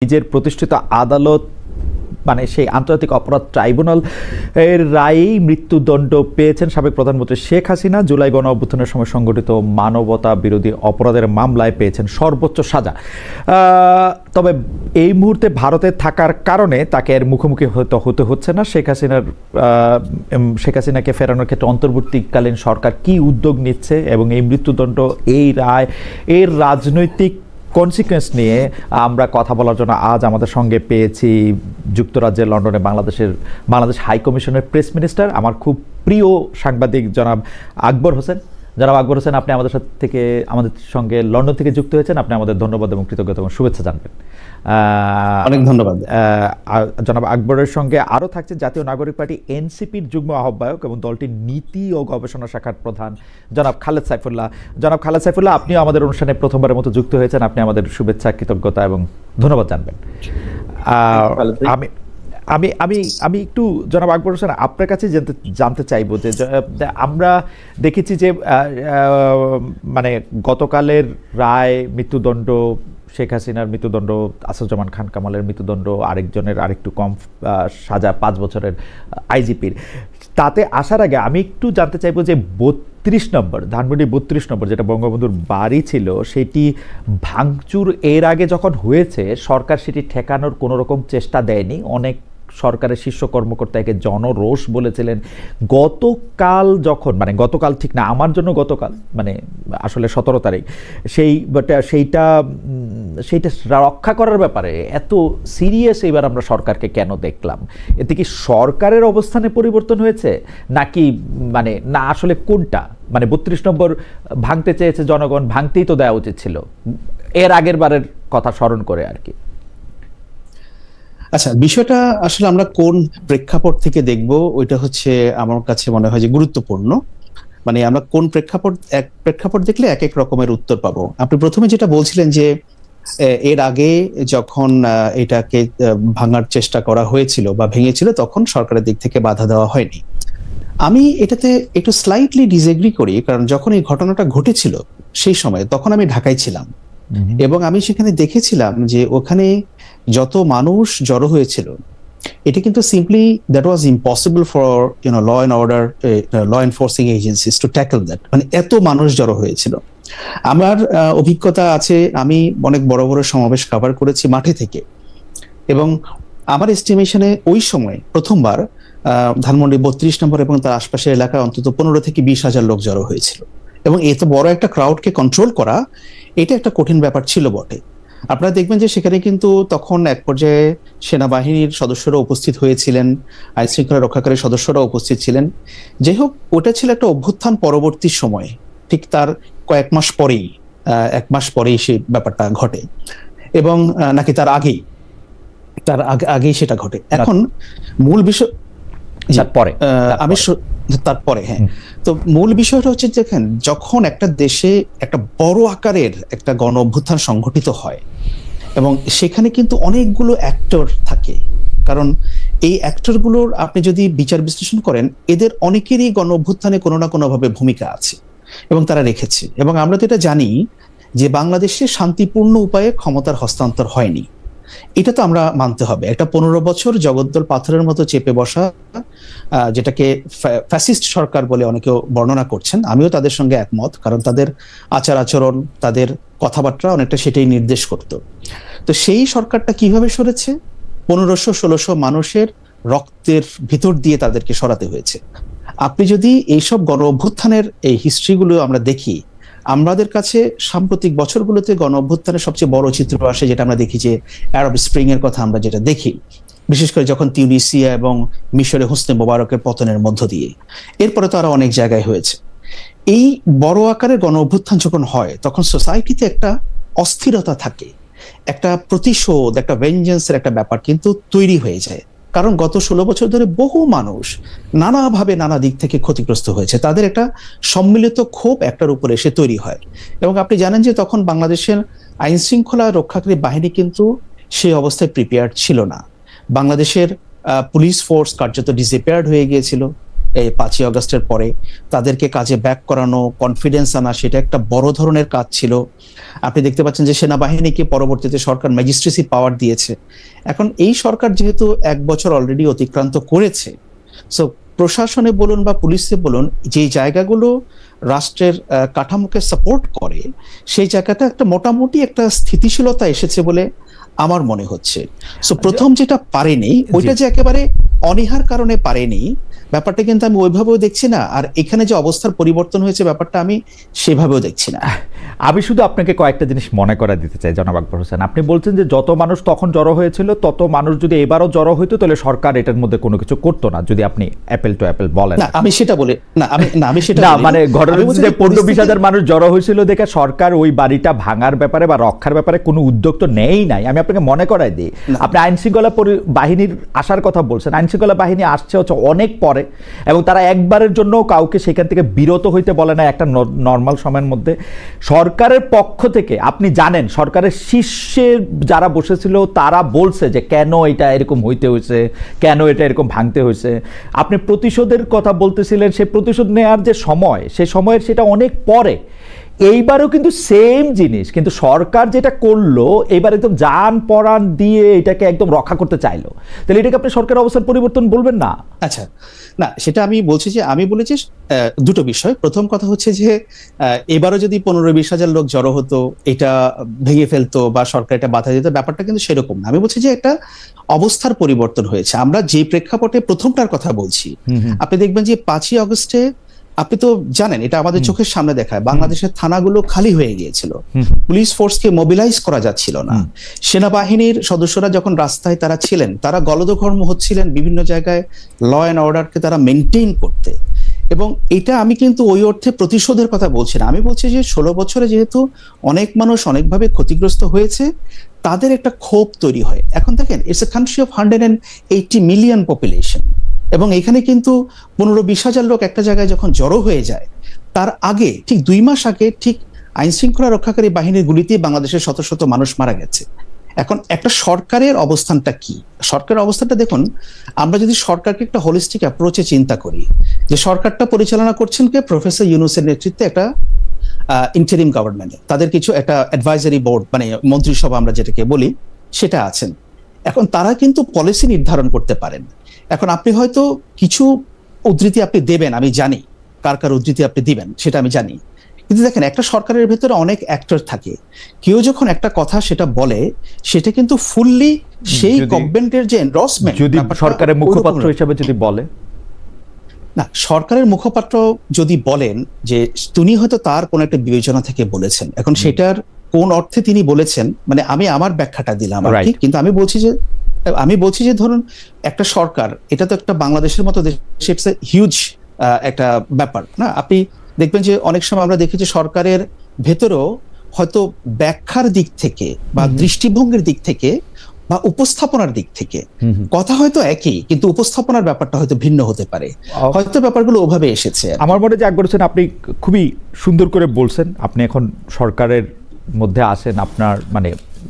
নিজের প্রতিষ্ঠিত আদালত মানে সেই আন্তর্জাতিক অপরাধ ট্রাইব্যুনাল এর রায়েই মৃত্যুদণ্ড পেয়েছেন সাবেক প্রধানমন্ত্রী শেখ হাসিনা। জুলাই গণ অভ্যুত্থানের সময় সংগঠিত মানবতা বিরোধী অপরাধের মামলায় পেয়েছেন সর্বোচ্চ সাজা। তবে এই মুহূর্তে ভারতে থাকার কারণে তাকে এর মুখোমুখি হতে হচ্ছে না। শেখ হাসিনাকে ফেরানোর ক্ষেত্রে অন্তর্বর্তীকালীন সরকার কি উদ্যোগ নিচ্ছে এবং এই মৃত্যুদণ্ড, এই রায়, এর রাজনৈতিক কনসিকুয়েন্স নিয়ে আমরা কথা বলার জন্য আজ আমাদের সঙ্গে পেয়েছি যুক্তরাজ্যের লন্ডনে বাংলাদেশ হাই কমিশনের প্রেস মিনিস্টার, আমার খুব প্রিয় সাংবাদিক জনাব আকবর হোসেন। জনাব আকবর হোসেন, আপনি আমাদের সঙ্গে লন্ডন থেকে যুক্ত হয়েছেন। আপনি আমাদের ধন্যবাদ এবং কৃতজ্ঞতা এবং শুভেচ্ছা জানবেন। অনেক ধন্যবাদ। জনাব আকবরের সঙ্গে আরও থাকছে জাতীয় নাগরিক পার্টি এনসিপির যুগ্ম আহ্বায়ক এবং দলটির নীতি ও গবেষণা শাখার প্রধান জনাব খালেদ সাইফুল্লাহ। জনাব খালেদ সাইফুল্লাহ, আপনিও আমাদের অনুষ্ঠানে প্রথমবারের মতো যুক্ত হয়েছেন। আপনি আমাদের শুভেচ্ছা, কৃতজ্ঞতা এবং ধন্যবাদ জানবেন। আমি একটু জনাব আকবর হোসেন আপনার কাছে জানতে চাইব যে আমরা দেখেছি যে মানে গতকালের রায়, মৃত্যুদণ্ড, শেখ হাসিনার মৃত্যুদণ্ড, আসাদুজ্জামান খান কামালের মৃত্যুদণ্ড, আরেকজনের আরেকটু কম সাজা 5 বছরের আইজিপির, তাতে আসার আগে আমি একটু জানতে চাইবো যে 32 নম্বর ধানমন্ডি 32 নম্বর যেটা বঙ্গবন্ধুর বাড়ি ছিল, সেটি ভাঙচুর এর আগে যখন হয়েছে সরকার সেটি ঠেকানোর কোনো রকম চেষ্টা দেয়নি। অনেক সরকারের শীর্ষ কর্মকর্তা একে জনরোষ বলেছিলেন। গতকাল ঠিক না, আমার জন্য গতকাল মানে আসলে 17 তারিখ, সেইটা রক্ষা করার ব্যাপারে এত সিরিয়াস এবার আমরা সরকারকে কেন দেখলাম? এতে কি সরকারের অবস্থানে পরিবর্তন হয়েছে নাকি না আসলে কোনটা? 32 নম্বর ভাঙতে চেয়েছে জনগণ, ভাঙতেই তো দেওয়া উচিত ছিল এর আগের বারের কথা স্মরণ করে আর কি। আচ্ছা, বিষয়টা আসলে আমরা কোন প্রেক্ষাপট থেকে দেখব ওইটা হচ্ছে আমার কাছে মনে হয় যে গুরুত্বপূর্ণ। আমরা কোন প্রেক্ষাপট দেখলে এক এক রকমের উত্তর পাবো। আপনি প্রথমে যেটা বলছিলেন যে এর আগে যখন এটাকে ভাঙার চেষ্টা করা হয়েছিল বা ভেঙেছিল তখন সরকারের দিক থেকে বাধা দেওয়া হয়নি। আমি এটাতে একটু স্লাইটলি ডিসএগ্রি করি, কারণ যখন এই ঘটনাটা ঘটেছিল সেই সময় তখন আমি ঢাকায় ছিলাম এবং আমি সেখানে দেখেছিলাম যে ওখানে যত মানুষ জড়ো হয়েছিল, এটা কিন্তু simply that was impossible for law and order, law enforcing agencies to tackle that. এত মানুষ জড়ো হয়েছিল। আমার অভিজ্ঞতা আছে, আমি অনেক বড় বড় সমাবেশ কভার করেছি মাঠে থেকে, এবং আমার এস্টিমেশনে ওই সময় প্রথমবার ধানমন্ডি 32 নম্বর এবং তার আশপাশের এলাকায় অন্তত 15 থেকে 20 হাজার লোক জড়ো হয়েছিল। এবং এত বড় একটা ক্রাউডকে কন্ট্রোল করা, এটা একটা কঠিন ব্যাপার ছিল বটে। আপনারা দেখবেন যে সেখানে কিন্তু তখন এক পর্যায়ে সেনাবাহিনীর সদস্যরা উপস্থিত হয়েছিলেন, আইন শৃঙ্খলা রক্ষাকারী সদস্যরা উপস্থিত ছিলেন। যাই হোক, ওটা ছিল একটা অভ্যুত্থান পরবর্তী সময়, ঠিক তার কয়েক মাস পরেই, 1 মাস পরেই সেই ব্যাপারটা ঘটে, এবং নাকি তার আগেই সেটা ঘটে। এখন মূল বিষয় তারপরে হ্যাঁ, তো মূল বিষয়টা হচ্ছে দেখেন, যখন একটা দেশে একটা বড় আকারের একটা গণ অভ্যুত্থান সংঘটিত হয় এবং সেখানে কিন্তু অনেকগুলো অ্যাক্টর থাকে, কারণ এই অ্যাক্টরগুলোর আপনি যদি বিচার বিশ্লেষণ করেন, এদের অনেকেরই গণ অভ্যুত্থানে কোনো না কোনো ভাবে ভূমিকা আছে এবং তারা রেখেছে। এবং আমরা তো এটা জানি যে বাংলাদেশে শান্তিপূর্ণ উপায়ে ক্ষমতার হস্তান্তর হয়নি, এটা তো আমরা মানতে হবে। একটা 15 বছর জগদ্দল পাথরের মতো চেপে বসা, যেটাকে ফ্যাসিস্ট সরকার বলে অনেকেও বর্ণনা করছেন, আমিও তাদের সঙ্গে একমত, কারণ তাদের আচার আচরণ, তাদের কথাবার্তা অনেকটা সেটাই নির্দেশ করত। তো সেই সরকারটা কিভাবে সরেছে? 1500-1600 মানুষের রক্তের ভিতর দিয়ে তাদেরকে সরাতে হয়েছে। আপনি যদি এইসব গণ অভ্যুত্থানের এই হিস্ট্রিগুলো আমরা দেখি, আমাদের কাছে সাম্প্রতিক বছরগুলোতে গণ অভ্যুত্থানের সবচেয়ে বড় চিত্র আসে যেটা আমরা দেখি যে আরব স্প্রিং এর কথা আমরা যেটা দেখি, বিশেষ করে যখন তিউনিসিয়া এবং মিশরে হোসনে মোবারকের পতনের মধ্য দিয়ে। এরপরে তো আরো অনেক জায়গায় হয়েছে। এই বড় আকারের গণ অভ্যুত্থান যখন হয় তখন সোসাইটিতে একটা অস্থিরতা থাকে, একটা প্রতিশোধ, একটা ভেঞ্জেন্সের একটা ব্যাপার কিন্তু তৈরি হয়ে যায়। কারণ গত 16 বছর ধরে বহু মানুষ নানাভাবে নানা দিক থেকে ক্ষতিগ্রস্ত হয়েছে, তাদের একটা সম্মিলিত ক্ষোভ একটার উপরে এসে তৈরি হয়। এবং আপনি জানেন যে তখন বাংলাদেশের আইন শৃঙ্খলা রক্ষাকারী বাহিনী কিন্তু সেই অবস্থায় প্রিপেয়ার্ড ছিল না। বাংলাদেশের পুলিশ ফোর্স কার্যত ডিসঅ্যাপিয়ার্ড হয়ে গিয়েছিল, এই 5ই আগস্টের পরে, তাদেরকে কাজে ব্যাক করানো, কনফিডেন্স আনা, সেটা একটা বড় ধরনের কাজ ছিল। আপনি দেখতে পাচ্ছেন যে সেনাবাহিনীকে পরবর্তীতে সরকার ম্যাজিস্ট্রেসি পাওয়ার দিয়েছে। এখন এই সরকার যেহেতু 1 বছর অলরেডি অতিক্রান্ত করেছে, সো প্রশাসনে বলুন বা পুলিশে বলুন, যে জায়গাগুলো রাষ্ট্রের কাঠামোকে সাপোর্ট করে, সেই জায়গাটা একটা মোটামুটি একটা স্থিতিশীলতা এসেছে বলে আমার মনে হচ্ছে। সো প্রথম যেটা পারেনি, ওইটা যে একেবারে অনীহার কারণে পারেনি, ব্যাপারটা কিন্তু আমি ওইভাবেও দেখছি না। আর এখানে যে অবস্থার পরিবর্তন হয়েছে, ব্যাপারটা আমি সেভাবেও দেখছি না। আমি শুধু আপনাকে কয়েকটা জিনিস মনে করা দিতে চাই জনাব আকবর হোসেন। আপনি বলছেন যে যত মানুষ তখন জড়ো হয়েছিল, তত মানুষ যদি এবারও জড়ো হইতো, তাহলে সরকার এটার মধ্যে কোনো কিছু করতো না, যদি আপনি অ্যাপেল টু অ্যাপেল বলেন। না, আমি সেটা বলি না, আমি সেটা না, মানে ঘটনা যে 15-20 হাজার মানুষ জড়ো হয়েছিল দেখে সরকার ওই বাড়িটা ভাঙার ব্যাপারে বা রক্ষার ব্যাপারে কোনো উদ্যোগ তো নেই নাই। আমি আপনাকে মনে করাই দিই, আপনি আইন শৃঙ্খলা বাহিনীর আসার কথা বলছেন। আইন শৃঙ্খলা বাহিনী আসছে হচ্ছে অনেক পরে, এবং তারা একবারের জন্য কাউকে সেখান থেকে বিরত হইতে বলে না একটা নর্মাল সময়ের মধ্যে। সরকারের পক্ষ থেকে আপনি জানেন, সরকারের শীর্ষে যারা বসেছিল তারা বলছে যে কেন এটা এরকম হইতে হয়েছে, কেন এটা এরকম ভাঙতে হয়েছে। আপনি প্রতিশোধের কথা বলতেছিলেন, সেই প্রতিশোধ নেওয়ার যে সময়, সেই সময়ের সেটা অনেক পরে। এইবারও কিন্তু সেম জিনিস, কিন্তু সরকার যেটা করলো এইবার একদম জান পরাণ দিয়ে এটাকে একদম রক্ষা করতে চাইলো। তাহলে এটাকে আপনি সরকারের অবস্থার পরিবর্তন বলবেন না? আচ্ছা, না, সেটা আমি বলছি যে আমি বলেছি দুটো বিষয়। প্রথম কথা হচ্ছে যে এবারও যদি 15-20 হাজার লোক জড়ো হতো, এটা ভেঙে ফেলতো বা সরকার এটা বাধা দিত, ব্যাপারটা কিন্তু সেরকম না। আমি বলছি যে একটা অবস্থার পরিবর্তন হয়েছে। আমরা যে প্রেক্ষাপটে প্রথমটার কথা বলছি, আপনি দেখবেন যে 5ই আগস্টে, আপনি তো জানেন, এটা আমাদের চোখের সামনে দেখায়, বাংলাদেশের থানাগুলো খালি হয়ে গিয়েছিল, পুলিশ ফোর্সকে মোবিলাইজ করা যাচ্ছিল না। সেনাবাহিনীর সদস্যরা যখন রাস্তায় তারা ছিলেন, তারা গলদঘর্ম হচ্ছিলেন বিভিন্ন জায়গায় ল অ্যান্ড অর্ডারকে তারা মেনটেইন করতে। এবং এটা আমি কিন্তু ওই অর্থে প্রতিশোধের কথা বলছি না। আমি বলছি যে 16 বছরে যেহেতু অনেক মানুষ অনেকভাবে ক্ষতিগ্রস্ত হয়েছে, তাদের একটা ক্ষোভ তৈরি হয়। এখন দেখেন, it's a country of 180 million population, এবং এখানে কিন্তু 15-20 হাজার লোক একটা জায়গায় যখন জড়ো হয়ে যায়, তার আগে ঠিক 2 মাস আগে ঠিক আইন শৃঙ্খলা রক্ষাকারী বাহিনীর গুলিতে বাংলাদেশের শত শত মানুষ মারা গেছে। এখন একটা সরকারের অবস্থানটা কি? সরকারের অবস্থানটা দেখুন, আমরা যদি সরকারকে একটা হোলিস্টিক অ্যাপ্রোচে চিন্তা করি, যে সরকারটা পরিচালনা করছেন কে? প্রফেসর ইউনূসের নেতৃত্বে একটা ইন্টারিম গভর্নমেন্ট, তাদের কিছু একটা অ্যাডভাইজারি বোর্ড, মানে মন্ত্রিসভা আমরা যেটাকে বলি, সেটা আছেন। এখন তারা কিন্তু পলিসি নির্ধারণ করতে পারেন। এখন আপনি হয়তো কিছু উদ্ধৃতি আপনি দেবেন, আমি জানি কার কার উদ্ধৃতি আপনি দিবেন, সেটা আমি জানি। কিন্তু দেখেন, একটা সরকারের ভেতরে অনেক অ্যাক্টর থাকে। কেউ যখন একটা কথা সেটা বলে, সেটা কিন্তু ফুললি সেই গভর্নমেন্টের যে এন্ডোর্সমেন্ট, যদি সরকারের মুখপাত্র হিসেবে যদি বলে, না, সরকারের মুখপাত্র যদি বলেন যে তিনি হয়তো তার কোন একটা বিবেচনা থেকে বলেছেন, এখন সেটার কোন অর্থে তিনি বলেছেন, মানে আমি আমার ব্যাখ্যাটা দিলাম আর কি। কিন্তু আমি বলছি যে ধরুন, একটা সরকার, এটা তো একটা বাংলাদেশের মতো দেশে হিউজ একটা ব্যাপার না। আপনি দেখবেন যে অনেক সময় আমরা দেখি যে সরকারের ভেতরেও হয়তো ব্যাখ্যার দিক থেকে বা দৃষ্টিভঙ্গির দিক থেকে বা উপস্থাপনার দিক থেকে কথা হয়তো একই, কিন্তু উপস্থাপনার ব্যাপারটা হয়তো ভিন্ন হতে পারে। হয়তো ব্যাপারগুলো ওভাবে এসেছে। আমার মনে যে আকবর হোসেন, আপনি খুবই সুন্দর করে বলছেন। আপনি এখন সরকারের মধ্যে আসেন, আপনার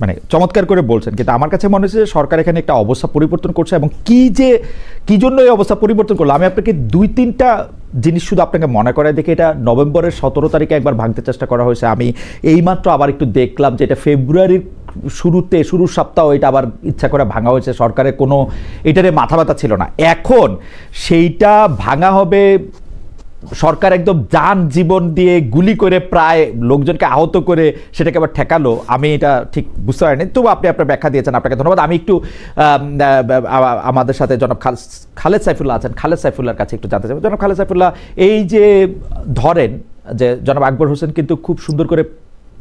মানে চমৎকার করে বলছেন। কিন্তু আমার কাছে মনে হচ্ছে যে সরকার এখানে একটা অবস্থা পরিবর্তন করছে, এবং কি জন্য এই অবস্থা পরিবর্তন করলো, আমি আপনাকে 2-3টা জিনিস শুধু আপনাকে মনে করায় দেখে। এটা নভেম্বরের 17 তারিখে একবার ভাঙতে চেষ্টা করা হয়েছে। আমি এইমাত্র আবার একটু দেখলাম যে এটা ফেব্রুয়ারির শুরুর সপ্তাহ এটা আবার ইচ্ছা করে ভাঙা হয়েছে। সরকারের কোনো এটারে মাথা ব্যথা ছিল না। এখন সেইটা ভাঙা হবে, সরকার একদম যান জীবন দিয়ে গুলি করে প্রায় লোকজনকে আহত করে সেটাকে আবার ঠেকালো। আমি এটা ঠিক বুঝতে পারিনি, তবু আপনি আপনার ব্যাখ্যা দিয়েছেন, আপনাকে ধন্যবাদ। আমি একটু আমাদের সাথে জনাব খালেদ সাইফুল্লাহ আছেন, খালেদ সাইফুল্লাহর কাছে একটু জানতে চাইব। জনাব খালেদ সাইফুল্লাহ, এই যে ধরেন যে জনাব আকবর হোসেন কিন্তু খুব সুন্দর করে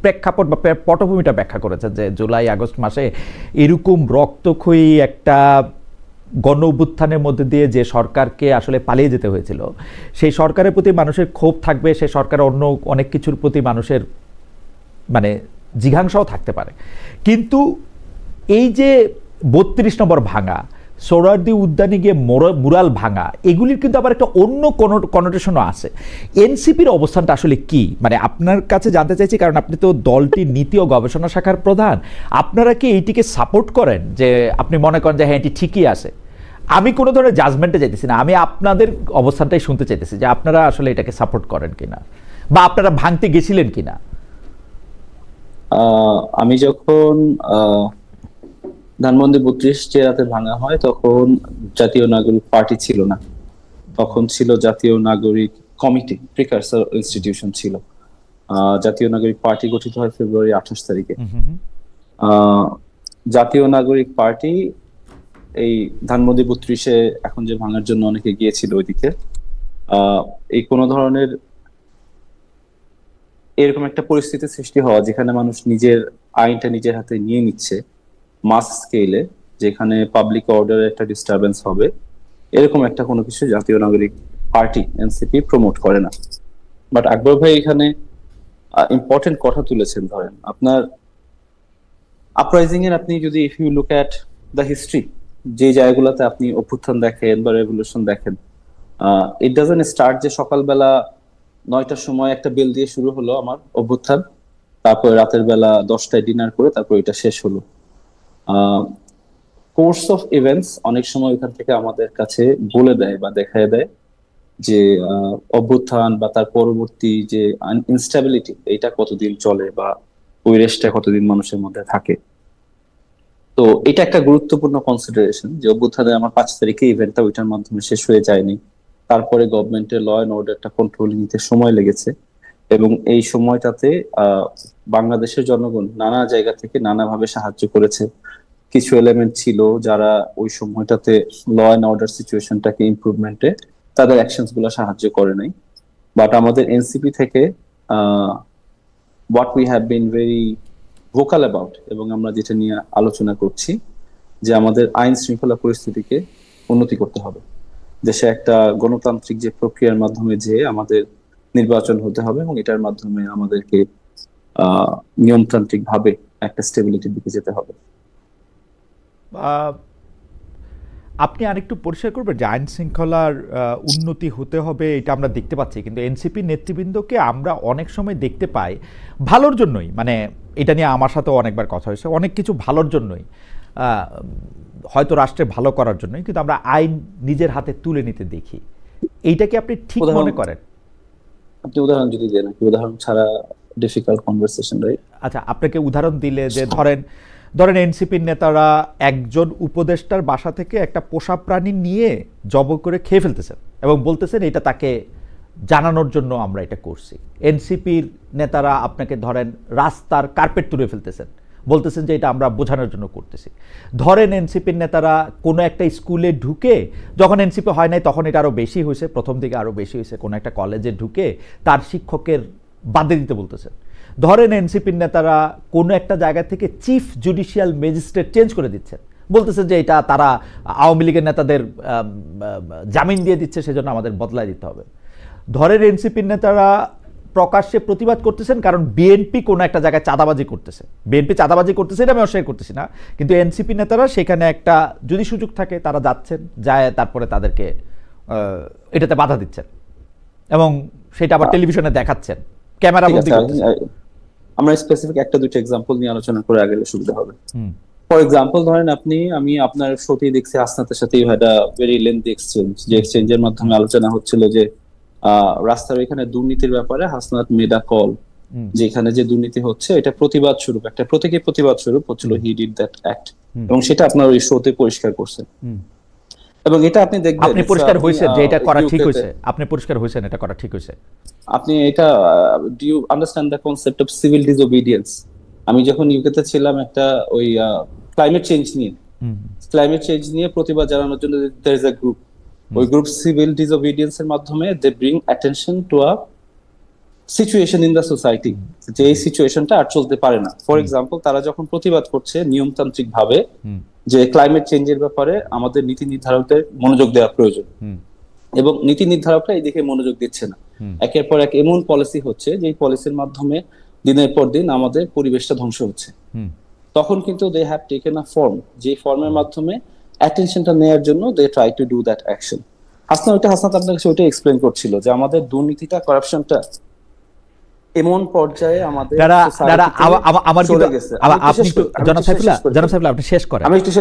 প্রেক্ষাপট বা পটভূমিটা ব্যাখ্যা করেছেন যে জুলাই আগস্ট মাসে এরকম রক্তক্ষয়ী একটা গণ অভ্যুত্থানের মধ্যে দিয়ে যে সরকারকে আসলে পালিয়ে যেতে হয়েছিল, সেই সরকারের প্রতি মানুষের ক্ষোভ থাকবে, সেই সরকারের অন্য অনেক কিছুর প্রতি মানুষের মানে জিঘাংসাও থাকতে পারে। কিন্তু এই যে 32 নম্বর ভাঙা, সোহরাওয়ার্দী উদ্যানে গিয়ে মুরাল ভাঙা, এগুলির কিন্তু আবার একটা অন্য কনোটেশনও আছে। এনসিপির অবস্থানটা আসলে কি, মানে আপনার কাছে জানতে চাইছি, কারণ আপনি তো দলটির নীতি ও গবেষণা শাখার প্রধান। আপনারা কি এইটিকে সাপোর্ট করেন, যে আপনি মনে করেন যে হ্যাঁ এটি ঠিকই আছে? আমি কোনো ধরনের জাজমেন্টে যাইতেছি না, আমি আপনাদের অবস্থানটাই শুনতে চাইতেছি যে আপনারা আসলে এটাকে সাপোর্ট করেন কিনা বা আপনারা ভাঙতে গেছিলেন কিনা। আমি যখন ধানমন্ডি 32 যে রাতে ভাঙা হয় তখন জাতীয় নাগরিক পার্টি ছিল না, তখন ছিল জাতীয় নাগরিক কমিটি, প্রিকারসর ইনস্টিটিউশন ছিল। জাতীয় নাগরিক পার্টি গঠিত হয় ফেব্রুয়ারি 28 তারিখে। জাতীয় নাগরিক পার্টি এই ধানমন্ডি 32-এ এখন যে ভাঙার জন্য অনেকে গিয়েছিল ওইদিকে, এই কোন ধরনের এরকম একটা পরিস্থিতি সৃষ্টি হওয়া যেখানে মানুষ নিজের আইনটা নিজের হাতে নিয়ে নিচ্ছে মাস স্কেলে, যেখানে পাবলিক অর্ডারে একটা ডিস্টারবেন্স হবে, এরকম একটা কোনো কিছু জাতীয় নাগরিক পার্টি এনসিপি প্রমোট করে না। বাট আকবর ভাই এখানে ইম্পর্টেন্ট কথা তুলেছেন। ধরেন আপনার আপরাইজিং এর, আপনি যদি if you look at the history, যে জায়গাগুলোতে আপনি অভ্যুত্থান দেখেন বা রেভলিউশন দেখেন, ইট ডাজন্ট স্টার্ট যে সকালবেলা 9টার সময় একটা বেল দিয়ে শুরু হলো আমার অভ্যুত্থান, তারপরে রাতের বেলা 10টায় ডিনার করে তারপর এটা শেষ হলো। কোর্স অফ ইভেন্টস অনেক সময় ওইখান থেকে আমাদের কাছে বলে দেয় বা দেখায় দেয় যে অভ্যুত্থান বা তার পরবর্তী যে ইনস্টেবিলিটি, এইটা কতদিন চলে বা ওই রেসটা কতদিন মানুষের মধ্যে থাকে। তো এটা একটা গুরুত্বপূর্ণ কনসিডারেশন যে অভ্যুত্থানে আমার 5 তারিখে ইভেন্টটা ওইটার মাধ্যমে শেষ হয়ে যায়নি, তারপরে গভর্নমেন্টের ল অ্যান্ড অর্ডারটা কন্ট্রোল নিতে সময় লেগেছে, এবং এই সময়টাতে বাংলাদেশের জনগণ নানা জায়গা থেকে নানাভাবে সাহায্য করেছে। কিছু এলিমেন্ট ছিল যারা ওই সময়টাতে ল অ্যান্ড অর্ডার সিচুয়েশনটাকে ইমপ্রুভমেন্টে তাদের অ্যাকশনস গুলো সাহায্য করে নাই। বাট আমাদের এনসিপি থেকে what we have been very vocal about, এবং আমরা যেটা নিয়ে আলোচনা করছি যে আমাদের আইন শৃঙ্খলা পরিস্থিতিকে উন্নতি করতে হবে, দেশে একটা গণতান্ত্রিক যে প্রক্রিয়ার মাধ্যমে যে আমাদের নির্বাচন হতে হবে, এবং এটার মাধ্যমে আমাদেরকে নিয়মতান্ত্রিক ভাবে একটা স্টেবিলিটির দিকে যেতে হবে। আপনি আরেকটু পরিষ্কার করবেন যে আইন শৃঙ্খলার উন্নতি হতে হবে, এটা আমরা দেখতে পাচ্ছি, কিন্তু এনসিপি নেতৃবৃন্দকে আমরা অনেক সময় দেখতে পাই ভালোর জন্যই, মানে এটা নিয়ে আমার সাথেও অনেকবার কথা হয়েছে, অনেক কিছু ভালোর জন্যই, হয়তো রাষ্ট্রের ভালো করার জন্যই, কিন্তু আমরা আইন নিজের হাতে তুলে নিতে দেখি। এইটা কি আপনি ঠিক মনে করেন? আপনি উদাহরণ যদি দেন, উদাহরণ ছাড়া ডিফিকাল্ট কনভারসেশন, রাইট? আচ্ছা, আপনাকে উদাহরণ দিলে যে ধরেন এনসিপির নেতারা একজন উপদেষ্টার বাসা থেকে একটা পোষা প্রাণী নিয়ে জব করে খেয়ে ফেলতেছেন এবং বলতেছেন এটা তাকে জানানোর জন্য আমরা এটা করছি। এনসিপির নেতারা আপনাকে ধরেন রাস্তার কার্পেট তুলে ফেলতেছেন, বলতেছেন যে এটা আমরা বোঝানোর জন্য করতেছি। ধরেন এনসিপির নেতারা কোনো একটা স্কুলে ঢুকে, যখন এনসিপি হয় নাই তখন এটা আরও বেশি হয়েছে, প্রথম দিকে আরও বেশি হয়েছে, কোনো একটা কলেজে ঢুকে তার শিক্ষকের বাদে দিতে বলতেছেন। ধরেন এনসিপির নেতারা কোনো একটা জায়গা থেকে চিফ জুডিশিয়াল ম্যাজিস্ট্রেট চেঞ্জ করে দিচ্ছেন, বলতেছেন যে এটা তারা আওয়ামী লীগের নেতাদের জামিন দিয়ে দিচ্ছে, সেজন্য আমাদের বদলায় দিতে হবে। ধরেন এনসিপির নেতারা প্রকাশ্যে প্রতিবাদ করতেছেন কারণ বিএনপি কোনো একটা জায়গায় চাঁদাবাজি করতেছে, বিএনপি চাঁদাবাজি করতেছে, এটা আমি অস্বীকার করতেছি না, কিন্তু এনসিপি নেতারা সেখানে একটা যদি সুযোগ থাকে তারা যাচ্ছেন, যায় তারপরে তাদেরকে এটাতে বাধা দিচ্ছেন এবং সেটা আবার টেলিভিশনে দেখাচ্ছেন, ক্যামেরা বন্দী করতেছেন। আমরা স্পেসিফিক একটা দুটো এক্সাম্পল নিয়ে আলোচনা করে আগে সুবিধা হবে। ফর এক্সাম্পল ধরেন আমি আপনার শোতেই দেখছি হাসনাতের সাথে you had a very lengthy exchange, যে এক্সচেঞ্জের মাধ্যমে আলোচনা হচ্ছিল যে রাস্তার এখানে দুর্নীতির ব্যাপারে হাসনাত মেড আ কল, যেখানে যে দুর্নীতি হচ্ছে এটা প্রতিবাদ স্বরূপ, একটা প্রতীকী প্রতিবাদ স্বরূপ হচ্ছিল হি ডিড দ্যাট অ্যাক্ট, এবং সেটা আপনার ওই শোতে পরিষ্কার করছেন। এবং এটা আপনি দেখবেন আপনি পরিষ্কার হয়েছে যে এটা করা ঠিক হয়েছে, আপনি পরিষ্কার হয়েছেন এটা করা ঠিক হয়েছে। আপনি এটা do you understand the concept of civil disobedience? আমি যখন ইউকেতে ছিলাম একটা ওই ক্লাইমেট চেঞ্জ নিয়ে প্রতিবাদ জানানোর জন্য দেয়ার ইজ আ গ্রুপ, ওই গ্রুপ সিভিল ডিসওবিডিয়েন্স এর মাধ্যমে they bring attention to a situation in the society, যে এই সিচুয়েশনটা আর চলতে পারে না। ফর এক্সাম্পল তারা যখন প্রতিবাদ করছে নিয়মতান্ত্রিক ভাবে যে ক্লাইমেট চেঞ্জের ব্যাপারে আমাদের নীতি নির্ধারকদের মনোযোগ দেওয়া প্রয়োজন, এবং নীতি নির্ধারকরা এই দিকে মনোযোগ দিচ্ছে না, একের পর এক এমন পলিসি হচ্ছে যে পলিসির মাধ্যমে দিনের পর দিন আমাদের পরিবেশটা ধ্বংস হচ্ছে। তখন কিন্তু they have taken a form, যে ফর্মের মাধ্যমে অ্যাটেনশনটা নেয়ার জন্য they try to do that action. Hasnat আপনার কাছে ওইটা এক্সপ্লেন করছিল যে আমাদের দুর্নীতিটা, কারাপশনটা এমন পর্যায়ে আমাদের আমার জনাব সাইফুল্লাহ আপনি শেষ করেন, আপনি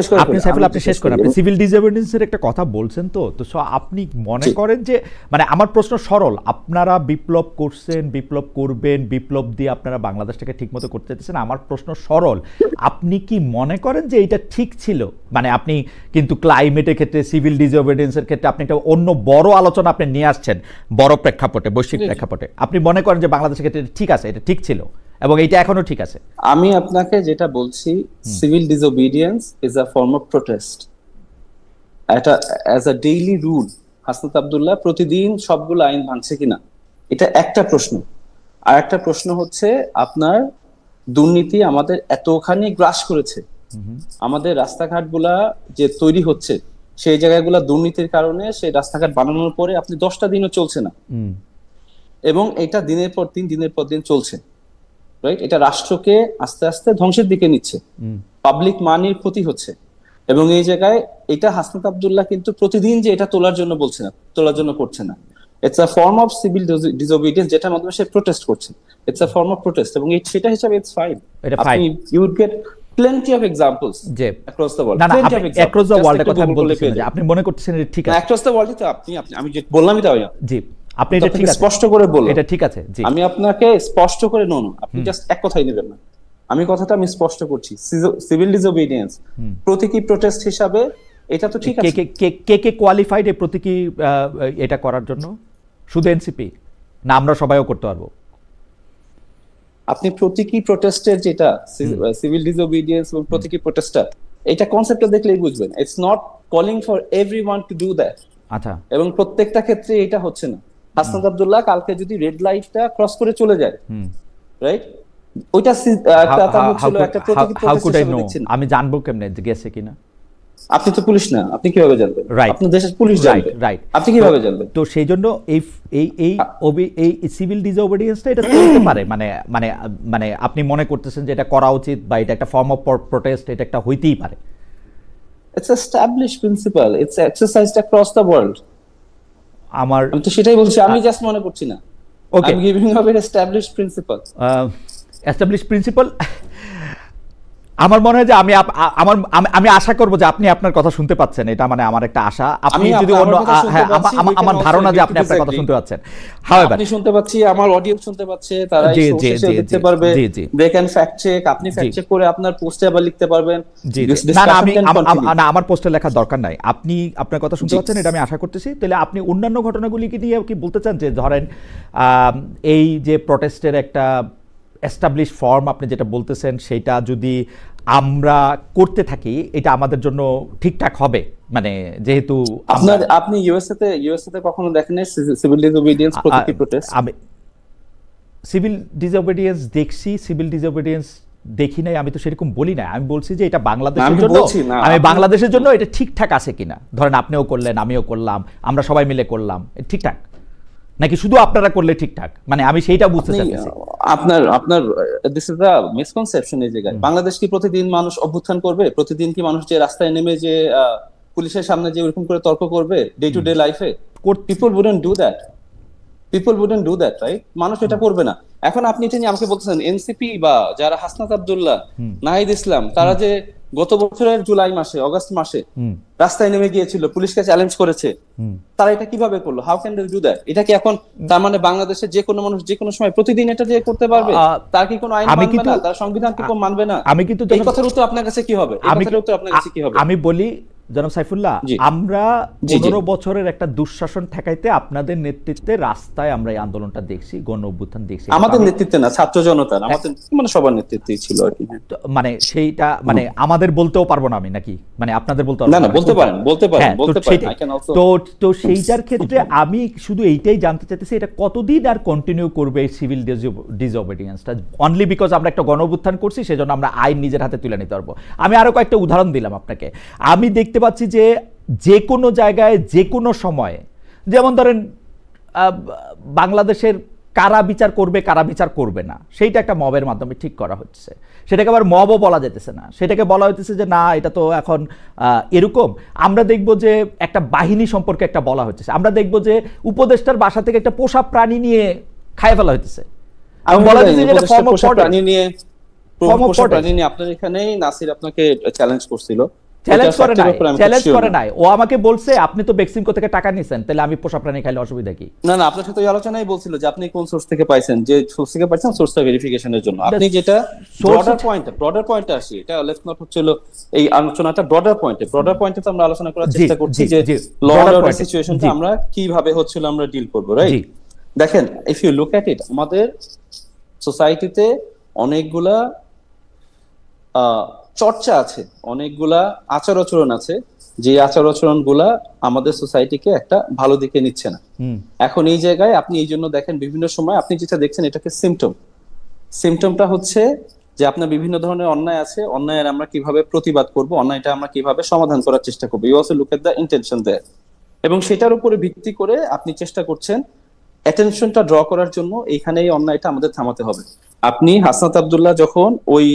শেষ করেন। আপনি সিভিল ডিসঅবিডিয়েন্সের একটা কথা বলছেন, তো আপনি মনে করেন যে মানে আমার প্রশ্ন সরল, আপনারা বিপ্লব করছেন, বিপ্লব করবেন, বিপ্লব দিয়ে আপনারা বাংলাদেশটাকে ঠিকমতো করতে চাইছেন, আমার প্রশ্ন সরল, আপনি কি মনে করেন যে এটা ঠিক ছিল? মানে আপনি কিন্তু ক্লাইমেটের ক্ষেত্রে, সিভিল ডিসঅবিডিয়েন্সের ক্ষেত্রে আপনি একটা অন্য বড় আলোচনা আপনি নিয়ে আসছেন, বড় প্রেক্ষাপটে, বৈশ্বিক প্রেক্ষাপটে, আপনি মনে করেন যে বাংলাদেশের ক্ষেত্রে ঠিক আছে, এটা ঠিক ছিল এবং এটা এখনো ঠিক আছে? আমি আপনাকে যেটা বলছি, civil disobedience is a form of protest. এটা as a daily rule Hasnat Abdullah প্রতিদিন সবগুলো আইন ভাঙছে কিনা, এটা একটা প্রশ্ন। আর একটা প্রশ্ন হচ্ছে আপনার দুর্নীতি আমাদের এতখানি গ্রাস করেছে, আমাদের রাস্তাঘাটগুলা যে তৈরি হচ্ছে সেই জায়গাগুলা দুর্নীতির কারণে সেই রাস্তাঘাট বানানোর পরে আপনি 10টা দিনও চলছে না, এবং এটা দিনের পর দিন চলছে, রাইট? এটা রাষ্ট্রকে আস্তে আস্তে ধ্বংসের দিকে নিচ্ছে, পাবলিক মানির ক্ষতি হচ্ছে। এবং এই জায়গায় এটা হাসনাত আব্দুল্লাহ কিন্তু প্রতিদিন যে এটা তোলার জন্য বলছে না, তোলার জন্য করছে না, it's a form of civil disobedience, যেটার মাধ্যমে সে প্রোটেস্ট করছে। It's a form of protest, এবং সেটা হিসাবে ইটস ফাইন। আপনি you would get plenty of examples across the world. না across the world কথা বলতেছেন যে আপনি মনে করতেছেন এটা ঠিক আছে, across the world তো আমি যে বললামই তাই। জি, আপনি এটা ঠিক আছে, স্পষ্ট করে বলুন এটা ঠিক আছে। জি, আমি আপনাকে স্পষ্ট করে আপনি জাস্ট এক কথাই নেবেন না, আমি কথাটা স্পষ্ট করছি। সিভিল ডিসঅবিডিয়েন্স প্রতীকী প্রোটেস্ট হিসাবে এটা তো ঠিক আছে। কে কোয়ালিফাইড এই প্রতীকী এটা করার জন্য? শুধু এনসিপি না আমরা সবাইও করতে পারবো? আপনি প্রতীকী প্রোটেস্টের যেটা সিভিল ডিসঅবিডিয়েন্স এবং প্রতীকী প্রোটেস্টার, এটা কনসেপ্টটা দেখলেই বুঝবেন। It's not calling for everyone two do that. আচ্ছা, এবং প্রত্যেকটা ক্ষেত্রে এটা হচ্ছে না। হাসনাত আব্দুল্লাহ কালকে যদি রেড লাইটটা ক্রস করে চলে যায়, রাইট, ওইটা একটা প্রতীকী প্রোটেস্ট। আমি জানবো কেমনে গেছে কিনা? আপনি তো পুলিশ না, আপনি কিভাবে জানবেন? আপনি দেশের পুলিশ জানবে, রাইট? আপনি কিভাবে জানবেন? তো সেই জন্য এই সিভিল ডিসঅবিডিয়েন্সটা এটা চলতে পারে, মানে আপনি মনে করতেছেন যে এটা করা উচিত বা এটা একটা ফর্ম অফ প্রোটেস্ট, এটা একটা হইতেই পারে? It's established principle, it's exercised across the world. আমি তো সেটাই বলছি, আমি জাস্ট মনে করছি না। Okay, I am giving up an established principle. Established principle, আমার মনে হয় যে আমি আশা করব যে আপনি আপনার কথা শুনতে পাচ্ছেন, এটা মানে আমার একটা আশা। আপনি যদি অন্য, আমার ধারণা যে আপনি আপনার কথা শুনতে পাচ্ছেন, আপনি শুনতে পাচ্ছি, আমার অডিয়েন্স শুনতে পাচ্ছে, তারা দেখতে পারবে, দে ক্যান ফ্যাক্ট চেক, আপনি ফ্যাক্ট চেক করে আপনার পোস্টে আবার লিখতে পারবেন। না, আমার পোস্টে লেখার দরকার নাই, আপনি আপনার কথা শুনতে পাচ্ছেন, এটা আমি আশা করতেছি। তাহলে আপনি অন্যান্য ঘটনাগুলিকে নিয়ে কি বলতে চান? যে ধরেন এই যে প্রটেস্টের একটা এস্টাবলিশ ফর্ম আপনি যেটা বলতেছেন, সেটা যদি আমরা করতে থাকি এটা আমাদের জন্য ঠিকঠাক হবে? মানে যেহেতু আপনি ইউএসএ তে কখনো দেখেন সিভিল ডিসঅবিডিয়েন্স প্রতীকী প্রোটেস্ট? আমি সিভিল ডিসঅবিডিয়েন্স দেখছি, সিভিল ডিসঅবিডিয়েন্স দেখি নাই, আমি তো সেরকম বলি না। আমি বলছি যে এটা বাংলাদেশের জন্য, আমি বাংলাদেশের জন্য এটা ঠিকঠাক আছে কিনা। ধরেন আপনিও করলেন, আমিও করলাম, আমরা সবাই মিলে করলাম, ঠিকঠাক নাকি শুধু আপনারা করলে ঠিকঠাক? মানে আমি সেইটা বুঝতে চাইছি। আপনার দিস ইজ দ্য মিসকনসেপশন। এই জায়গায় বাংলাদেশ কি প্রতিদিন মানুষ অভ্যুত্থান করবে? প্রতিদিন কি মানুষ যে রাস্তায় নেমে যে পুলিশের সামনে যে এরকম করে তর্ক করবে ডে টু ডে লাইফে? People wouldn't do that, right? মানুষ এটা করবে না। এখন আপনি এটা নিয়ে আমাকে বলতেছেন এনসিপি বা যারা হাসনাত আব্দুল্লাহ, নাহিদ ইসলাম, তারা যে গত বছরের জুলাই মাসে, অগস্ট মাসে রাস্তায় নেমে গিয়েছিল, পুলিশকে চ্যালেঞ্জ করেছে, তারা এটা কিভাবে করলো? How can they do that? এটা কি এখন তার মানে বাংলাদেশের যে কোনো মানুষ যে কোনো সময় প্রতিদিন এটা যে করতে পারবে? তার কি কোনো আইন মানবে না? তার সংবিধান কি মানবে না? আমি কিন্তু এই কথার উত্তর আপনার কাছে কি হবে? আমি বলি জনাব সাইফুল্লাহ, আমরা 15 বছরের একটা দুঃশাসন ঠেকাইতে আপনাদের নেতৃত্বে রাস্তায় আমরা এই আন্দোলনটা দেখছি, গণ অভ্যুত্থান দেখছি। আমাদের নেতৃত্বে না, ছাত্র জনতার, আমাদের মানে সবার নেতৃত্বেই ছিল আর কি। মানে সেইটা মানে আমাদের বলতেও পারবো না আমি, নাকি মানে আপনাদের বলতে পারবো? না, বলতে পারেন। তো সেইটার ক্ষেত্রে আমি শুধু এইটাই জানতে চাইতেছি, এটা কতদিন আর কন্টিনিউ করবে এই সিভিল ডিসঅবিডিয়েন্সটা? অনলি বিকজ আমরা একটা গণ অভ্যুত্থান করছি সেজন্য আমরা আইন নিজের হাতে তুলে নিতে পারবো? আমি আরো কয়েকটা উদাহরণ দিলাম আপনাকে। আমি দেখতে পাচ্ছি যে কোনো জায়গায় যে কোনো সময়, যেমন ধরেন বাংলাদেশের কারা বিচার করবে কারা বিচার করবে না, সেইটা একটা মবের মাধ্যমে ঠিক করা হচ্ছে। সেটাকে আবার মবও বলা যেতেছে না, সেটাকে বলা হইতেছে যে না এটা তো এখন এরকম। আমরা দেখব যে একটা বাহিনী সম্পর্কে একটা বলা হচ্ছে, আমরা দেখব যে উপদেষ্টার বাসা থেকে একটা পোষা প্রাণী নিয়ে খাইয়ে ফেলা হইতেছে। আমি বলা যে এটা ফর্ম অফ প্রাণী নিয়ে প্রাণী নিয়ে আপনার এখানেই নাসির আপনাকে চ্যালেঞ্জ করছিল। চ্যালেঞ্জ করে নাই, ও আমাকে বলছে আপনি তো বেক্সিমকো থেকে টাকা নিছেন, তাহলে আমি পোষা প্রাণী খাইলে অসুবিধা কি? না না, আপনার সাথে ওই আলোচনাই বলছিল যে আপনি কোন সোর্স থেকে পাইছেন, যে সোর্স থেকে পাইছেন সোর্সটা ভেরিফিকেশনের জন্য। আপনি যেটা ব্রডার পয়েন্টে আসি, এটা লেটস নট হচ্ছে এই আলোচনাটা ব্রডার পয়েন্টে তো আমরা আলোচনা করার চেষ্টা করছি যে ল অ্যান্ড অর্ডার সিচুয়েশনটা আমরা কিভাবে হচ্ছিল আমরা ডিল করব, রাইট? দেখেন, ইফ ইউ লুক এট ইট, আমাদের সোসাইটিতে অনেকগুলা চর্চা আছে, অনেকগুলা আচার আচরণ আছে, যে আচার আচরণ গুলা আমাদের সোসাইটিকে একটা ভালো দিকে নিচ্ছে না। এখন এই জায়গায় আপনি এই জন্য দেখেন বিভিন্ন সময় আপনি যেটা দেখছেন এটাকে সিমটমটা হচ্ছে যে আপনার বিভিন্ন ধরনের অন্যায় আছে, অন্যায়ের আমরা কিভাবে প্রতিবাদ করব, অন্যায়টা আমরা কিভাবে সমাধান করার চেষ্টা করবো। You also look at the intention there, এবং সেটার উপরে ভিত্তি করে আপনি চেষ্টা করছেন অ্যাটেনশনটা ড্র করার জন্য এইখানে এই অন্যায়টা আমাদের থামাতে হবে। আপনি হাসনাত আব্দুল্লাহ যখন ওই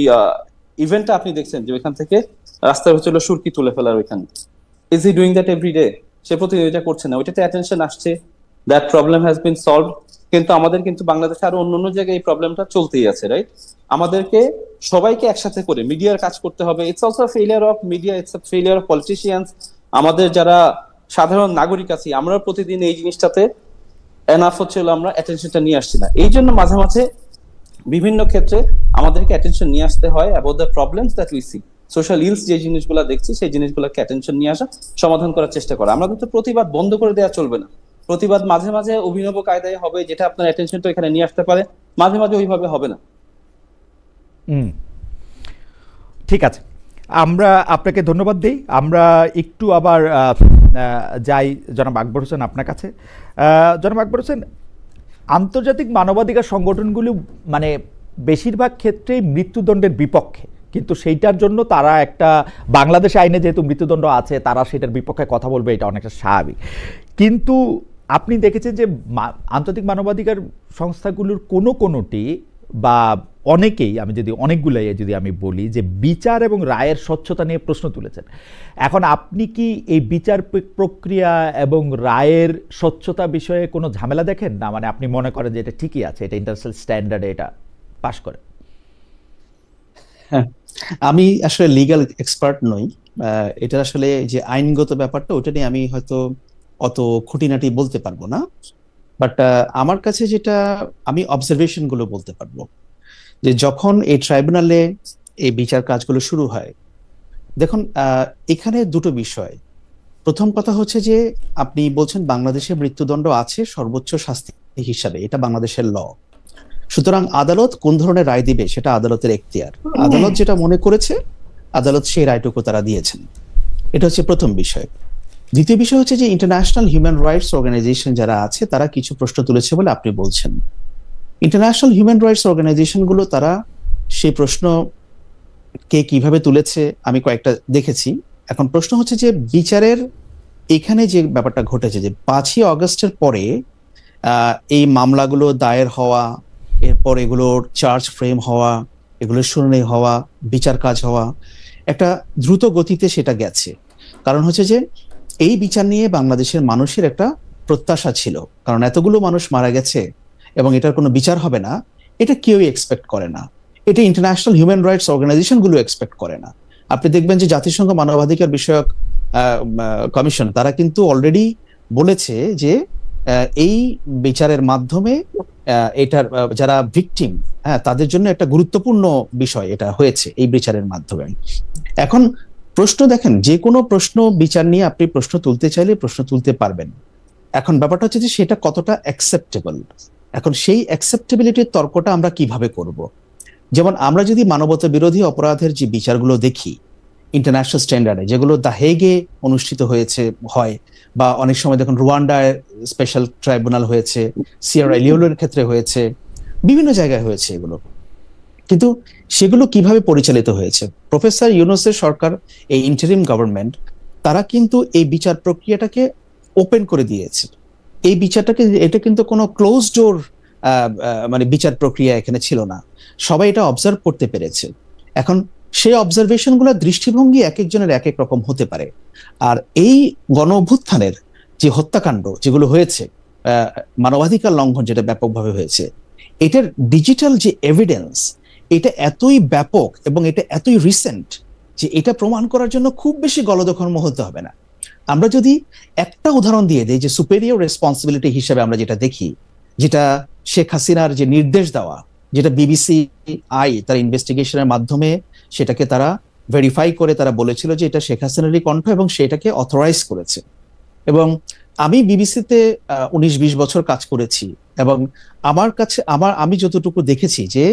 ইভেন্টটা আপনি দেখছেন যে ওইখান থেকে রাস্তায় হচ্ছিল সুরকি তুলে ফেলার, ওইখানে is he doing that everyday? সে প্রতিদিন এটা করছে না, ওইটাতে অ্যাটেনশন আসছে, that problem has been solved. কিন্তু আমাদের কিন্তু বাংলাদেশে আরো অন্য জায়গায় এই প্রবলেমটা চলতেই আছে, রাইট? আমাদেরকে সবাইকে একসাথে করে মিডিয়ার কাজ করতে হবে। It's also failure of media, it's a failure of politicians. আমাদের যারা সাধারণ নাগরিক আছি আমরা প্রতিদিন এই জিনিসটাতে এনাফ হচ্ছিল, আমরা অ্যাটেনশনটা নিয়ে আসছি না। এই জন্য মাঝে মাঝে বিভিন্ন ক্ষেত্রে আমাদেরকে অ্যাটেনশন নিয়ে আসতে হয় about the problems that we see, social else যে জিনিসগুলো দেখছি সেই জিনিসগুলোকে অ্যাটেনশন নিয়ে আসা, সমাধান করার চেষ্টা করা। আমরা কিন্তু প্রতিবাদ বন্ধ করে দেওয়া চলবে না। প্রতিবাদ মাঝে মাঝে অভিনব কায়দায় হবে, যেটা আপনার অ্যাটেনশনটা এখানে নিয়ে আসতে পারে, মাঝে মাঝে ওইভাবে হবে না। ঠিক আছে, আমরা আপনাকে ধন্যবাদ দিই। আমরা একটু আবার যাই জনাব আকবর হোসেন আপনার কাছে। জনাব আকবর হোসেন, আন্তর্জাতিক মানবাধিকার সংগঠনগুলি মানে বেশিরভাগ ক্ষেত্রেই মৃত্যুদণ্ডের বিপক্ষে, কিন্তু সেইটার জন্য তারা একটা বাংলাদেশ আইনে যেহেতু মৃত্যুদণ্ড আছে তারা সেটার বিপক্ষে কথা বলবে, এটা অনেকটা স্বাভাবিক। কিন্তু আপনি দেখেছেন যে আন্তর্জাতিক মানবাধিকার সংস্থাগুলোর কোনোটি বা অনেকেই, আমি যদি অনেকগুলাই যদি আমি বলি যে বিচার এবং রায়ের স্বচ্ছতা নিয়ে প্রশ্ন তুলেছেন। এখন আপনি কি এই বিচার প্রক্রিয়া এবং রায়ের স্বচ্ছতা বিষয়ে কোনো ঝামেলা দেখেন না? মানে আপনি মনে করেন যে এটা ঠিকই আছে, এটা ইন্টারন্যাশনাল স্ট্যান্ডার্ডে এটা পাস করে? হ্যাঁ, আমি আসলে লিগ্যাল এক্সপার্ট নই, এটা আসলে যে আইনগত ব্যাপারটা ওটা নিয়ে আমি হয়তো অত খুঁটিনাটি বলতে পারবো না। বাট আমার কাছে যেটা আমি অবজারভেশন গুলো বলতে পারবো, যে যখন এই ট্রাইব্যুনালে এই বিচার কাজগুলো শুরু হয়, দেখুন এখানে দুটো বিষয়। প্রথম কথা হচ্ছে যে আপনি বলছেন বাংলাদেশে মৃত্যুদণ্ড আছে সর্বোচ্চ শাস্তি হিসাবে, এটা বাংলাদেশের ল। সুতরাং আদালত কোন ধরনের রায় দিবে সেটা আদালতের এখতিয়ার। আদালত যেটা মনে করেছে আদালত সেই রায়টুকু তারা দিয়েছেন, এটা হচ্ছে প্রথম বিষয়। দ্বিতীয় বিষয় হচ্ছে যে ইন্টারন্যাশনাল হিউম্যান রাইটস অর্গানাইজেশন যারা আছে তারা কিছু প্রশ্ন তুলেছে বলে আপনি বলছেন। ইন্টারন্যাশনাল হিউম্যান রাইটস অর্গানাইজেশন গুলো তারা সেই প্রশ্ন কে কিভাবে তুলেছে আমি কয়েকটা দেখেছি। এখন প্রশ্ন হচ্ছে যে বিচারের এখানে যে ব্যাপারটা ঘটেছে যে 5ই অগস্টের পরে এই মামলাগুলো দায়ের হওয়া, এরপর এগুলোর চার্জ ফ্রেম হওয়া, এগুলোর শুনানি হওয়া, বিচার কাজ হওয়া, একটা দ্রুত গতিতে সেটা গেছে। কারণ হচ্ছে যে এই বিচার নিয়ে বাংলাদেশের মানুষের একটা প্রত্যাশা ছিল, কারণ এতগুলো মানুষ মারা গেছে এবং এটার কোনো বিচার হবে না, এটা কেউই এক্সপেক্ট করে না। এটা ইন্টারন্যাশনাল হিউম্যান রাইটস অর্গানাইজেশন গুলো এক্সপেক্ট করে না। আপনি দেখবেন যে জাতিসংঘ মানবাধিকার বিষয়ক কমিশন তারা কিন্তু অলরেডি বলেছে যে এই বিচারের মাধ্যমে এটার যারা ভিকটিম, হ্যাঁ, তাদের জন্য একটা গুরুত্বপূর্ণ বিষয় এটা হয়েছে এই বিচারের মাধ্যমে। এখন প্রশ্ন দেখেন, যে কোনো প্রশ্ন বিচার নিয়ে আপনি প্রশ্ন তুলতে চাইলে প্রশ্ন তুলতে পারবেন। এখন ব্যাপারটা হচ্ছে যে সেটা কতটা অ্যাকসেপ্টেবল। এখন সেই অ্যাকসেপ্টেবিলিটির তর্কটা আমরা কিভাবে করব? যেমন আমরা যদি মানবতা বিরোধী অপরাধের যে বিচারগুলো দেখি ইন্টারন্যাশনাল স্ট্যান্ডার্ডে, যেগুলো দ্য হেগে অনুষ্ঠিত হয়, বা অনেক সময় দেখুন রুয়ান্ডায় স্পেশাল ট্রাইব্যুনাল হয়েছে, সিয়েরা লিওনের ক্ষেত্রে হয়েছে, বিভিন্ন জায়গায় হয়েছে এগুলো, কিন্তু সেগুলো কিভাবে পরিচালিত হয়েছে? প্রফেসর ইউনূসের সরকার, এই ইন্টারিম গভর্নমেন্ট, তারা কিন্তু এই বিচার প্রক্রিয়াটাকে ওপেন করে দিয়েছে। এই বিচারটাকে, এটা কিন্তু কোনো ক্লোজ ডোর মানে বিচার প্রক্রিয়া এখানে ছিল না, সবাই এটা অবজার্ভ করতে পেরেছে। এখন সেই অবজারভেশন গুলো দৃষ্টিভঙ্গি এক একজনের এক এক রকম হতে পারে। আর এই গণ অভ্যুত্থানের যে হত্যাকাণ্ড যেগুলো হয়েছে, মানবাধিকার লঙ্ঘন যেটা ব্যাপকভাবে হয়েছে, এটার ডিজিটাল যে এভিডেন্স, এটা এতই ব্যাপক এবং এটা এতই রিসেন্ট যে এটা প্রমাণ করার জন্য খুব বেশি গলদঘর্ম হতে হবে না। আমরা যদি একটা উদাহরণ দিয়ে দিই, যে সুপেরিয়র রেসপন্সিবিলিটি হিসেবে আমরা যেটা দেখি, যেটা শেখ হাসিনার যে নির্দেশ দেওয়া, যেটা BBC তার ইনভেস্টিগেশনের মাধ্যমে সেটাকে তারা ভেরিফাই করে তারা বলেছিল যে এটা শেখ হাসিনারই কণ্ঠ এবং সেটাকে অথরাইজ করেছে। এবং আমি বিবিসিতে 19-20 বছর কাজ করেছি এবং আমার কাছে আমি যতটুকু দেখেছি যে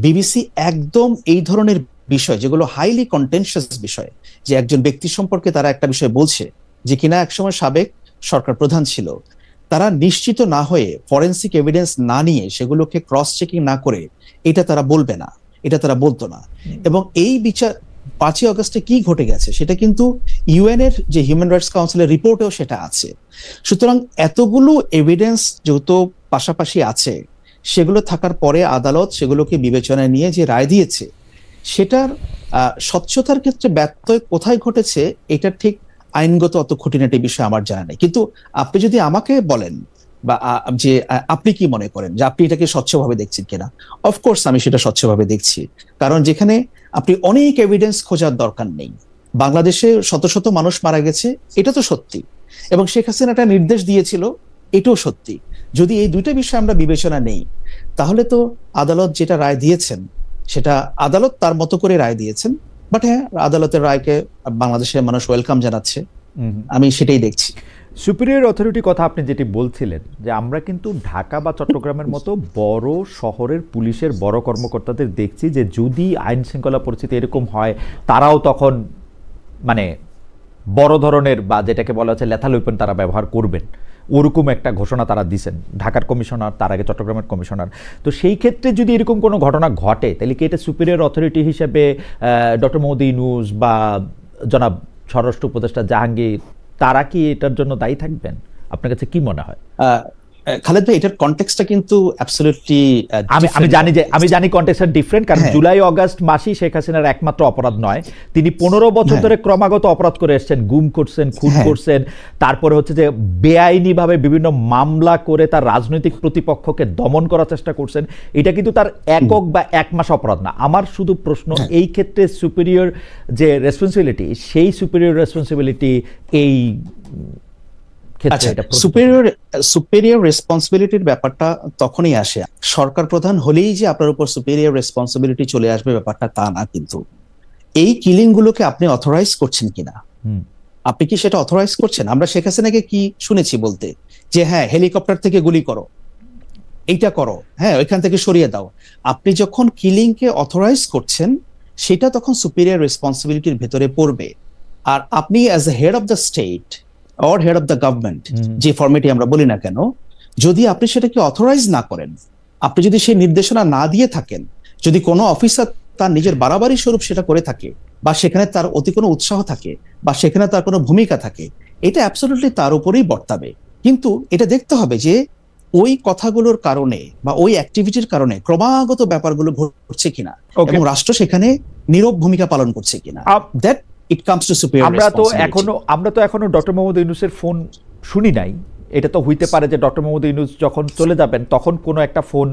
বিবিসি একদম এই ধরনের বিষয়, যেগুলো হাইলি কন্টেনশিয়াস বিষয়, যে একজন ব্যক্তি সম্পর্কে তারা একটা বিষয় বলছে যে কিনা একসময় সাবেক সরকার প্রধান ছিল, তারা নিশ্চিত না হয়ে ফরেনসিক এভিডেন্স না নিয়ে সেগুলোকে ক্রস চেকিং না করে এটা তারা বলবে না, এটা তারা বলতো না। এবং এই বিচার 5ই আগস্টে কি ঘটে গেছে সেটা কিন্তু UN এর যে হিউম্যান রাইটস কাউন্সিলের রিপোর্টেও সেটা আছে। সুতরাং এতগুলো এভিডেন্স যেহেতু পাশাপাশি আছে, সেগুলো থাকার পরে আদালত সেগুলোকে বিবেচনায় নিয়ে যে রায় দিয়েছে, সেটার স্বচ্ছতার ক্ষেত্রে ব্যত্যয় কোথায় ঘটেছে এটা ঠিক আইনগত অত খুঁটিনাটি বিষয় আমার জানা নেই। কিন্তু আপনি যদি আমাকে বলেন বা যে আপনি কি মনে করেন যে আপনি এটাকে স্বচ্ছভাবে দেখছেন কিনা, অফকোর্স আমি সেটা স্বচ্ছভাবে দেখছি। কারণ যেখানে আপনি অনেক এভিডেন্স খোঁজার দরকার নেই, বাংলাদেশে শত শত মানুষ মারা গেছে, এটা তো সত্যি, এবং শেখ হাসিনা একটা নির্দেশ দিয়েছিল, এটাও সত্যি। যদি এই দুইটা বিষয় আমরা বিবেচনা নেই, তাহলে তো আদালত যেটা রায় দিয়েছেন সেটা আদালত তার মতো করে রায় দিয়েছেন। বাট হ্যাঁ, আদালতের রায়কে বাংলাদেশের মানুষ ওয়েলকাম জানাচ্ছে, আমি সেটাই দেখছি। সুপিরিয়র অথরিটি কথা আপনি যেটি বলছিলেন, যে আমরা কিন্তু ঢাকা বা চট্টগ্রামের মতো বড় শহরের পুলিশের বড় কর্মকর্তাদের দেখছি যে যদি আইন শৃঙ্খলা পরিস্থিতি এরকম হয়, তারাও তখন মানে বড় ধরনের বা যেটাকে বলা হচ্ছে লেথাল ওয়েপন তারা ব্যবহার করবেন, ওরকম একটা ঘোষণা তারা দিচ্ছেন, ঢাকার কমিশনার, তার আগে চট্টগ্রামের কমিশনার। তো সেই ক্ষেত্রে যদি এরকম কোনো ঘটনা ঘটে, তাহলে কি এটা সুপিরিয়র অথরিটি হিসেবে ডক্টর মোহাম্মদ ইউনূস বা জনাব স্বরাষ্ট্র উপদেষ্টা জাহাঙ্গীর, তারা কি এটার জন্য দায়ী থাকবেন? আপনার কাছে কি মনে হয়? খালেদ ভাই, এটার কনটেক্সটটা কিন্তু অ্যাবসলিউটলি আমি জানি কনটেক্সটটা ডিফারেন্ট, কারণ জুলাই অগাস্ট মাসই শেখ হাসিনার একমাত্র অপরাধ নয়, তিনি 15 বছর ধরে ক্রমাগত অপরাধ করে এসেছেন, গুম করছেন, খুন করছেন, তারপরে হচ্ছে যে বেআইনিভাবে বিভিন্ন মামলা করে তার রাজনৈতিক প্রতিপক্ষকে দমন করার চেষ্টা করছেন। এটা কিন্তু তার একক বা এক মাস অপরাধ না। আমার শুধু প্রশ্ন, এই ক্ষেত্রে সুপিরিয়র যে রেসপন্সিবিলিটি, সেই সুপিরিয়র রেসপন্সিবিলিটি এই সুপেরিয়র রেসপন্সিবিলিটির ব্যাপারটা তখনই আসে, সরকার প্রধান হলেই যে আপনার উপর সুপেরিয়র রেসপন্সিবিলিটি চলে আসবে ব্যাপারটা তা না। কিন্তু এই কিলিং গুলোকে আপনি অথরাইজ করছেন কিনা, আপনি কি সেটা অথরাইজ করছেন? আমরা শেখ হাসিনাকে কি শুনেছি বলতে যে হ্যাঁ হেলিকপ্টার থেকে গুলি করো, এইটা করো, হ্যাঁ ওইখান থেকে সরিয়ে দাও। আপনি যখন কিলিং কে অথরাইজ করছেন, সেটা তখন সুপেরিয়র রেসপন্সিবিলিটির ভেতরে পড়বে। আর আপনি as a head of the state or head of the government, যে ফরম্যাটে আমরা বলি না কেন, যদি আপনি সেটাকে অথরাইজ না করেন, আপনি যদি সেই নির্দেশনা না দিয়ে থাকেন, যদি কোনো অফিসার তার নিজের বাড়াবাড়ি স্বরূপ সেটা করে থাকে, বা সেখানে তার অতি কোনো উৎসাহ থাকে, বা সেখানে তার কোনো ভূমিকা থাকে, এটা অ্যাবসলিউটলি তার উপরেই বর্তাবে। কিন্তু এটা দেখতে হবে যে ওই কথাগুলোর কারণে বা ওই অ্যাক্টিভিটির কারণে ক্রমাগত ব্যাপারগুলো ঘটছে কিনা এবং রাষ্ট্র সেখানে নীরব ভূমিকা পালন করছে কিনা। That it comes to superior responsibility. আমরা তো এখনো ডক্টর মোহাম্মদ ইউনূসের ফোন শুনি নাই। এটা তো হইতে পারে যে ডক্টর মোহাম্মদ ইউনূস যখন চলে যাবেন তখন কোনো একটা ফোন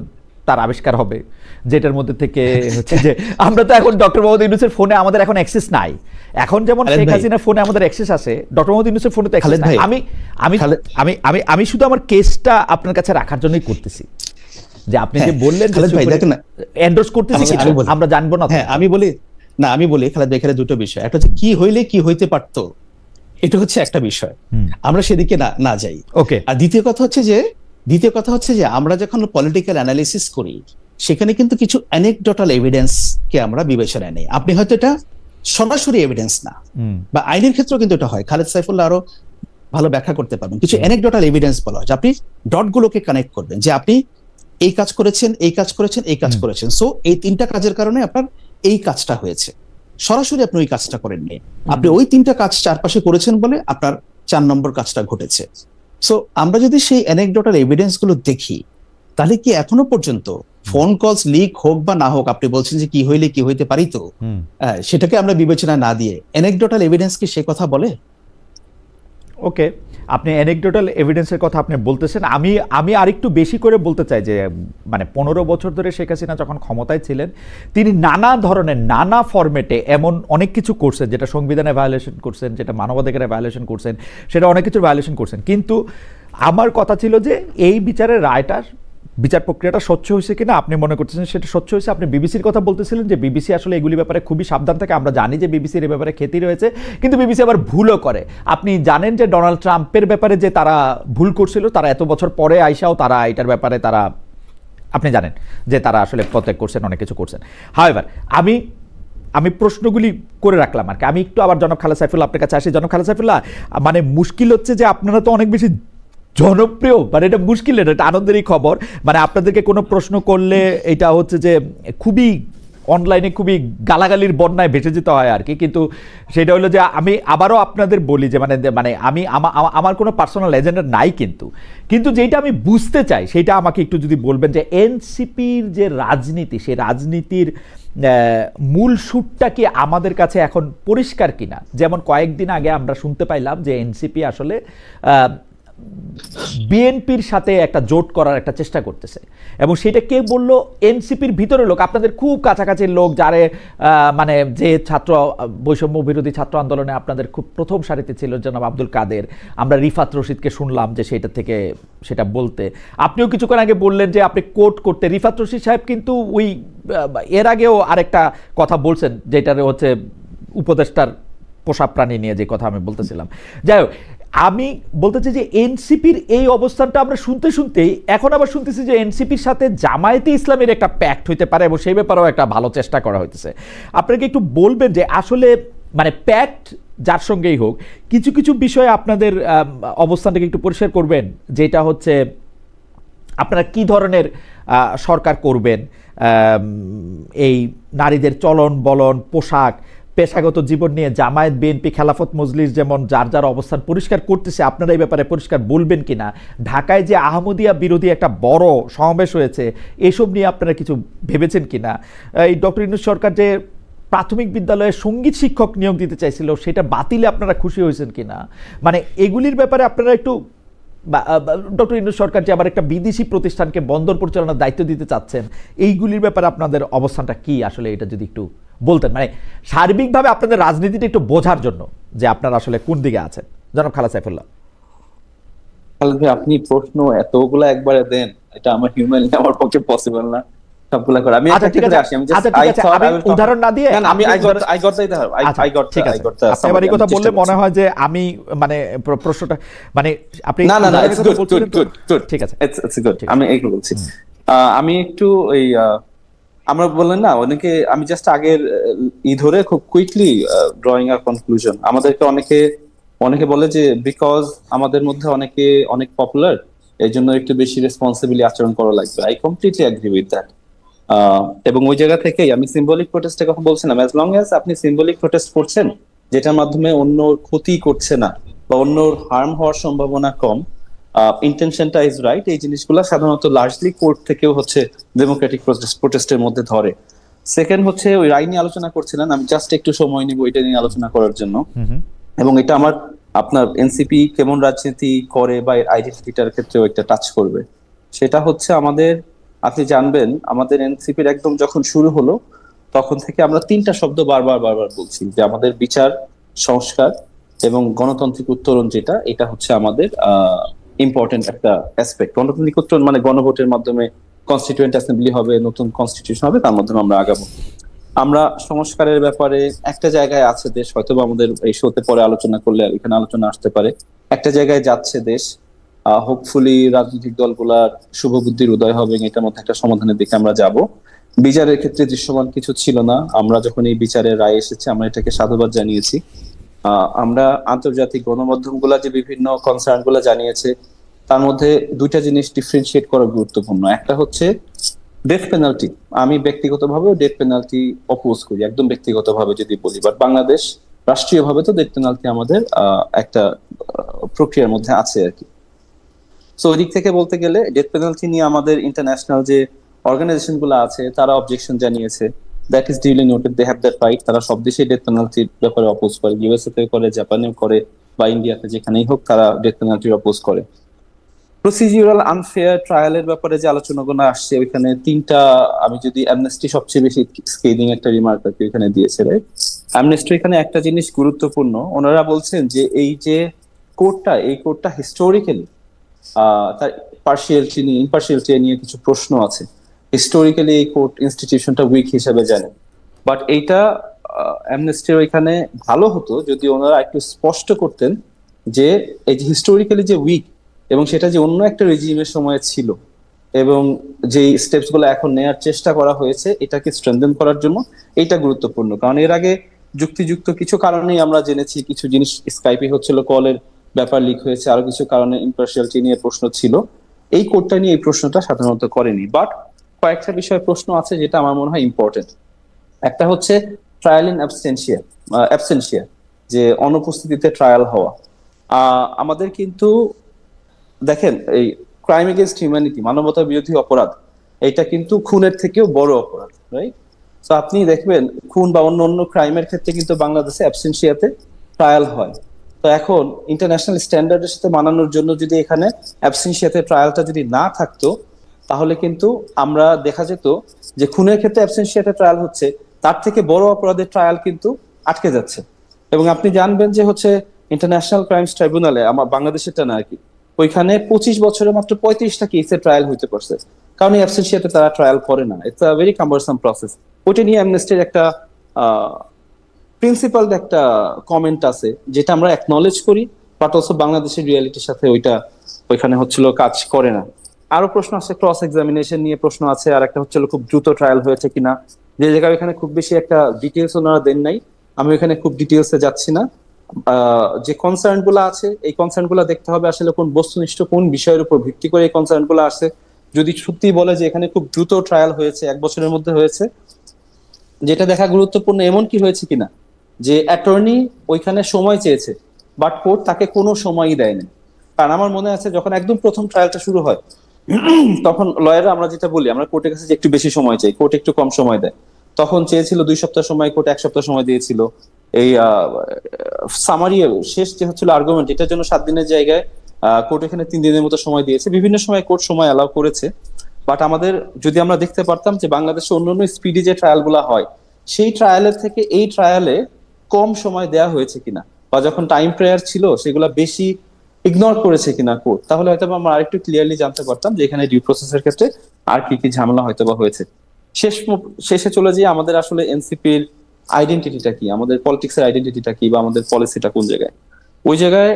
তার আবিষ্কার হবে, যেটার মধ্যে থেকে হচ্ছে যে আমরা তো এখন ডক্টর মোহাম্মদ ইউনূসের ফোনে আমাদের এখন অ্যাক্সেস নাই। এখন যেমন শেখ হাসিনার ফোনে আমাদের অ্যাক্সেস আছে, ডক্টর মোহাম্মদ ইউনূসের ফোনে তো অ্যাক্সেস নাই। আমি শুধু আমার কেসটা আপনার কাছে রাখার জন্যই করতেছি, যে আপনি যে বললেন এন্ডোর্স করতেছি কিছু, আমরা জানবো না। হ্যাঁ আমি বলি খালেদ ভাই, এখানে দুটো বিষয়, একটা হচ্ছে কি হইলে কি হইতে পারতো, এটা হচ্ছে একটা বিষয়, আমরা সেদিকে না যাই। ওকে। আর দ্বিতীয় কথা হচ্ছে যে আমরা যখন পলিটিক্যাল অ্যানালিসিস করি, সেখানে কিন্তু কিছু অ্যানেকডোটাল এভিডেন্স কে আমরা বিবেচনায় নেই। আপনি হয়তো এটা সরাসরি এভিডেন্স না, বা আইনের ক্ষেত্রেও কিন্তু এটা হয়, খালেদ সাইফুল্লাহ আরো ভালো ব্যাখ্যা করতে পারবেন। কিছু অ্যানেকডোটাল এভিডেন্স বলা হয় যে আপনি ডট গুলোকে কানেক্ট করবেন, যে আপনি এই কাজ করেছেন, এই কাজ করেছেন, এই কাজ করেছেন, সো এই 3টা কাজের কারণে আপনার এই কাজটা হয়েছে। সরাসরি আপনি ওই কাজটা করেননি, আপনি ওই 3টা কাজ চারপাশে করেছেন বলে আপনার 4 নম্বর কাজটা ঘটেছে। সো আমরা যদি সেই অ্যানেকডোটাল এভিডেন্স গুলো দেখি, তাহলে কি এখনো পর্যন্ত ফোন কলস লিক হোক বা না হোক, আপনি বলছেন যে কি হইলে কি হইতে পারি, তো সেটাকে আমরা বিবেচনা না দিয়ে অ্যানেকডোটাল এভিডেন্স কি সে কথা বলে? ওকে। আপনি অ্যানেকডোটাল এভিডেন্সের কথা আপনি বলতেছেন, আমি আরেকটু বেশি করে বলতে চাই যে মানে 15 বছর ধরে শেখ হাসিনা যখন ক্ষমতায় ছিলেন তিনি নানা ধরনের নানা ফরম্যাটে এমন অনেক কিছু করছেন যেটা সংবিধানে ভায়োলেশন করছেন, যেটা মানবাধিকারে ভায়োলেশন করছেন, সেটা অনেক কিছুর ভায়োলেশন করছেন। কিন্তু আমার কথা ছিল যে এই বিচারের রায়টা, বিচার প্রক্রিয়াটা স্বচ্ছ হয়েছে কিনা আপনি মনে করতেছেন সেটা স্বচ্ছ হয়েছে। আপনি বিবিসির কথা বলতেছিলেন যে বিবিসি আসলে এগুলি ব্যাপারে খুবই সাবধান থাকে, আমরা জানি যে বিবিসির এই ব্যাপারে খ্যাতি রয়েছে, কিন্তু বিবিসি আবার ভুলও করে। আপনি জানেন যে ডোনাল্ড ট্রাম্পের ব্যাপারে যে তারা ভুল করছিল, তারা এত বছর পরে আইসাও তারা এটার ব্যাপারে তারা, আপনি জানেন যে তারা আসলে প্রত্যেক করছেন, অনেক কিছু করছেন। হাওয়েভার আমি প্রশ্নগুলি করে রাখলাম আর কি। আমি একটু আবার জনাব খালেদ সাইফুল্লাহ আপনার কাছে আসি। জনাব খালেদ সাইফুল্লাহ, মানে মুশকিল হচ্ছে যে আপনারা তো অনেক বেশি জনপ্রিয়, মানে এটা মুশকিল, এটা আনন্দেরই খবর। মানে আপনাদেরকে কোনো প্রশ্ন করলে এটা হচ্ছে যে খুবই অনলাইনে খুবই গালাগালির বন্যায় ভেসে যেতে হয় আর কি। কিন্তু সেটা হলো যে আমি আবারও আপনাদের বলি যে মানে আমি আমার কোনো পার্সোনাল এজেন্ডা নাই, কিন্তু যেটা আমি বুঝতে চাই সেটা আমাকে একটু যদি বলবেন যে এনসিপির যে রাজনীতি, সেই রাজনীতির মূল সুরটা কি আমাদের কাছে এখন পরিষ্কার কিনা। যেমন কয়েকদিন আগে আমরা শুনতে পাইলাম যে এনসিপি আসলে বিএনপির সাথে একটা জোট করার একটা চেষ্টা করতেছে, এবং সেটা কে বলল? এনসিপির ভিতরে লোক, আপনাদের খুব কাছাকাছির লোক, যারে মানে যে ছাত্র বৈষম্য বিরোধী ছাত্র আন্দোলনে আপনাদের খুব প্রথম সারিতে ছিল জনাব আব্দুল কাদের। আমরা রিফাত রশিদকে শুনলাম যে সেটা বলতে। আপনিও কিছুক্ষণ আগে বললেন যে আপনি কোট করতে। রিফাত রশিদ সাহেব কিন্তু ওই এর আগেও আরেকটা কথা বলছেন, যেটার হচ্ছে উপদেষ্টার পোষা প্রাণী নিয়ে যে কথা আমি বলতেছিলাম। যাই হোক, আমি বলতে চাই যে এনসিপির এই অবস্থানটা আমরা শুনতেই এখন আবার শুনতেছি যে এনসিপির সাথে জামায়াতে ইসলামের একটা প্যাক্ট হইতে পারে, এবং সেই ব্যাপারেও একটা ভালো চেষ্টা করা হইতেছে। আপনাকে একটু বলবেন যে আসলে মানে প্যাক্ট যার সঙ্গেই হোক, কিছু কিছু বিষয়ে আপনাদের অবস্থানটাকে একটু পরিষ্কার করবেন, যেটা হচ্ছে আপনারা কি ধরনের সরকার করবেন, এই নারীদের চলন বলন, পোশাক, পেশাগত জীবন নিয়ে জামায়াত, বিএনপি, খেলাফত মজলিস যেমন যার যার অবস্থান পরিষ্কার করতেছে, আপনারা এই ব্যাপারে পরিষ্কার বলবেন কিনা। ঢাকায় যে আহমদিয়া বিরোধী একটা বড় সমাবেশ হয়েছে, এসব নিয়ে আপনারা কিছু ভেবেছেন কিনা। এই ডক্টর ইউনূস সরকার যে প্রাথমিক বিদ্যালয়ে সঙ্গীত শিক্ষক নিয়োগ দিতে চাইছিল, সেটা বাতিলে আপনারা খুশি হয়েছেন কিনা। মানে এগুলির ব্যাপারে আপনারা একটু, ডক্টর ইউনূস সরকার যে আবার একটা বিদেশি প্রতিষ্ঠানকে বন্দর পরিচালনার দায়িত্ব দিতে চাচ্ছেন, এইগুলির ব্যাপারে আপনাদের অবস্থানটা কি আসলে, এটা যদি একটু বলতেন, মানে সার্বিকভাবে আপনাদের রাজনীতিটা একটু বোঝার জন্য যে আপনারা আসলে কোন দিকে আছেন। জনাব খালেদ সাইফুল্লাহ। খালেদ ভাই, আপনি প্রশ্ন এতগুলো একবারে দেন, এটা আমার হিউম্যানলি আমার পক্ষে পসিবল না সবগুলা করে। আমি আচ্ছা ঠিক আছে, আমি উদাহরণ না দিয়ে আমি আই গট আপনি এবার এই কথা বললে মনে হয় যে আমি মানে প্রশ্নটা মানে আপনি না গুড ঠিক আছে, ইটস গুড। আমি এইগুলো বলছি। আমি একটু ওই আমরা বললেন না অনেকে, আমি জাস্ট আগের ধরে খুব কুইকলি ড্রয়িং আ কনক্লুশন। আমাদেরকে অনেকে বলে যে বিকজ আমাদের মধ্যে অনেকে অনেক পপুলার, এই জন্য একটু বেশি রেসপন্সিবলি আচরণ করা লাগবে। I completely agree with that. এবং ওই জায়গা থেকেই আমি সিম্বলিক প্রোটেস্টের কথা বলছিলাম। অ্যাজ লং অ্যাজ আপনি সিম্বলিক প্রোটেস্ট করছেন, যেটার মাধ্যমে অন্যর ক্ষতি করছে না বা অন্যর হার্ম হওয়ার সম্ভাবনা কম, ইন্টেনশনটা ইজ রাইট, এই জিনিসগুলো সাধারণত লার্জলি কোর্ট থেকেও হচ্ছে ডেমোক্রেটিক প্রোটেস্টের মধ্যে ধরে। সেকেন্ড হচ্ছে ওই রায় নিয়ে আলোচনা করছিলেন, আমি জাস্ট একটু সময় নিব এটা নিয়ে আলোচনা করার জন্য। এবং এটা আমার আপনার এনসিপি কেমন রাজনীতি করে বা আইডেন্টিটিটার ক্ষেত্রেও একটা টাচ করবে। সেটা হচ্ছে আমাদের, আপনি জানবেন আমাদের এনসিপির একদম যখন শুরু হলো তখন থেকে আমরা তিনটা শব্দ বারবার বলছি যে আমাদের বিচার, সংস্কার এবং গণতান্ত্রিক উত্তরণ, যেটা এটা হচ্ছে আমাদের ইম্পর্টেন্ট একটা অ্যাসপেক্ট। গণতান্ত্রিক উত্তরণ মানে গণভোটের মাধ্যমে কনস্টিটিউয়েন্ট অ্যাসেম্বলি হবে, নতুন কনস্টিটিউশন হবে, তার মাধ্যমে আমরা আগাবো। আমরা সংস্কারের ব্যাপারে একটা জায়গায় আছে দেশ, হয়তো আমাদের এই শোতে পরে আলোচনা করলে এখানে আলোচনা আসতে পারে, একটা জায়গায় যাচ্ছে দেশ। হোপফুলি রাজনৈতিক দলগুলার শুভ বুদ্ধির উদয় হবে, এটার মধ্যে একটা সমাধানের দিকে আমরা যাব। বিচারের ক্ষেত্রে দৃশ্যমান কিছু ছিল না, আমরা যখন এই বিচারের রায় এসেছে আমরা এটাকে সাধুবাদ জানিয়েছি। আমরা আন্তর্জাতিক গণমাধ্যমগুলা যে বিভিন্ন কনসার্ন গুলা জানিয়েছে, তার মধ্যে দুইটা জিনিস ডিফারেন্সিয়েট করা গুরুত্বপূর্ণ। একটা হচ্ছে ডেথ পেনাল্টি। আমি ব্যক্তিগতভাবেও ডেথ পেনাল্টি অপোজ করি, একদম ব্যক্তিগতভাবে যদি বলি, বাট বাংলাদেশ রাষ্ট্রীয়ভাবে তো ডেথ পেনাল্টি আমাদের একটা প্রক্রিয়ার মধ্যে আছে আর কি। সো ওই দিক থেকে বলতে গেলে ডেথ পেনাল্টি নিয়ে আমাদের ইন্টারন্যাশনাল যে অর্গানাইজেশন গুলো আছে তারা অবজেকশন জানিয়েছে। That is duly noted, they have that right. তারা সব দেশে ডেথ পেনাল্টির ব্যাপারে অপোজ করে, ইউএসএ তে করে, জাপানেও করে, বা ইন্ডিয়াতে যেখানেই হোক তারা ডেথ পেনাল্টি অপোজ করে। প্রসিডিউরাল আনফেয়ার ট্রায়ালের ব্যাপারে যে আলোচনাগুলো আসছে ওইখানে তিনটা, আমি যদি অ্যামনেস্টি সবচেয়ে বেশি স্কেলিং একটা রিমার্ক আর কি এখানে দিয়েছে, রাইট? অ্যামনেস্টি এখানে একটা জিনিস গুরুত্বপূর্ণ, ওনারা বলছেন যে এই যে কোর্টটা হিস্টোরিক্যালি তার পার্সিয়ালিটি নিয়ে ইম্পার্সিয়ালিটি নিয়ে কিছু প্রশ্ন আছে। হিস্টোরিক্যালি এই কোর্ট ইনস্টিটিউশনটা উইক হিসেবে জানেন, বাট এইটা অ্যামনেস্টির ওইখানে ভালো হতো যদি ওনারা একটু স্পষ্ট করতেন যে এই যে হিস্টোরিক্যালি যে উইক এবং সেটা যে অন্য একটা রেজিমের সময় ছিল, এবং যে স্টেপস গুলো এখন নেওয়ার চেষ্টা করা হয়েছে এটাকে স্ট্রেনথেন করার জন্য, এটা গুরুত্বপূর্ণ। কারণ এর আগে যুক্তিযুক্ত কিছু কারণেই আমরা জেনেছি কিছু জিনিস স্কাইপে হচ্ছিল, কলের ব্যাপার লিক হয়েছে, আরো কিছু কারণে ইম্পার্সিয়ালিটি নিয়ে প্রশ্ন ছিল। এই কোর্টটা নিয়ে এই প্রশ্নটা সাধারণত করেনি, বাট কয়েকটা বিষয়ে প্রশ্ন আছে যেটা আমার মনে হয় ইম্পর্টেন্ট। একটা হচ্ছে ট্রায়াল ইন অ্যাবসেন্সিয়া, যে অনুপস্থিতিতে ট্রায়াল হওয়া। আমাদের কিন্তু দেখেন এই ক্রাইম এগেইনস্ট হিউম্যানিটি, মানবতা বিরোধী অপরাধ, এটা কিন্তু খুনের থেকেও বড় অপরাধ, রাইট? তো আপনি দেখবেন খুন বা অন্য অন্য ক্রাইমের ক্ষেত্রে কিন্তু বাংলাদেশে অ্যাবসেন্সিয়াতে ট্রায়াল হয়। তো এখন ইন্টারন্যাশনাল স্ট্যান্ডার্ডের সাথে মানানোর জন্য যদি এখানে অ্যাবসেন্সিয়াতে ট্রায়ালটা যদি না থাকতো, তাহলে কিন্তু আমরা দেখা যেত যে খুনের ক্ষেত্রে অ্যাবসেন্সিয়াতে ট্রায়াল হচ্ছে, তার থেকে বড় অপরাধের ট্রায়াল কিন্তু আটকে যাচ্ছে। এবং আপনি জানবেন যে হচ্ছে ইন্টারন্যাশনাল ক্রাইমস ট্রাইব্যুনালে, আমার বাংলাদেশেরটা না আর কি, ওইখানে 25 বছরে মাত্র 35টা কেসের ট্রায়াল হইতে পারছে, কারণ এই অ্যাবসেন্সিয়াতে তারা ট্রায়াল করে না। It's a very কাম্বারসাম process. ওইটা নিয়ে অ্যামনেস্টির একটা প্রিন্সিপাল একটা কমেন্ট আছে যেটা আমরা অ্যাকনলেজ করি, বাট অলসো বাংলাদেশের রিয়ালিটির সাথে ওইখানে হচ্ছিল কাজ করে না। আরো প্রশ্ন আছে, ক্রস এক্সামিনেশন নিয়ে প্রশ্ন আছে, আর একটা হচ্ছিল খুব দ্রুত ট্রায়াল হয়েছে কিনা, যে জায়গায় এখানে খুব বেশি একটা ডিটেলস ওনারা দেন নাই। আমি এখানে খুব ডিটেলসে যাচ্ছি না। যে কনসার্ন গুলো আছে এই কনসার্ন গুলো দেখতে হবে আসলে কোন বস্তুনিষ্ঠ কোন বিষয়ের উপর ভিত্তি করে এই কনসার্ন গুলো আসে। যদি সত্যি বলে যে এখানে খুব দ্রুত ট্রায়াল হয়েছে, 1 বছরের মধ্যে হয়েছে, যেটা দেখা গুরুত্বপূর্ণ এমন কি হয়েছে কিনা যে অ্যাটর্নি ওইখানে সময় চেয়েছে বাট কোর্ট তাকে কোনো সময়ই দেয়নি। কারণ আমার মনে আছে যখন একদম প্রথম ট্রায়ালটা শুরু হয় তখন লয়াররা আমরা যেটা বলি, আমরা কোর্টের কাছে যে একটু বেশি সময় চাই, কোর্ট একটু কম সময় দেয়। তখন চেয়েছিল 2 সপ্তাহ সময়, কোর্ট 1 সপ্তাহ সময় দিয়েছিল। এই সামারি শেষ যে হচ্ছিল আর্গুমেন্ট, এটার জন্য 7 দিনের জায়গায় কোর্ট এখানে 3 দিনের মতো সময় দিয়েছে। বিভিন্ন সময় কোর্ট সময় অ্যালাউ করেছে, বাট আমাদের যদি আমরা দেখতে পারতাম যে বাংলাদেশে অন্যান্য স্পিডি যে ট্রায়াল গুলা হয় সেই ট্রায়ালের থেকে এই ট্রায়ালে কম সময় দেয়া হয়েছে কিনা, বা যখন টাইম প্রেয়ার ছিল সেগুলা বেশি ইগনোর করেছে কিনা কোর্ট, তাহলে হয়তো আমরা আরেকটু ক্লিয়ারলি জানতে পারতাম যে এখানে ডিউ প্রসেসের ক্ষেত্রে আর কি কি ঝামেলা হয়তো বা হয়েছে। শেষে চলে যাই, আমাদের আসলে এনসিপির আইডেন্টিটিটা কি, আমাদের পলিটিক্সের আইডেন্টিটিটা কি, বা আমাদের পলিসিটা কোন জায়গায়। ওই জায়গায়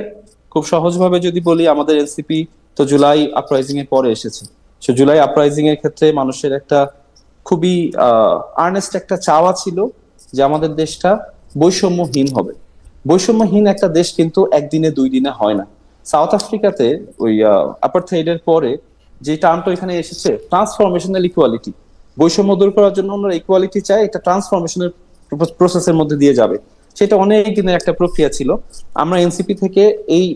খুব সহজভাবে যদি বলি, আমাদের এনসিপি তো জুলাই আপরাইজিং এর পরে এসেছে। সো জুলাই আপরাইজিং এর ক্ষেত্রে মানুষের একটা খুবই আর্নেস্ট একটা চাওয়া ছিল যে আমাদের দেশটা বৈষম্যহীন হবে। বৈষম্যহীন একটা দেশ কিন্তু একদিনে 2 দিনে হয় না। সাউথ আফ্রিকাতে ওই অ্যাপারথাইডের পরে যে টার্মটা এখানে এসেছে, ট্রান্সফরমেশনাল ইকুয়ালিটি, বৈষম্য দূর করার জন্য ওনারা ইকুয়ালিটি চায়, এটা ট্রান্সফরমেশনের প্রসেসের মধ্যে দিয়ে যাবে। সেটা অনেক দিনের একটা প্রক্রিয়া ছিল। আমরা এনসিপি থেকে এই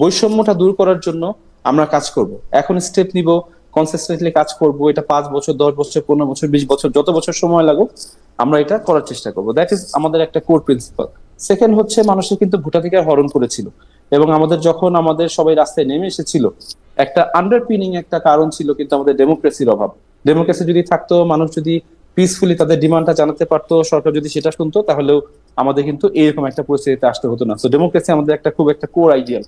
বৈষম্যটা দূর করার জন্য আমরা কাজ করব, এখন স্টেপ নিব, কনসিস্টেন্টলি কাজ করব। এটা 5 বছর, 10 বছর, 15 বছর, 20 বছর, যত বছর সময় লাগুক আমরা এটা করার চেষ্টা করব। দ্যাট ইজ আমাদের একটা কোর প্রিন্সিপাল। সেকেন্ড হচ্ছে, মানুষের কিন্তু ভোটাধিকার হরণ করেছিল, এবং আমাদের যখন আমাদের সবাই রাস্তায় নেমে এসেছিল একটা আন্ডারপিনিং একটা কারণ ছিল কিন্তু আমাদের ডেমোক্রেসির অভাব। ডেমোক্রেসি যদি থাকতো, মানুষ যদি পিসফুলি তাদের ডিমান্ডটা জানাতে পারতো, সরকার যদি সেটা শুনতো, তাহলেও আমাদের কিন্তু এরকম একটা পরিস্থিতিতে আসতে হতো না। তো ডেমোক্রেসি আমাদের একটা খুব একটা কোর আইডিয়াল,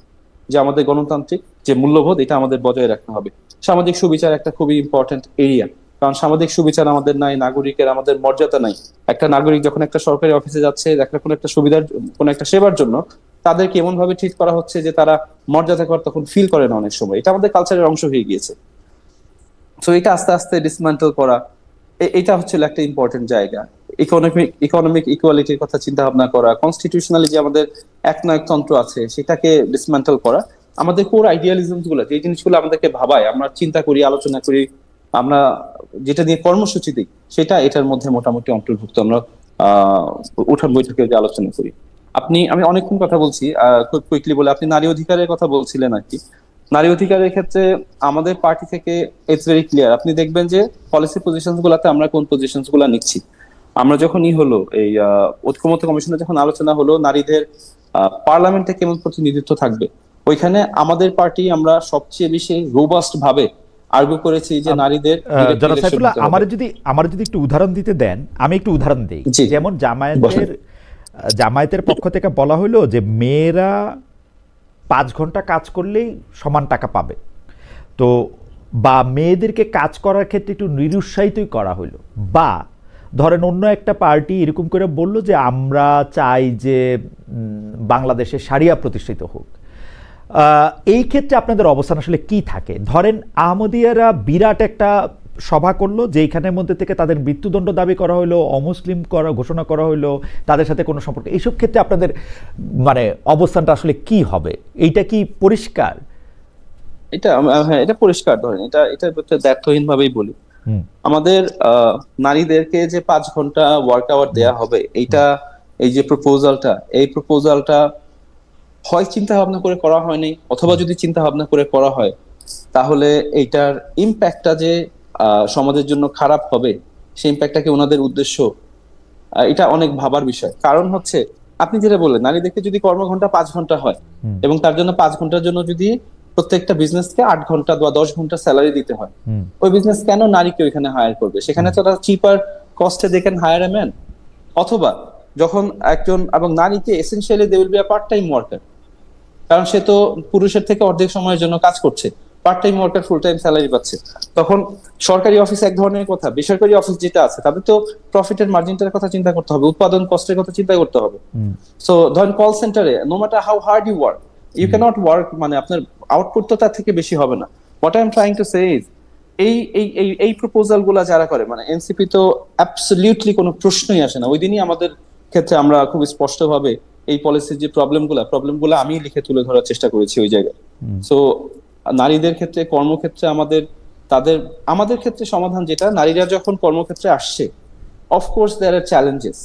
যে আমাদের গণতান্ত্রিক যে মূল্যবোধ এটা আমাদের বজায় রাখতে হবে। সামাজিক সুবিচার একটা খুবই ইম্পর্টেন্ট এরিয়া, কারণ সামাজিক সুবিচার আমাদের নাই, নাগরিকের আমাদের মর্যাদা নাই। একটা নাগরিক যখন একটা সরকারি অফিসে যাচ্ছে, একটা কোনো একটা সুবিধার কোনো একটা সেবার জন্য, তাদেরকে এমন ভাবে ট্রিট করা হচ্ছে যে তারা মর্যাদাকর তখন ফিল করে না অনেক সময়। এটা আমাদের কালচারের অংশ হয়ে গিয়েছে। তো এটা আস্তে আস্তে ডিসমেন্টল করা, এটা হচ্ছে একটা ইম্পর্টেন্ট জায়গা। ইকোনমিক ইকুয়ালিটির কথা চিন্তা ভাবনা করা, কনস্টিটিউশনালি যে আমাদের একনায়কতন্ত্র আছে সেটাকে ডিসমেন্টল করা, আমাদের কোর আইডিয়ালিজম গুলো, যে জিনিসগুলো আমাদেরকে ভাবায়, আমরা চিন্তা করি, আলোচনা করি, আমরা যেটা নিয়ে কর্মসূচি দিই, সেটা এটার মধ্যে মোটামুটি অন্তর্ভুক্ত। আমরা উঠান বৈঠকে যে আলোচনা করি। আমি অনেকক্ষণ কথা বলছি, খুব কুইকলি বলে, আপনি নারী অধিকারের কথা বলছিলেন আর কি। নারী অধিকারের ক্ষেত্রে আমাদের পার্টি থেকে ইটস ভেরি ক্লিয়ার। আপনি দেখবেন যে পলিসি পজিশনস গুলাতে আমরা কোন পজিশনস গুলা নিচ্ছি। আমরা যখনই হলো এই ঐক্যমত্য কমিশনে যখন আলোচনা হলো, নারীদের পার্লামেন্টে কেমন প্রতিনিধিত্ব থাকবে, ওইখানে আমাদের পার্টি আমরা সবচেয়ে বেশি রোবাস্ট ভাবে আর্গু করেছি যে নারীদের জনাব সাইফুল্লাহ, আমার যদি একটু উদাহরণ দিতে দেন, আমি একটু উদাহরণ দিই। যেমন জামায়াতের পক্ষ থেকে বলা হলো যে মেয়েরা 5 ঘন্টা কাজ করলেই সমান টাকা পাবে, তো বা মেয়েদেরকে কাজ করার ক্ষেত্রে একটু নিরুৎসাহিতই করা হলো, বা ধরেন অন্য একটা পার্টি এরকম করে বলল যে আমরা চাই যে বাংলাদেশে শারিয়া প্রতিষ্ঠিত হোক। এই ক্ষেত্রে আপনাদের অবস্থান আসলে কি থাকে? ধরেন আহমদিয়ারা বিরাট একটা সভা করলো, যেখানের মধ্যে থেকে তাদের মৃত্যুদণ্ড দাবি করা হলো, অমুসলিম ঘোষণা করা হলো, তাদের সাথে কোনো সম্পর্ক, এইসব ক্ষেত্রে আপনাদের মানে অবস্থানটা আসলে কি হবে? এইটা কি পরিষ্কার? এটা পরিষ্কার। ধরেন এটা দ্ব্যর্থহীন ভাবেই বলি, আমাদের নারীদেরকে যে 5 ঘন্টা ওয়ার্ক আওয়ার দেয়া হবে, এই যে প্রপোজালটা হয় চিন্তা ভাবনা করে করা হয়নি, অথবা যদি চিন্তা ভাবনা করে করা হয় তাহলে এইটার ইম্প্যাক্টটা যে সমাজের জন্য খারাপ হবে, সেই ইম্প্যাক্টটা কি ওনাদের উদ্দেশ্য, এটা অনেক ভাবার বিষয়। কারণ হচ্ছে আপনি যেটা বললেন, নারীদেরকে যদি কর্মঘন্টা 5 ঘন্টা হয় এবং তার জন্য 5 ঘন্টার জন্য যদি প্রত্যেকটা বিজনেসকে 8 ঘন্টা বা 10 ঘন্টা স্যালারি দিতে হয়, ওই বিজনেস কেন নারীকে ওইখানে হায়ার করবে? সেখানে তো তারা চিপার কস্টে they can hire a man. অথবা যখন একজন, এবং নারীকে essentially they will be a part time worker, কারণ সে তো পুরুষের থেকে অর্ধেক সময়ের জন্য কাজ করছে, part time worker full time salary পাচ্ছে। তখন সরকারি অফিস এক ধরনের কথা, বেসরকারি অফিস যেটা আছে তাদের তো প্রফিটের মার্জিনটার কথা চিন্তা করতে হবে, উৎপাদন কষ্টের কথা চিন্তা করতে হবে। সো ধরেন কল সেন্টারে no matter how hard you work, you can't work, মানে আপনার আউটপুট তো তার থেকে বেশি হবে না। What I am trying to say is এই প্রপোজাল গুলা যারা করে, মানে এনসিপি তো অ্যাবসলিউটলি কোনো প্রশ্নই আসে না। ওই দিনই আমাদের ক্ষেত্রে আমরা খুব স্পষ্টভাবে এই পলিসির যে প্রবলেমগুলো আমি লিখে তুলে ধরার চেষ্টা করেছি ওই জায়গায়। সো নারীদের ক্ষেত্রে কর্মক্ষেত্রে আমাদের ক্ষেত্রে সমাধান যেটা, নারীরা যখন কর্মক্ষেত্রে আসছে, of course there are challenges,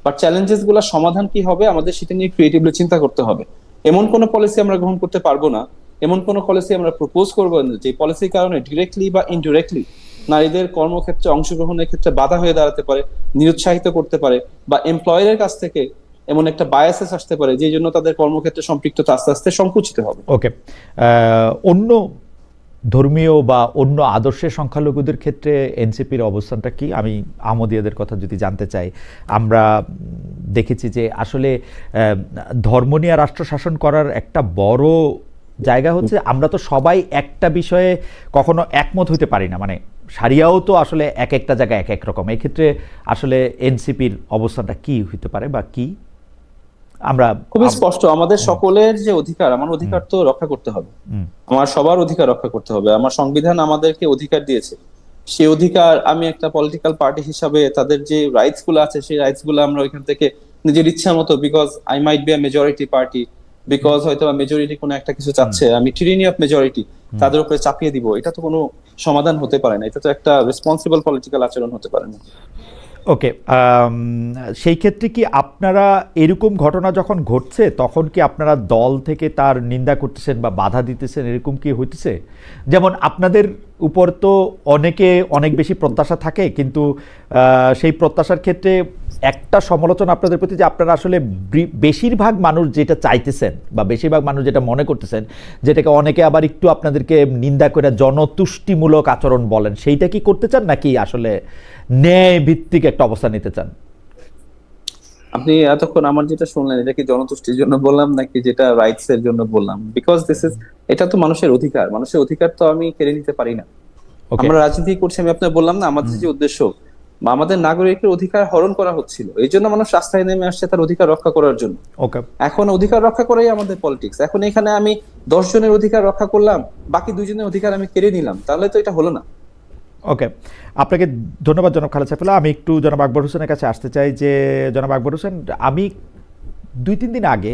but challenges গুলা সমাধান কি হবে আমাদের সেটা নিয়ে ক্রিয়েটিভলি চিন্তা করতে হবে। এমন কোনো পলিসি আমরা গ্রহণ করতে পারবো না, এমন কোনো পলিসি আমরা প্রপোজ করবো না যে পলিসির কারণে ডিরেক্টলি বা ইনডিরেক্টলি নারীদের কর্মক্ষেত্রে অংশগ্রহণের ক্ষেত্রে বাধা হয়ে দাঁড়াতে পারে, নিরুৎসাহিত করতে পারে, বা এমপ্লয়ারের কাছ থেকে এমন একটা বায়াসেস আসতে পারে যে জন্য তাদের কর্মক্ষেত্রে সম্পৃক্ততা আস্তে আস্তে সংকুচিত হবে। ওকে, অন্য ধর্মীয় বা অন্য আদর্শের সংখ্যালঘুদের ক্ষেত্রে এনসিপির অবস্থানটা কি? আমি আহমদিয়াদের কথা যদি জানতে চাই, আমরা দেখেছি যে আসলে ধর্ম নিয়ে রাষ্ট্র শাসন করার একটা বড় জায়গা হচ্ছে আমরা তো সবাই একটা বিষয়ে কখনো একমত হইতে পারি না, মানে সারিয়াও তো আসলে এক একটা জায়গায় এক এক রকম। এই ক্ষেত্রে আসলে এনসিপির অবস্থানটা কি হইতে পারে বা কি? আমরা খুবই স্পষ্ট, আমাদের সকলের যে অধিকার, আমার অধিকার তো রক্ষা করতে হবে, আমার সবার অধিকার রক্ষা করতে হবে। আমার সংবিধান আমাদেরকে অধিকার দিয়েছে, সেই অধিকার আমি একটা পলিটিক্যাল পার্টি হিসাবে তাদের যে রাইটস গুলো আছে সেই রাইটস গুলো আমরা ওইখান থেকে নিজের ইচ্ছা মতো, because I might be a majority party, because হয়তো মেজরিটি কোনো একটা কিছু চাচ্ছে, আমি টিরানি অফ মেজরিটি তাদের উপরে চাপিয়ে দিব, এটা তো কোনো সমাধান হতে পারে না, এটা তো একটা রেসপন্সিবল পলিটিক্যাল আচরণ হতে পারে না। ওকে, সেই ক্ষেত্রে কি আপনারা এরকম ঘটনা যখন ঘটছে তখন কি আপনারা দল থেকে তার নিন্দা করতেছেন বা বাধা দিতেছেন, এরকম কি হইতেছে? যেমন আপনাদের উপর তো অনেক বেশি প্রত্যাশা থাকে, কিন্তু সেই প্রত্যাশার ক্ষেত্রে একটা সমালোচনা আপনাদের প্রতি যে আপনারা আসলে বেশিরভাগ মানুষ যেটা চাইতেছেন বা বেশিরভাগ মানুষ যেটা মনে করতেছেন, যেটাকে অনেকে আবার একটু আপনাদেরকে নিন্দা করে জনতুষ্টিমূলক আচরণ বলেন, সেইটা কি করতে চান নাকি আসলে ন্যায় ভিত্তিক একটা অবস্থান নিতে চান? আপনি এতক্ষণ আমার যেটা শুনলেন এটা কি জনতুষ্টির জন্য বললাম নাকি যেটা রাইটস এর জন্য বললাম? বিকজ এটা তো মানুষের অধিকার তো আমি কেড়ে নিতে পারি না। আমরা রাজনীতি করছি, আমি আপনাকে বললাম না আমাদের যে উদ্দেশ্য, আমাদের নাগরিকের অধিকার হরণ করা হচ্ছিল, এই জন্য মানুষ রাস্তায় নেমে আসছে তার অধিকার রক্ষা করার জন্য। এখন অধিকার রক্ষা করাই আমাদের পলিটিক্স। এখন এখানে আমি 10 জনের অধিকার রক্ষা করলাম, বাকি 2 জনের অধিকার আমি কেড়ে নিলাম, তাহলে তো এটা হলো না। ওকে, আপনাকে ধন্যবাদ জনাব খালেদ সাইফুল্লাহ। আমি একটু জনাব আকবর হোসেনের কাছে আসতে চাই যে জনাব আকবর হোসেন, আমি 2-3 দিন আগে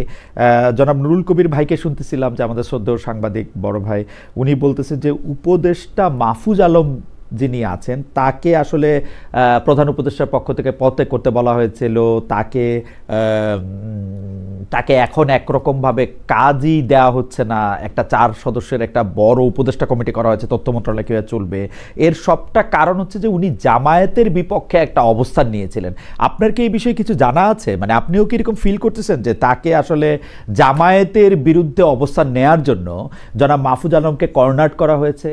জনাব নুরুল কবির ভাইকে শুনতেছিলাম যে আমাদের শ্রদ্ধেয় সাংবাদিক বড় ভাই, উনি বলতেছেন যে উপদেষ্টা মাহফুজ আলম যিনি আছেন তাকে আসলে প্রধান উপদেষ্টার পক্ষ থেকে পদত্যাগ করতে বলা হয়েছিল, তাকে এখন একরকমভাবে কাজই দেওয়া হচ্ছে না, একটা 4 সদস্যের একটা বড় উপদেষ্টা কমিটি করা হয়েছে, তথ্য মন্ত্রণালয় কীভাবে চলবে। এর সবটা কারণ হচ্ছে যে উনি জামায়াতের বিপক্ষে একটা অবস্থান নিয়েছিলেন। আপনার কি এই বিষয়ে কিছু জানা আছে? মানে আপনিও কি এরকম ফিল করতেছেন যে তাকে আসলে জামায়াতের বিরুদ্ধে অবস্থান নেয়ার জন্য জনাব মাহফুজ আলমকে কর্নার করা হয়েছে?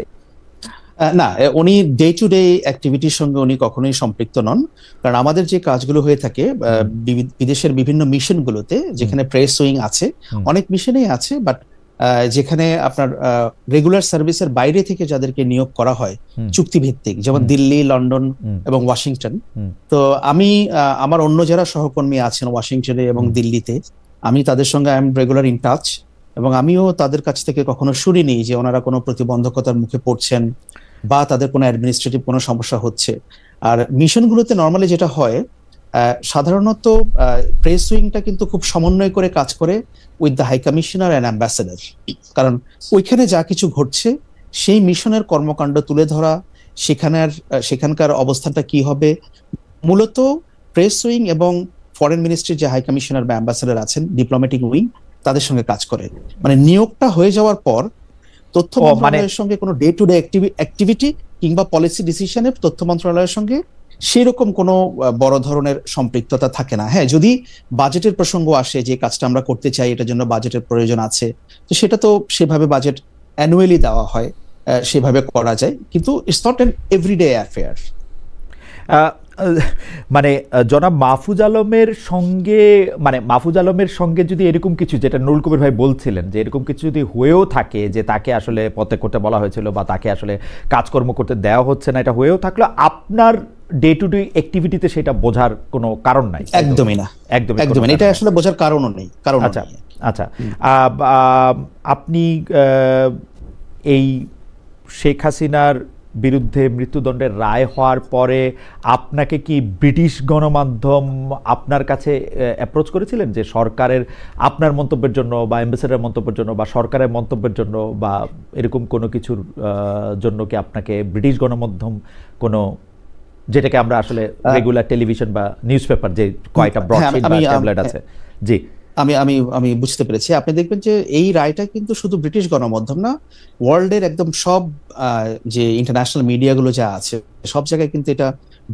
না, উনি ডে টু ডে অ্যাক্টিভিটির সঙ্গে উনি কখনোই সম্পৃক্ত নন। কারণ আমাদের যে কাজগুলো হয়ে থাকে বিদেশের বিভিন্ন মিশনগুলোতে, যেখানে প্রেস উইং আছে, অনেক মিশনেই আছে, বাট যেখানে আপনার রেগুলার সার্ভিসের বাইরে থেকে যাদেরকে নিয়োগ করা হয় চুক্তিভিত্তিক, যেমন দিল্লি, লন্ডন এবং ওয়াশিংটন। তো আমি আমার অন্য যারা সহকর্মী আছেন ওয়াশিংটনে এবং দিল্লিতে, আমি তাদের সঙ্গে I am regular in touch, এবং আমিও তাদের কাছ থেকে কখনো শুনিনি যে ওনারা কোনো প্রতিবন্ধকতার মুখে পড়ছেন বা তাদের কোনো অ্যাডমিনিস্ট্রেটিভ কোনো সমস্যা হচ্ছে। আর মিশনগুলোতে নর্মালি যেটা হয়, সাধারণত প্রেস উইংটা কিন্তু খুব সমন্বয় করে কাজ করে with the high commissioner and ambassador. কারণ ওইখানে যা কিছু ঘটছে সেই মিশনের কর্মকাণ্ড তুলে ধরা, সেখানকার অবস্থানটা কি হবে, মূলত প্রেস উইং এবং ফরেন মিনিস্ট্রির যে হাই কমিশনার বা অ্যাম্বাসেডর আছেন, ডিপ্লোম্যাটিক উইং, তাদের সঙ্গে কাজ করে। মানে নিয়োগটা হয়ে যাওয়ার পর তথ্য মন্ত্রণালয়ের সঙ্গে কোনো ডে টু ডে অ্যাক্টিভিটি কিংবা পলিসি ডিসিশনে তথ্য মন্ত্রণালয়ের সঙ্গে সেই রকম কোনো বড় ধরনের সম্পৃক্ততা থাকে না। হ্যাঁ, যদি বাজেটের প্রসঙ্গ আসে যে কাজটা আমরা করতে চাই, এটার জন্য বাজেটের প্রয়োজন আছে, তো সেটা তো সেভাবে বাজেট অ্যানুয়ালি দেওয়া হয়, সেভাবে করা যায়, কিন্তু it's not an everyday affair. মানে জনাব মাহফুজ আলমের সঙ্গে যদি এরকম কিছু, যেটা নুরুল কবির ভাই বলছিলেন, যে এরকম কিছু যদি হয়েও থাকে যে তাকে আসলে পদত্যাগ করতে বলা হয়েছিল বা তাকে আসলে কাজকর্ম করতে দেওয়া হচ্ছে না, এটা হয়েও থাকলো, আপনার ডে টু ডে অ্যাক্টিভিটিতে সেটা বোঝার কোনো কারণ নাই? একদমই না, একদমই না, এটা আসলে বোঝার কারণও নেই। আচ্ছা আচ্ছা, আপনি এই শেখ হাসিনার বিরুদ্ধে মৃত্যুদণ্ডের রায় হওয়ার পরে আপনাকে কি ব্রিটিশ গণমাধ্যম আপনার কাছে অ্যাপ্রোচ করেছিলেন যে সরকারের আপনার মন্তব্যের জন্য বা অ্যাম্বাসেডারের মন্তব্যের জন্য বা সরকারের মন্তব্যের জন্য বা এরকম কোনো কিছুর জন্য কি আপনাকে ব্রিটিশ গণমাধ্যম কোনো, যেটাকে আমরা আসলে রেগুলার টেলিভিশন বা নিউজ পেপার যে কয়টা ব্রডশিট বা ট্যাবলেট আছে? জি, আমি বুঝতে পেরেছি। আপনি দেখবেন যে এই রায়টা কিন্তু শুধু ব্রিটিশ গণমাধ্যম না, ওয়ার্ল্ডের একদম সব যে ইন্টারন্যাশনাল মিডিয়াগুলো যা আছে সব জায়গায় কিন্তু এটা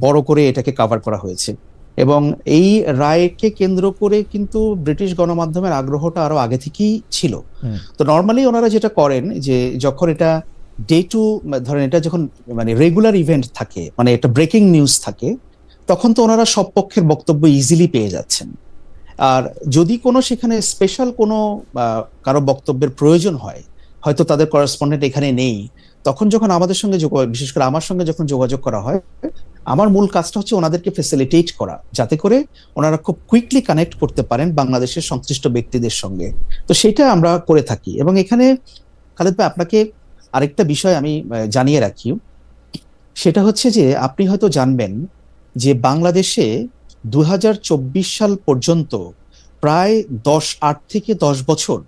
বড় করে এটাকে কভার করা হয়েছে। এবং এই রায়কে কেন্দ্র করে কিন্তু ব্রিটিশ গণমাধ্যমের আগ্রহটা আরো আগে থেকেই ছিল। তো নর্মালি ওনারা যেটা করেন যে যখন এটা ডে টু, ধরেন এটা যখন মানে রেগুলার ইভেন্ট থাকে, মানে এটা ব্রেকিং নিউজ থাকে, তখন তো ওনারা সব পক্ষের বক্তব্য ইজিলি পেয়ে যাচ্ছেন। আর যদি কোনো সেখানে স্পেশাল কোনো কারো বক্তব্যের প্রয়োজন হয়, হয়তো তাদের করেসপন্ডেন্ট এখানে নেই, তখন যখন আমাদের সঙ্গে বিশেষ করে আমার সঙ্গে যখন যোগাযোগ করা হয়, আমার মূল কাজটা হচ্ছে ওনাদেরকে ফ্যাসিলিটেট করা, যাতে করে ওনারা খুব কুইকলি কানেক্ট করতে পারেন বাংলাদেশের সংশ্লিষ্ট ব্যক্তিদের সঙ্গে। তো সেটা আমরা করে থাকি। এবং এখানে খালেদ ভাই, আপনাকে আরেকটা বিষয় আমি জানিয়ে রাখি, সেটা হচ্ছে যে আপনি হয়তো জানবেন যে বাংলাদেশে 2024 সাল পর্যন্ত প্রায় 8 থেকে 10 বছর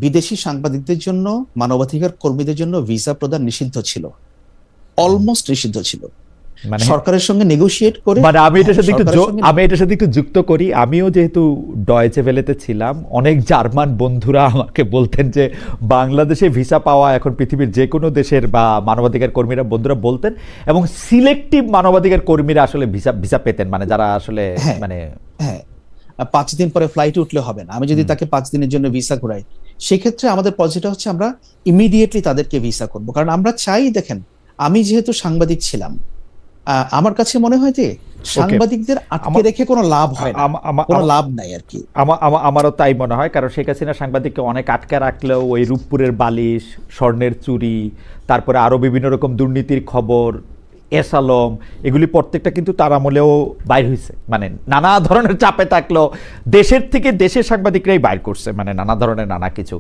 বিদেশি সাংবাদিকদের জন্য, মানবাধিকার কর্মীদের জন্য ভিসা প্রদান নিষিদ্ধ ছিল, অলমোস্ট নিষিদ্ধ ছিল। মানে সরকারের সঙ্গে নেগোশিয়েট করে, মানে আমি এটার সাথে একটু যুক্ত করি, আমিও যেহেতু ডয়েচে ভেলেতে ছিলাম, অনেক জার্মান বন্ধুরা আমাকে বলতেন যে বাংলাদেশে ভিসা পাওয়া এখন পৃথিবীর যে কোনো দেশের বা মানবাধিকার কর্মীরা বন্ধুরা বলতেন, এবং সিলেক্টিভ মানবাধিকার কর্মীরা আসলে ভিসা পেতেন, মানে যারা আসলে মানে 5 দিন পরে ফ্লাইটে উঠলে হবে না, আমি যদি তাকে 5 দিনের জন্য ভিসা করাই, সেক্ষেত্রে আমাদের পলিসিটা হচ্ছে আমরা ইমিডিয়েটলি তাদেরকে ভিসা করব। কারণ আমরা চাই, দেখেন আমি যেহেতু সাংবাদিক ছিলাম, আমার কাছে মনে হয় যে সাংবাদিকদের আটকে রেখে কোনো লাভ হয় না, কোনো লাভ নাই আর কি। আমারও তাই মনে হয়, কারণ শেখ হাসিনা সাংবাদিককে অনেক আটকে রাখলেও ওই রূপপুরের বালিশ, স্বর্ণের চুরি, তারপরে আরো বিভিন্ন রকম দুর্নীতির খবর, এস আলম, এগুলি প্রত্যেকটা কিন্তু তার আমলেও বাইর হয়েছে, মানে নানা ধরনের চাপে থাকলেও দেশের থেকে দেশের সাংবাদিকরাই বাইর করছে, মানে নানা ধরনের নানা কিছু।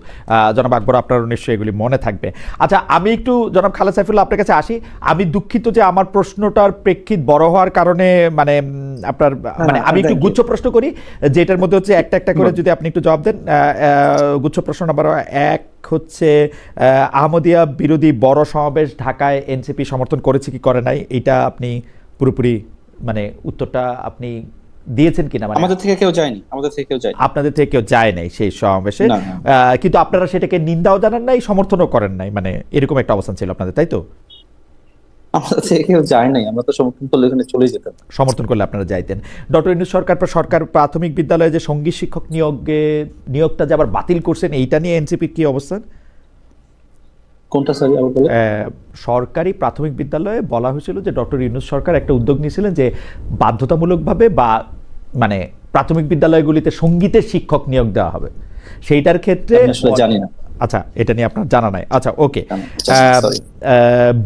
জনাব আকবর, আপনারও নিশ্চয়ই এগুলি মনে থাকবে। আচ্ছা, আমি একটু জনাব খালেদ সাইফুল্লাহ আপনার কাছে আসি। আমি দুঃখিত যে আমার প্রশ্নটার প্রেক্ষিত বড় হওয়ার কারণে মানে আপনার মানে আমি একটু গুচ্ছ প্রশ্ন করি, যেটার মধ্যে হচ্ছে একটা একটা করে যদি আপনি একটু জবাব দেন। গুচ্ছ প্রশ্ন নাম্বার 1, হচ্ছে আহমদিয়া বিরোধী বড় সমাবেশ ঢাকায় এনসিপি সমর্থন করেছে কি করে নাই, এটা আপনি পুরোপুরি মানে উত্তরটা আপনি দিয়েছেন কিনা? মানে আমাদের থেকে কেউ যায়নি, আমাদের থেকে কেউ যায়নি। আপনাদের থেকে কেউ যায় নাই সেই সমাবেশে, কিন্তু আপনারা সেটাকে নিন্দাও জানান নাই, সমর্থনও করেন নাই, মানে এরকম একটা অবস্থান ছিল আপনাদের, তাই তো? আমাদের থেকে কেউ যায় নাই, আমরা তো সমর্থন করলে এখানে চলে যেতাম। সমর্থন করলে আপনারা যাইতেন। ডক্টর ইউনূস সরকার প্রাথমিক বিদ্যালয়ে যে সঙ্গীত শিক্ষক নিয়োগটা যে আবার বাতিল করছেন, এইটা নিয়ে এনসিপির কি অবস্থান? কোনটা স্যার আবার বলেন? সরকারি প্রাথমিক বিদ্যালয়ে বলা হয়েছিল যে ডক্টর ইউনূস সরকার একটা উদ্যোগ নিয়েছিলেন যে বাধ্যতামূলকভাবে বা মানে প্রাথমিক বিদ্যালয়গুলিতে সঙ্গীতের শিক্ষক নিয়োগ দেওয়া হবে, সেইটার ক্ষেত্রে জানি না। আচ্ছা, এটা নিয়ে আপনার জানা নাই। আচ্ছা, ওকে।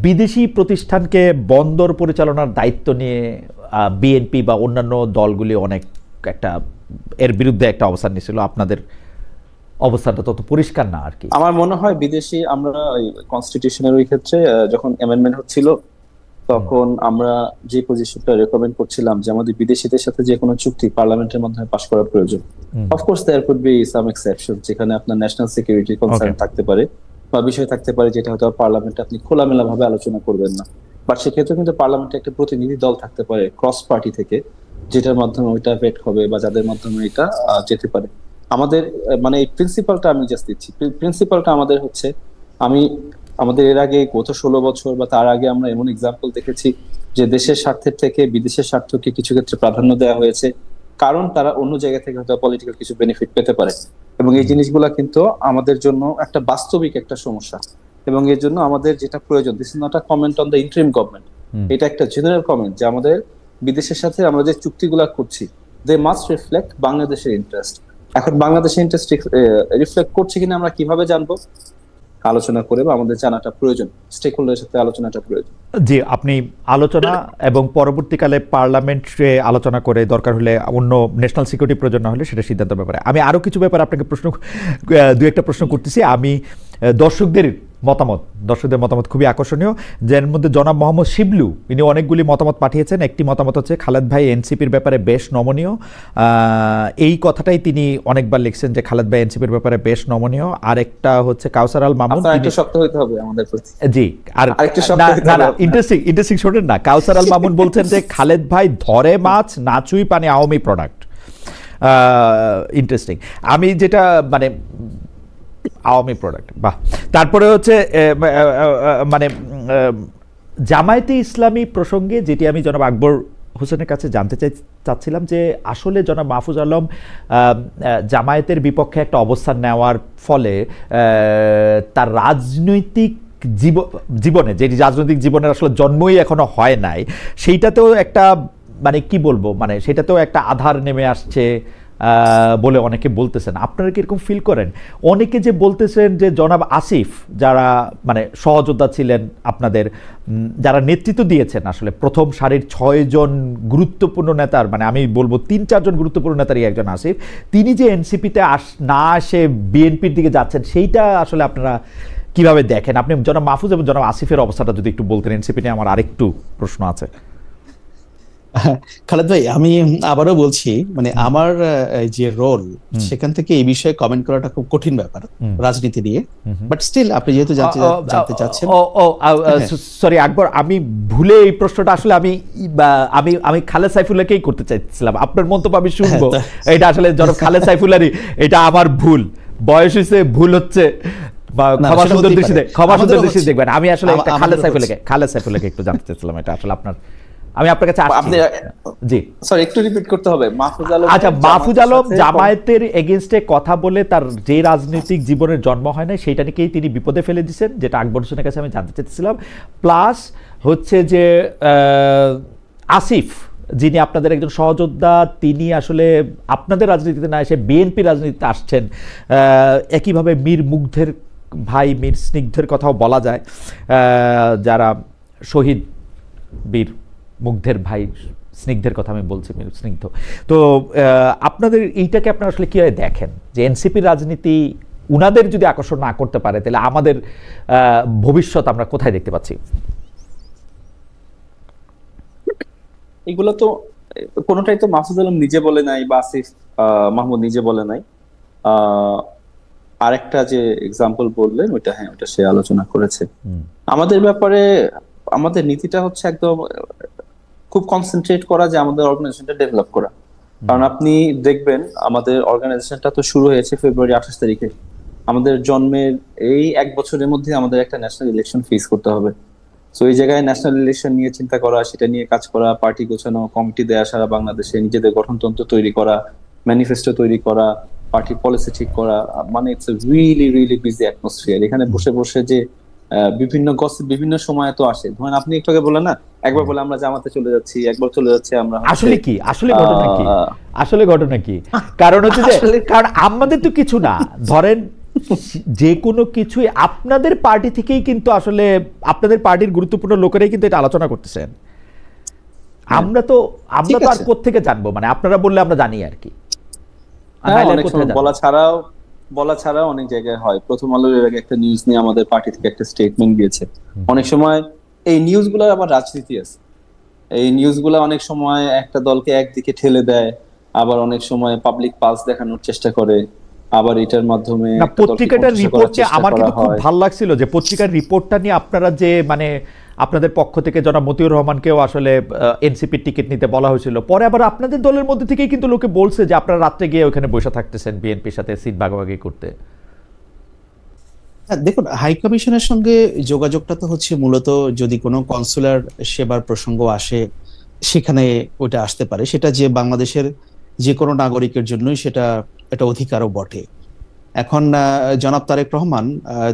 বিদেশি প্রতিষ্ঠানকে বন্দর পরিচালনার দায়িত্ব নিয়ে বিএনপি বা অন্যান্য দলগুলি অনেক একটা এর বিরুদ্ধে একটা অবস্থান নিয়েছিল, আপনাদের অবস্থানটা তত পরিষ্কার না আর কি। আমার মনে হয় বিদেশি, আমরা কনস্টিটিউশনের ওই ক্ষেত্রে যখন অ্যামেন্ডমেন্ট হচ্ছিল তখন আমরা যে পজিশনটা রেকমেন্ড করছিলাম যে আমাদের বিদেশিদের সাথে যে কোনো চুক্তি পার্লামেন্টের মাধ্যমে পাস করা প্রয়োজন। Of course there could be some exception, যেখানে আপনার ন্যাশনাল সিকিউরিটি কনসার্ন থাকতে পারে বা বিষয় থাকতে পারে যেটা হয়তো পার্লামেন্টে আপনি খোলামেলা ভাবে আলোচনা করবেন না, বাট সেক্ষেত্রে কিন্তু পার্লামেন্টে একটা প্রতিনিধি দল থাকতে পারে ক্রস পার্টি থেকে, যেটার মাধ্যমে ওইটা ভেট হবে বা যাদের মাধ্যমে এটা যেতে পারে। আমাদের মানে এই প্রিন্সিপালটা আমি জাস্ট দিচ্ছি, প্রিন্সিপালটা আমাদের হচ্ছে, আমাদের এর আগে গত 16 বছর বা তার আগে আমরা এমন এক্সাম্পল দেখেছি যে দেশের স্বার্থের থেকে বিদেশের স্বার্থকে কিছু ক্ষেত্রে প্রাধান্য দেওয়া হয়েছে, কারণ তারা অন্য জায়গা থেকে হয়তো পলিটিক্যাল কিছু বেনিফিট পেতে পারে, এবং এই জিনিসগুলা কিন্তু আমাদের জন্য একটা বাস্তবিক একটা সমস্যা। এবং এর জন্য আমাদের যেটা প্রয়োজন, this is not a comment on the interim government, এটা একটা জেনারেল কমেন্ট যে আমাদের বিদেশের সাথে আমরা যে চুক্তিগুলা করছি দে মাস্ট রিফ্লেক্ট বাংলাদেশের ইন্টারেস্ট। এখন বাংলাদেশের ইন্টারেস্ট রিফ্লেক্ট করছে কিনা আমরা কিভাবে জানবো? আলোচনা করে বা আমাদের জানাটা প্রয়োজন, স্টেক হোল্ডারের সাথে আলোচনাটা প্রয়োজন। জি, আপনি আলোচনা এবং পরবর্তীকালে পার্লামেন্টে আলোচনা করে দরকার হলে অন্য ন্যাশনাল সিকিউরিটি প্রয়োজন না হলে সেটা সিদ্ধান্তের ব্যাপারে। আমি আরো কিছু ব্যাপারে আপনাকে দু একটা প্রশ্ন করতেছি। আমি দর্শকদের মতামত খুবই আকর্ষণীয়, যার মধ্যে জনাব মোহাম্মদ শিবলু, ইনি অনেকগুলি মতামত পাঠিয়েছেন। একটি মতামত হচ্ছে খালেদ ভাই এনসিপির ব্যাপারে বেশ নমনীয়, এই কথাটাই তিনি অনেকবার লিখছেন যে খালেদ ভাই এনসিপির ব্যাপারে বেশ নমনীয়। আরেকটা হচ্ছে কাউসার আল মামুন, একটু শক্ত হইতে হবে আমাদের প্রতি। জি, আর না ইন্টারেস্টিং শোনেন না, কাউসার আল মামুন বলছেন যে খালেদ ভাই ধরে মাছ না চুই পানি আওয়ামী প্রোডাক্ট। ইন্টারেস্টিং। আমি যেটা মানে আওয়ামী প্রোডাক্ট, বাহ। তারপরে হচ্ছে মানে জামায়াতে ইসলামী প্রসঙ্গে যেটি আমি জনাব আকবর হোসেনের কাছে জানতে চাচ্ছিলাম যে আসলে জনাব মাহফুজ আলম জামায়াতের বিপক্ষে একটা অবস্থান নেওয়ার ফলে তার রাজনৈতিক জীবনে, যে রাজনৈতিক জীবনের আসলে জন্মই এখনো হয় নাই, সেইটাতেও একটা মানে কি বলবো, মানে সেটাতেও একটা আধার নেমে আসছে বলে অনেকে বলতেছেন। আপনারা কি এরকম ফিল করেন? অনেকে যে বলতেছেন যে জনাব আসিফ, যারা মানে সহযোদ্ধা ছিলেন আপনাদের, যারা নেতৃত্ব দিয়েছেন আসলে প্রথম সারির 6 জন গুরুত্বপূর্ণ নেতার, মানে আমি বলবো 3-4 জন গুরুত্বপূর্ণ নেতারই একজন আসিফ, তিনি যে এনসিপিতে না আসে বিএনপির দিকে যাচ্ছেন, সেইটা আসলে আপনারা কিভাবে দেখেন? আপনি জনাব মাহফুজ এবং জনাব আসিফের অবস্থাটা যদি একটু বলতেন। এনসিপি নিয়ে আমার আরেকটু প্রশ্ন আছে। খালেদ ভাই, আমি আবারও বলছি, মানে আমার যে রোল, সেখান থেকে এই বিষয়ে কমেন্ট করাটা খুব কঠিন ব্যাপার রাজনীতি নিয়ে, বাট স্টিল আপনি যেহেতু জানতে চাচ্ছেন। সরি আকবর, আমি ভুলে এই প্রশ্নটা আসলে আমি খালেদ সাইফুল্লাহকেই করতে চাইছিলাম। আপনার মন্তব্য আমি শুনবো, এটা আসলে জনাব খালেদ সাইফুল্লাহরই, এটা আমার ভুল, বয়স হয়েছে, ভুল হচ্ছে, ক্ষমা সুন্দর দৃষ্টিতে দেখবেন। আমি আসলে খালেদ সাইফুল্লাহকে একটু জানতে চাইছিলাম, এটা আসলে আপনার, আমি আপনার কাছে আসছি। জি স্যার, একটু রিপিট করতে হবে। মাহফুজ আলম, আচ্ছা, মাহফুজ আলম জামায়াতের এগেইনস্টে কথা বলে তার যে রাজনৈতিক জীবনের জন্ম হয় না, সেইটা নিয়েই তিনি বিপদে ফেলে দিয়েছেন, যেটা আকবর হোসেনের কাছে আমি জানতে চাইছিলাম। প্লাস হচ্ছে যে আসিফ, যিনি আপনাদের একজন সহযোদ্ধা, তিনি আসলে আপনাদের রাজনীতিতে না এসে বিএনপি রাজনীতিতে আসছেন। একইভাবে মীর মুগ্ধের ভাই মীর স্নিগ্ধের কথাও বলা যায়, যারা শহীদ বীর মুগ্ধের ভাই স্নিগ্ধের কথা আমি বলছি, মীর স্নিগ্ধ। তো আপনাদের এইটাকে আপনারা আসলে কিভাবে দেখেন যে এনসিপির রাজনীতি উনাদের যদি আকর্ষণ না করতে পারে, তাহলে আমাদের ভবিষ্যৎ আমরা কোথায় দেখতে পাচ্ছি? এগুলো তো কোনোটাই তো মাহফুজ আলম নিজে বলে নাই বা আসিফ মাহমুদ নিজে বলে নাই। আরেকটা যে এক্সাম্পল বললেন ওইটা, হ্যাঁ ওটা সে আলোচনা করেছে। আমাদের ব্যাপারে আমাদের নীতিটা হচ্ছে একদম খুব কনসেন্ট্রেট করা যে আমাদের অর্গানাইজেশনটা ডেভেলপ করা। কারণ আপনি দেখবেন আমাদের অর্গানাইজেশনটা তো শুরু হয়েছে ফেব্রুয়ারি 28 তারিখে। আমাদের জন্মের এই 1 বছরের মধ্যে আমাদের একটা ন্যাশনাল ইলেকশন ফেস করতে হবে। সো এই জায়গায় ন্যাশনাল ইলেকশন নিয়ে চিন্তা করা, সেটা নিয়ে কাজ করা, পার্টি গোছানো, কমিটি দেয়া, সারা বাংলাদেশে নিজেদের গঠনতন্ত্র তৈরি করা, ম্যানিফেস্টো তৈরি করা, পার্টি পলিসি ঠিক করা, মানে it's a really really busy atmosphere. এখানে বসে বসে যে বিভিন্ন গসিপ বিভিন্ন সময় তো আসে, ধরেন আপনি একটু আগে বললেন না, একবার বলে আমরা জামাতে চলে যাচ্ছি, একবার চলে যাচ্ছে আমরা, আসলে কি আসলে ঘটনা কি আসলে ঘটনা কি? কারণ হচ্ছে যে কারণ আমাদের তো কিছু না, ধরেন যে কোনো কিছুই আপনাদের পার্টি থেকেই কিন্তু আসলে আপনাদের পার্টির গুরুত্বপূর্ণ লোকেরাই কিন্তু এটা আলোচনা করতেছেন। আমরা তো আর কোত্থেকে জানবো, মানে আপনারা বললে আমরা জানি আর কি। বলা ছাড়াও অনেক জায়গায় হয়। প্রথম আলোর এর আগে একটা নিউজ নিয়ে আমাদের পার্টি থেকে একটা স্টেটমেন্ট দিয়েছে। অনেক সময় এই নিউজগুলো আবার রাজনীতি আছে, এই নিউজগুলো অনেক সময় একটা দলকে একদিকে ঠেলে দেয়, আবার অনেক সময় পাবলিক পালস দেখানোর চেষ্টা করে, আবার এটার মাধ্যমে পত্রিকাটার রিপোর্টে আমার কিন্তু খুব ভালো লাগছিল যে পত্রিকার রিপোর্টটা নিয়ে আপনারা যে মানে আপনাদের পক্ষ থেকে জনাব মতিউর রহমানকেও আসলে এনসিপির টিকিট নিতে বলা হয়েছিল, পরে আবার আপনাদের দলের মধ্যে থেকেই কিন্তু লোকে বলছে যে আপনারা রাত্রে গিয়ে ওখানে বসে থাকতেছেন বিএনপির সাথে সিট ভাগাভাগি করতে। দেখুন, হাই কমিশনের সঙ্গে যোগাযোগটা তো হচ্ছে মূলত যদি কোনো কনসুলার সেবার প্রসঙ্গ আসে সেখানে ওইটা আসতে পারে, সেটা যে বাংলাদেশের যে কোনো নাগরিকের জন্যই সেটা একটা অধিকারও বটে। এখন জনাব তারেক রহমান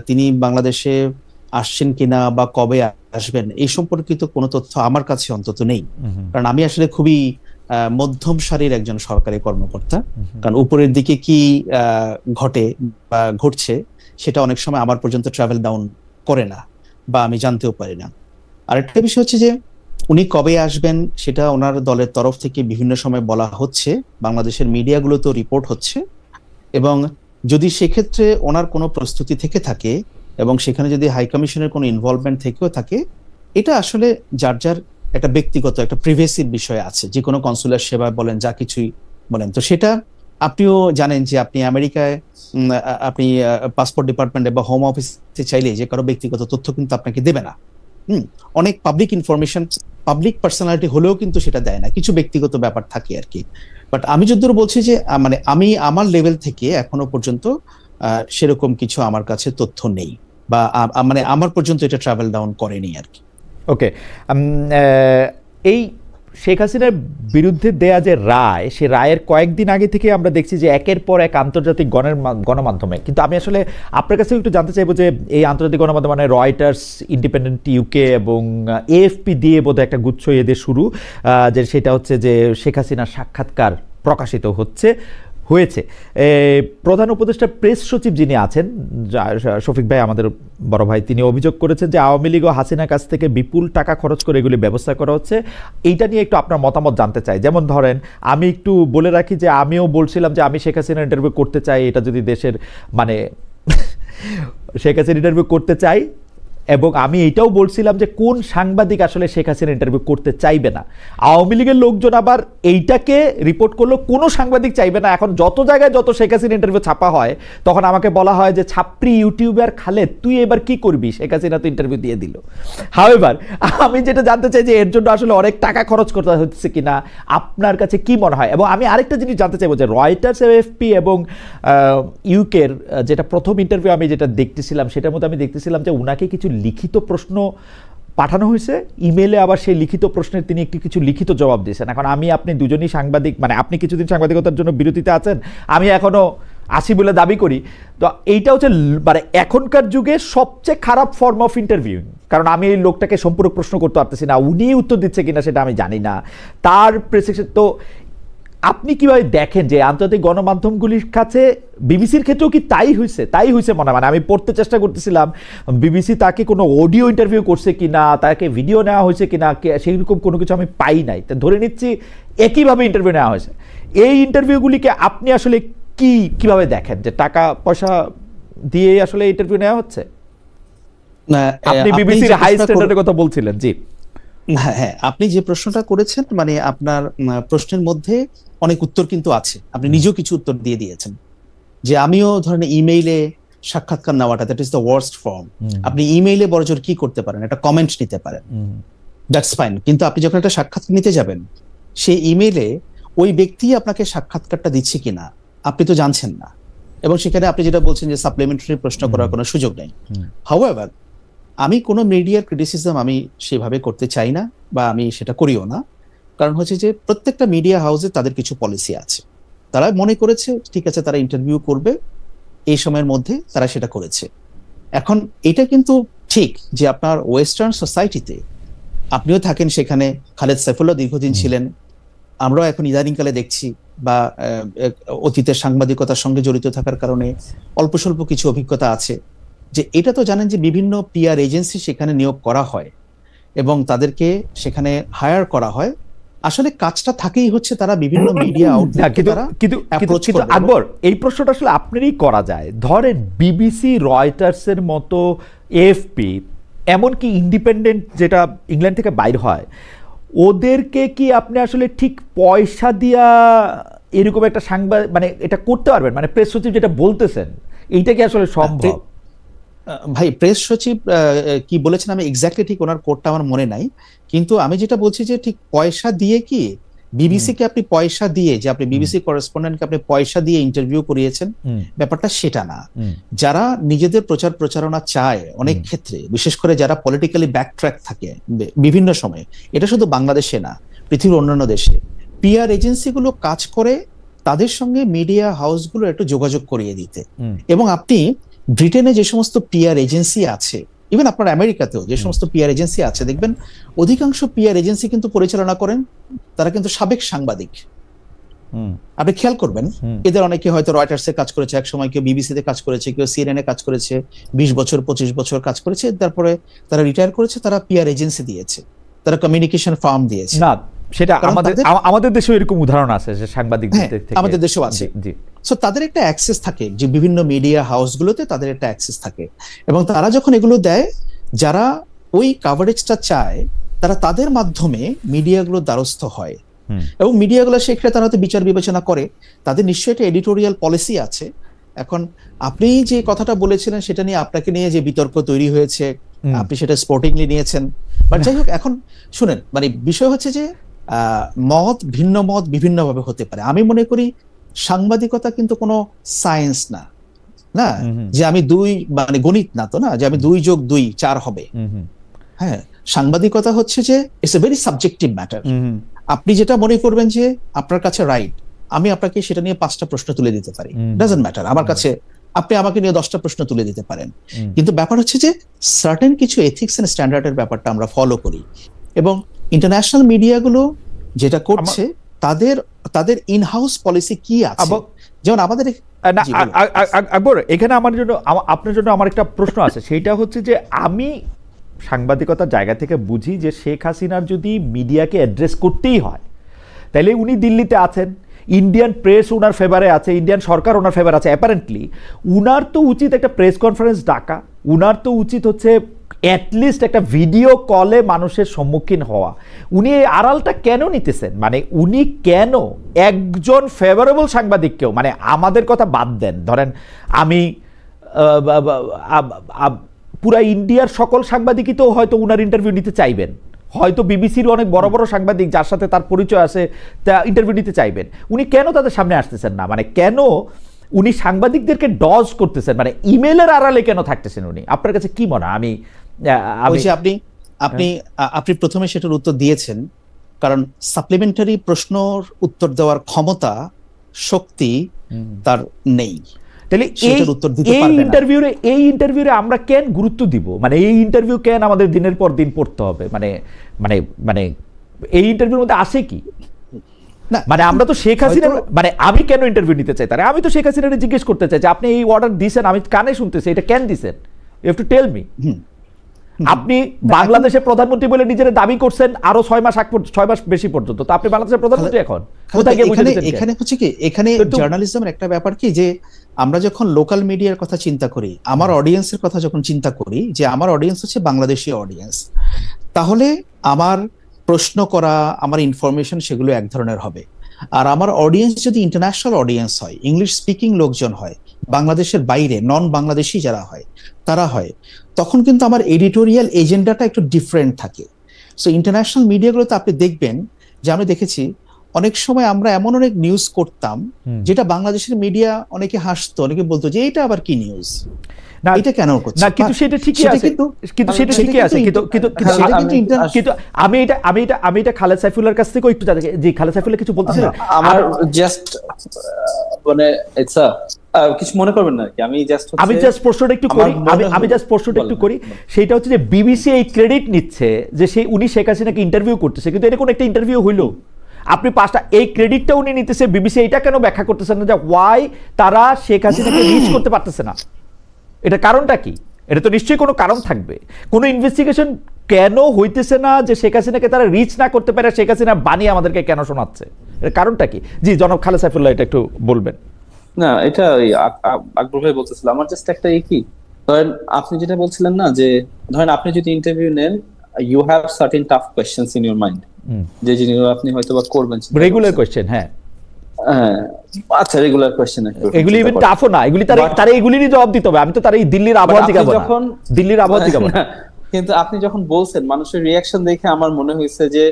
তিনি বাংলাদেশে আসছেন কিনা বা কবে আসবেন এই সম্পর্কিত কোনো তথ্য আমার কাছে অন্তত নেই, কারণ আমি আসলে খুবই মধ্যম সারির একজন সরকারি কর্মকর্তা। কারণ উপরের দিকে কি ঘটে বা ঘটছে সেটা অনেক সময় আমার পর্যন্ত ট্রাভেল ডাউন করে না বা আমি জানতেও পারি না। আরেকটা বিষয় হচ্ছে যে উনি কবে আসবেন সেটা ওনার দলের তরফ থেকে বিভিন্ন সময় বলা হচ্ছে, বাংলাদেশের মিডিয়াগুলোতেও রিপোর্ট হচ্ছে, এবং যদি সেক্ষেত্রে ওনার কোনো প্রস্তুতি থেকে থাকে এবং সেখানে যদি হাই কমিশনের কোনো ইনভলভমেন্ট থেকেও থাকে, এটা আসলে যার যার একটা ব্যক্তিগত একটা প্রিভেসির বিষয় আছে, যে কোনো কনসুলার সেবা বলেন যা কিছুই বলেন। তো সেটা আপনিও জানেন যে আপনি আমেরিকায় আপনি পাসপোর্ট ডিপার্টমেন্টে বা হোম অফিসে চাইলে যে কারো ব্যক্তিগত তথ্য কিন্তু আপনাকে দেবে না। অনেক পাবলিক ইনফরমেশন পাবলিক পার্সোনালিটি হলেও কিন্তু সেটা দেয় না, কিছু ব্যক্তিগত ব্যাপার থাকে আর কি। বাট আমি যতদূর বলছি যে মানে আমি আমার লেভেল থেকে এখনো পর্যন্ত সেরকম কিছু আমার কাছে তথ্য নেই, বা মানে আমার পর্যন্ত এটা ট্রাভেল ডাউন করেনি আর কি। ওকে, এই শেখ হাসিনার বিরুদ্ধে দেয়া যে রায়, সে রায়ের কয়েকদিন আগে থেকে আমরা দেখছি যে একের পর এক আন্তর্জাতিক গণমাধ্যমে, কিন্তু আমি আসলে আপনার কাছে একটু জানতে চাইবো যে এই আন্তর্জাতিক গণমাধ্যম মানে রয়টার্স, ইন্ডিপেন্ডেন্ট ইউকে এবং এএফপি দিয়ে বোধহয় একটা গুচ্ছ এদের শুরু, যে সেটা হচ্ছে যে শেখ হাসিনার সাক্ষাৎকার প্রকাশিত হয়েছে। প্রধান উপদেষ্টা প্রেস সচিব যিনি আছেন শফিক ভাই, আমাদের বড় ভাই, তিনি অভিযোগ করেছেন যে আওয়ামী লীগ ও হাসিনার কাছ থেকে বিপুল টাকা খরচ করে এগুলি ব্যবস্থা করা হচ্ছে। এইটা নিয়ে একটু আপনার মতামত জানতে চাই। যেমন ধরেন, আমি একটু বলে রাখি যে আমিও বলছিলাম যে আমি শেখ হাসিনার ইন্টারভিউ করতে চাই, এটা যদি দেশের মানে শেখ হাসিনা ইন্টারভিউ করতে চাই, এবং আমি এটাও বলছিলাম যে কোন সাংবাদিক আসলে শেখ হাসিনা ইন্টারভিউ করতে চাইবে না। আওয়ামী লীগের লোকজন আবার এইটাকে রিপোর্ট করলো কোনো সাংবাদিক চাইবে না। এখন যত জায়গায় যত শেখ হাসিনা ইন্টারভিউ ছাপা হয়, তখন আমাকে বলা হয় যে ছাপরি ইউটিউবার খালেদ তুই এবার কি করবি, শেখ হাসিনা তো ইন্টারভিউ দিয়ে দিল। হাওয়েভার আমি যেটা জানতে চাই যে এর জন্য আসলে অনেক টাকা খরচ করতে হচ্ছে কিনা, আপনার কাছে কি মনে হয়? এবং আমি আরেকটা জিনিস জানতে চাইবো যে রয়টার্স, এএফপি এবং ইউকের যেটা প্রথম ইন্টারভিউ আমি যেটা দেখতেছিলাম, সেটার মধ্যে আমি দেখতেছিলাম যে উনাকে কিছু লিখিত প্রশ্ন পাঠানো হয়েছে ইমেলে, আবার সেই লিখিত প্রশ্নের তিনি কিছু লিখিত জবাব দিয়েছেন। এখন আমি আপনি দুজনই সাংবাদিক, মানে আপনি কিছুদিন সাংবাদিকতার জন্য বিরতিতে আছেন, আমি এখনো আসি বলে দাবি করি। তো এইটা হচ্ছে মানে এখনকার যুগে সবচেয়ে খারাপ ফর্ম অফ ইন্টারভিউ, কারণ আমি এই লোকটাকে সম্পূর্ণ প্রশ্ন করতে পারতেছি না, উনি উত্তর দিচ্ছে কিনা সেটা আমি জানি না, তার প্রেসক্রিপশন। তো আপনি কিভাবে দেখেন যে আন্তর্জাতিক গণমাধ্যমগুলির কাছে বিবিসির ক্ষেত্রেও কি তাই হয়েছে মনে হয়? আমি পড়তে চেষ্টা করতেছিলাম বিবিসি তাকে কোনো অডিও ইন্টারভিউ করছে কিনা, তাকে ভিডিও নেওয়া হয়েছে কিনা, সেইরকম কোনো কিছু আমি পাই নাই। তো ধরে নিচ্ছি একইভাবে ইন্টারভিউ নেওয়া হয়েছে। এই ইন্টারভিউগুলিকে আপনি আসলে কিভাবে দেখেন যে টাকা পয়সা দিয়ে আসলে ইন্টারভিউ নেওয়া হচ্ছে? আপনি বিবিসির হাই স্ট্যান্ডার্ডের কথা বলছিলেন। জি হ্যাঁ, আপনি যে প্রশ্নটা করেছেন মানে আপনার প্রশ্নের মধ্যে অনেক উত্তর কিন্তু আছে, আপনি নিজেও কিছু উত্তর দিয়ে দিয়েছেন। যে আমিও ধরেন ইমেইলে সাক্ষাৎকার নেওয়াটা, that is the worst form. আপনি ইমেইলে বড়জোর কি করতে পারেন, একটা কমেন্ট নিতে পারেন, দ্যাটস ফাইন। কিন্তু আপনি যখন একটা সাক্ষাৎকার নিতে যাবেন, সেই ইমেইলে ওই ব্যক্তি আপনাকে সাক্ষাৎকারটা দিচ্ছে কিনা আপনি তো জানছেন না, এবং সেখানে আপনি যেটা বলছেন যে সাপ্লিমেন্টারি প্রশ্ন করার কোনো সুযোগ নেই। হাউএভার, আমি কোনো মিডিয়ার ক্রিটিসিজম আমি সেভাবে করতে চাই না, বা আমি সেটা করিও না। কারণ হচ্ছে যে প্রত্যেকটা মিডিয়া হাউসে তাদের কিছু পলিসি আছে, তারা মনে করেছে ঠিক আছে তারা ইন্টারভিউ করবে, এই সময়ের মধ্যে তারা সেটা করেছে। এখন এটা কিন্তু ঠিক যে আপনার ওয়েস্টার্ন সোসাইটিতে আপনিও থাকেন, সেখানে খালেদ সাইফুল্লাহ দীর্ঘদিন ছিলেন, আমরাও এখন ইদানিংকালে দেখছি, বা অতীতের সাংবাদিকতার সঙ্গে জড়িত থাকার কারণে অল্প স্বল্প কিছু অভিজ্ঞতা আছে, যে এটা তো জানেন যে বিভিন্ন পিআর এজেন্সি সেখানে নিয়োগ করা হয় এবং তাদেরকে সেখানে হায়ার করা হয়। আসলে কাজটা থাকেই হচ্ছে তারা বিভিন্ন মিডিয়া আউটলেটকে তারা অ্যাপ্রোচ করবে। আকবর, এই প্রশ্নটা আসলে আপনারই করা যায়। ধরেন বিবিসি, রয়টার্সের মতো, এএফপি, এমনকি ইন্ডিপেন্ডেন্ট যেটা ইংল্যান্ড থেকে বাইর হয়, ওদেরকে কি আপনি আসলে ঠিক পয়সা দিয়া এরকম একটা সাংবাদিক মানে এটা করতে পারবেন? মানে প্রেস সচিব যেটা বলতেছেন, এইটা কি আসলে সম্ভব? ভাই, প্রেস সচিব কি বলেছেন আমি এক্স্যাক্টলি ঠিক ওনার কোডটা আমার মনে নাই, কিন্তু আমি যেটা বলছি যে ঠিক পয়সা দিয়ে কি বিবিসি কে আপনি পয়সা দিয়ে, যে আপনি বিবিসি করেসপন্ডেন্টকে আপনি পয়সা দিয়ে ইন্টারভিউ করিয়েছেন, ব্যাপারটা সেটা না। যারা নিজেদের প্রচার প্রচারণা চায় অনেক ক্ষেত্রে, বিশেষ করে যারা পলিটিক্যালি ব্যাকট্র্যাক থাকে বিভিন্ন সময়ে, এটা শুধু বাংলাদেশে না, পৃথিবীর অন্যান্য দেশে পিআর এজেন্সিগুলো কাজ করে তাদের সঙ্গে মিডিয়া হাউসগুলো একটু যোগাযোগ করিয়ে দিতে। এবং আপনি ব্রিটেনে যে সমস্ত পিআর এজেন্সি আছে, ইভেন আপনার আমেরিকাতেও যে সমস্ত পিআর এজেন্সি আছে, দেখবেন অধিকাংশ পিআর এজেন্সি কিন্তু পরিচালনা করেন তারা কিন্তু সাবেক সাংবাদিক। আপনি খেয়াল করবেন, এদের অনেকে হয়তো রয়টার্সে কাজ করেছে এক সময়, কেউ বিবিসিতে কাজ করেছে, কেউ সিএনএন এ কাজ করেছে, 20 বছর 25 বছর কাজ করেছে, তারপরে তারা রিটায়ার করেছে, তারা পিআর এজেন্সি দিয়েছে, তারা কমিউনিকেশন ফার্ম দিয়েছে। না, সেটা আমাদের দেশেও এরকম উদাহরণ আছে যে সাংবাদিকদের থেকে, আমাদের দেশেও আছে। সো তাদের একটা অ্যাক্সেস থাকে, যে বিভিন্ন মিডিয়া হাউসগুলোতে তাদের একটা অ্যাক্সেস থাকে, এবং তারা যখন এগুলো দেয়, যারা ওই কাভারেজটা চায় তারা তাদের মাধ্যমে মিডিয়াগুলোর দ্বারস্থ হয়, এবং মিডিয়াগুলো সেক্ষেত্রে তারা হয়তো বিচার বিবেচনা করে, তাদের নিশ্চয়ই একটা এডিটোরিয়াল পলিসি আছে। এখন আপনি যে কথাটা বলেছিলেন সেটা নিয়ে আপনাকে নিয়ে যে বিতর্ক তৈরি হয়েছে, আপনি সেটা স্পোর্টিংলি নিয়েছেন, বাট যাই হোক, এখন শুনেন, মানে বিষয় হচ্ছে যে মত, ভিন্ন মত বিভিন্নভাবে হতে পারে। আমি মনে করি সাংবাদিকতা কিন্তু কোনো সায়েন্স না, না যে আমি মানে গণিত না তো, না যে আমি 2 + 2 4 হবে। হ্যাঁ, সাংবাদিকতা হচ্ছে যে it's a very subjective matter. আপনি যেটা মনে করবেন যে আপনার কাছে রাইট, আমি আপনাকে সেটা নিয়ে 5টা প্রশ্ন তুলে দিতে পারি, ডাজন্ট ম্যাটার। আমার কাছে আপনি আমাকে নিয়ে 10টা প্রশ্ন তুলে দিতে পারেন, কিন্তু ব্যাপার হচ্ছে যে সার্টেন কিছু এথিক্স এন্ড স্ট্যান্ডার্ডের ব্যাপারটা আমরা ফলো করি। এবং ইন্টারন্যাশনাল মিডিয়াগুলো যেটা করছে, তাদের ইন হাউস পলিসি কি আছে, যেমন আমাদের আকবর, এখানে আপনার জন্য আমার একটা প্রশ্ন আছে। সেইটা হচ্ছে যে আমি সাংবাদিকতার জায়গা থেকে বুঝি যে শেখ হাসিনার যদি মিডিয়াকে অ্যাড্রেস করতেই হয়, তাহলে উনি দিল্লিতে আছেন, ইন্ডিয়ান প্রেস ওনার ফেভারে আছে, ইন্ডিয়ান সরকার ওনার ফেভার আছে, অ্যাপারেন্টলি উনার তো উচিত একটা প্রেস কনফারেন্স ডাকা, উনার তো উচিত হচ্ছে অ্যাটলিস্ট একটা ভিডিও কলে মানুষের সম্মুখীন হওয়া। উনি এই আড়ালটা কেন নিতেছেন? মানে উনি কেন একজন ফেভারেবল সাংবাদিককেও, মানে আমাদের কথা বাদ দেন, ধরেন আমি পুরা ইন্ডিয়ার সকল সাংবাদিকই তো হয়তো উনার ইন্টারভিউ নিতে চাইবেন, হয়তো বিবিসির অনেক বড় বড় সাংবাদিক যার সাথে তার পরিচয় আছে তা ইন্টারভিউ নিতে চাইবেন, উনি কেন তাদের সামনে আসতেছেন না? মানে কেন উনি সাংবাদিকদেরকে ডজ করতেছেন? মানে ইমেলের আড়ালে কেন থাকতেছেন উনি? আপনার কাছে কি মনে হয়? আপনি প্রথমে সেটার উত্তর দিয়েছেন, কারণ সাপ্লিমেন্টারি প্রশ্নর উত্তর দেওয়ার ক্ষমতা, শক্তি তার নেই। তাহলে এই ইন্টারভিউরে আমরা কেন গুরুত্ব দিব? মানে এই ইন্টারভিউ কেন আমাদের দিনের পর দিন পড়তে হবে? মানে মানে মানে এই ইন্টারভিউর মধ্যে আসে কি? মানে আমরা তো শেখ হাসিনা, মানে আমি কেন ইন্টারভিউ নিতে চাই তারা? আমি তো শেখ হাসিনাকে জিজ্ঞেস করতে চাই যে আপনি এই অর্ডার দিয়েছেন, আমি কানে শুনতেছি, এটা কেন দিয়েছেন? You have to tell me. আপনি বাংলাদেশের প্রধানমন্ত্রী বলে নিজের দাবি করছেন আরো 6 মাস বেশি পর্যন্ত, তো আপনি বাংলাদেশের প্রধানমন্ত্রী এখন কোথায় গিয়ে বুঝেছেন? এখানে হচ্ছে কি, এখানে জার্নালিজমের একটা ব্যাপার কি, যে আমরা যখন লোকাল মিডিয়ার কথা চিন্তা করি, আমার অডিয়েন্সের কথা যখন চিন্তা করি, যে আমার অডিয়েন্স হচ্ছে বাংলাদেশি অডিয়েন্স, তাহলে আমার প্রশ্ন করা, আমার ইনফরমেশন সেগুলো এক ধরনের হবে। আর আমার অডিয়েন্স যদি ইন্টারন্যাশনাল অডিয়েন্স হয়, ইংলিশ স্পিকিং লোকজন হয়, বাংলাদেশের বাইরে নন বাংলাদেশি যারা হয় তারা হয়, তখন কিন্তু আমার এডিটোরিয়াল এজেন্ডাটা একটু ডিফারেন্ট থাকে। সো ইন্টারন্যাশনাল মিডিয়াগুলোতে আপনি দেখবেন যে আমি দেখেছি অনেক সময় আমরা এমন অনেক নিউজ করতাম যেটা বাংলাদেশের মিডিয়া অনেকে হাসতো, অনেকে বলতো যে এটা আবার কি নিউজ, না এটা কেন করছে না, কিন্তু সেটা ঠিকই আছে, কিন্তু সেটা ঠিকই আছে, কিন্তু আমি এটা খালেদ সাইফুল্লাহর কাছ থেকেও একটু জানি যে খালেদ সাইফুল্লাহ কিছু বলতেছিলেন। আমার জাস্ট মানে কিছু মনে করবেন না কি, আমি জাস্ট প্রশ্নটা একটু করি, আমি জাস্ট প্রশ্নটা একটু করি, সেটা হচ্ছে যে বিবিসি এই ক্রেডিট নিচ্ছে যে উনি শেখ হাসিনাকে ইন্টারভিউ করতেছে, কিন্তু এটা কোন একটা ইন্টারভিউ হইলো? আপনি পাঁচটা এই ক্রেডিটটা উনি নিতেছে, বিবিসি এটা কেন ব্যাখ্যা করতেছেন না যে ওয়াই তারা শেখ হাসিনাকে রিচ করতে পারতেছে না? এটা কারণটা কি? এটা তো নিশ্চয়ই কোনো কারণ থাকবে, কোনো ইনভেস্টিগেশন কেন হইতেছে না যে শেখ হাসিনাকে তারা রিচ না করতে পারে, শেখ হাসিনা বানিয়ে আমাদেরকে কেন শোনাচ্ছে, এর কারণটা কি? জি জনাব খালেদ সাইফুল্লাহ এটা একটু বলবেন। না, এটা আকবর ভাই বলতেছিল, আমার জাস্ট একটা কি, ধরেন আপনি যেটা বলছিলেন না যে ধরেন আপনি যদি ইন্টারভিউ নেন, you have certain tough questions in your mind, যে জিনিসগুলো আপনি হয়তোবা করবেন রেগুলার কোয়েশ্চেন। হ্যাঁ আচ্ছা, রেগুলার কোয়েশ্চেন, এগুলি ইভেন টাফও না, এগুলি তারা এগুলিরই জবাব দিতে হবে। আমি তো তার এই দিল্লির আবহাওয়া থেকে দিল্লির আবহাওয়া থেকে কিন্তু আপনি যখন বলছেন মানুষের রিয়াকশন দেখে আমার মনে হয়েছে যে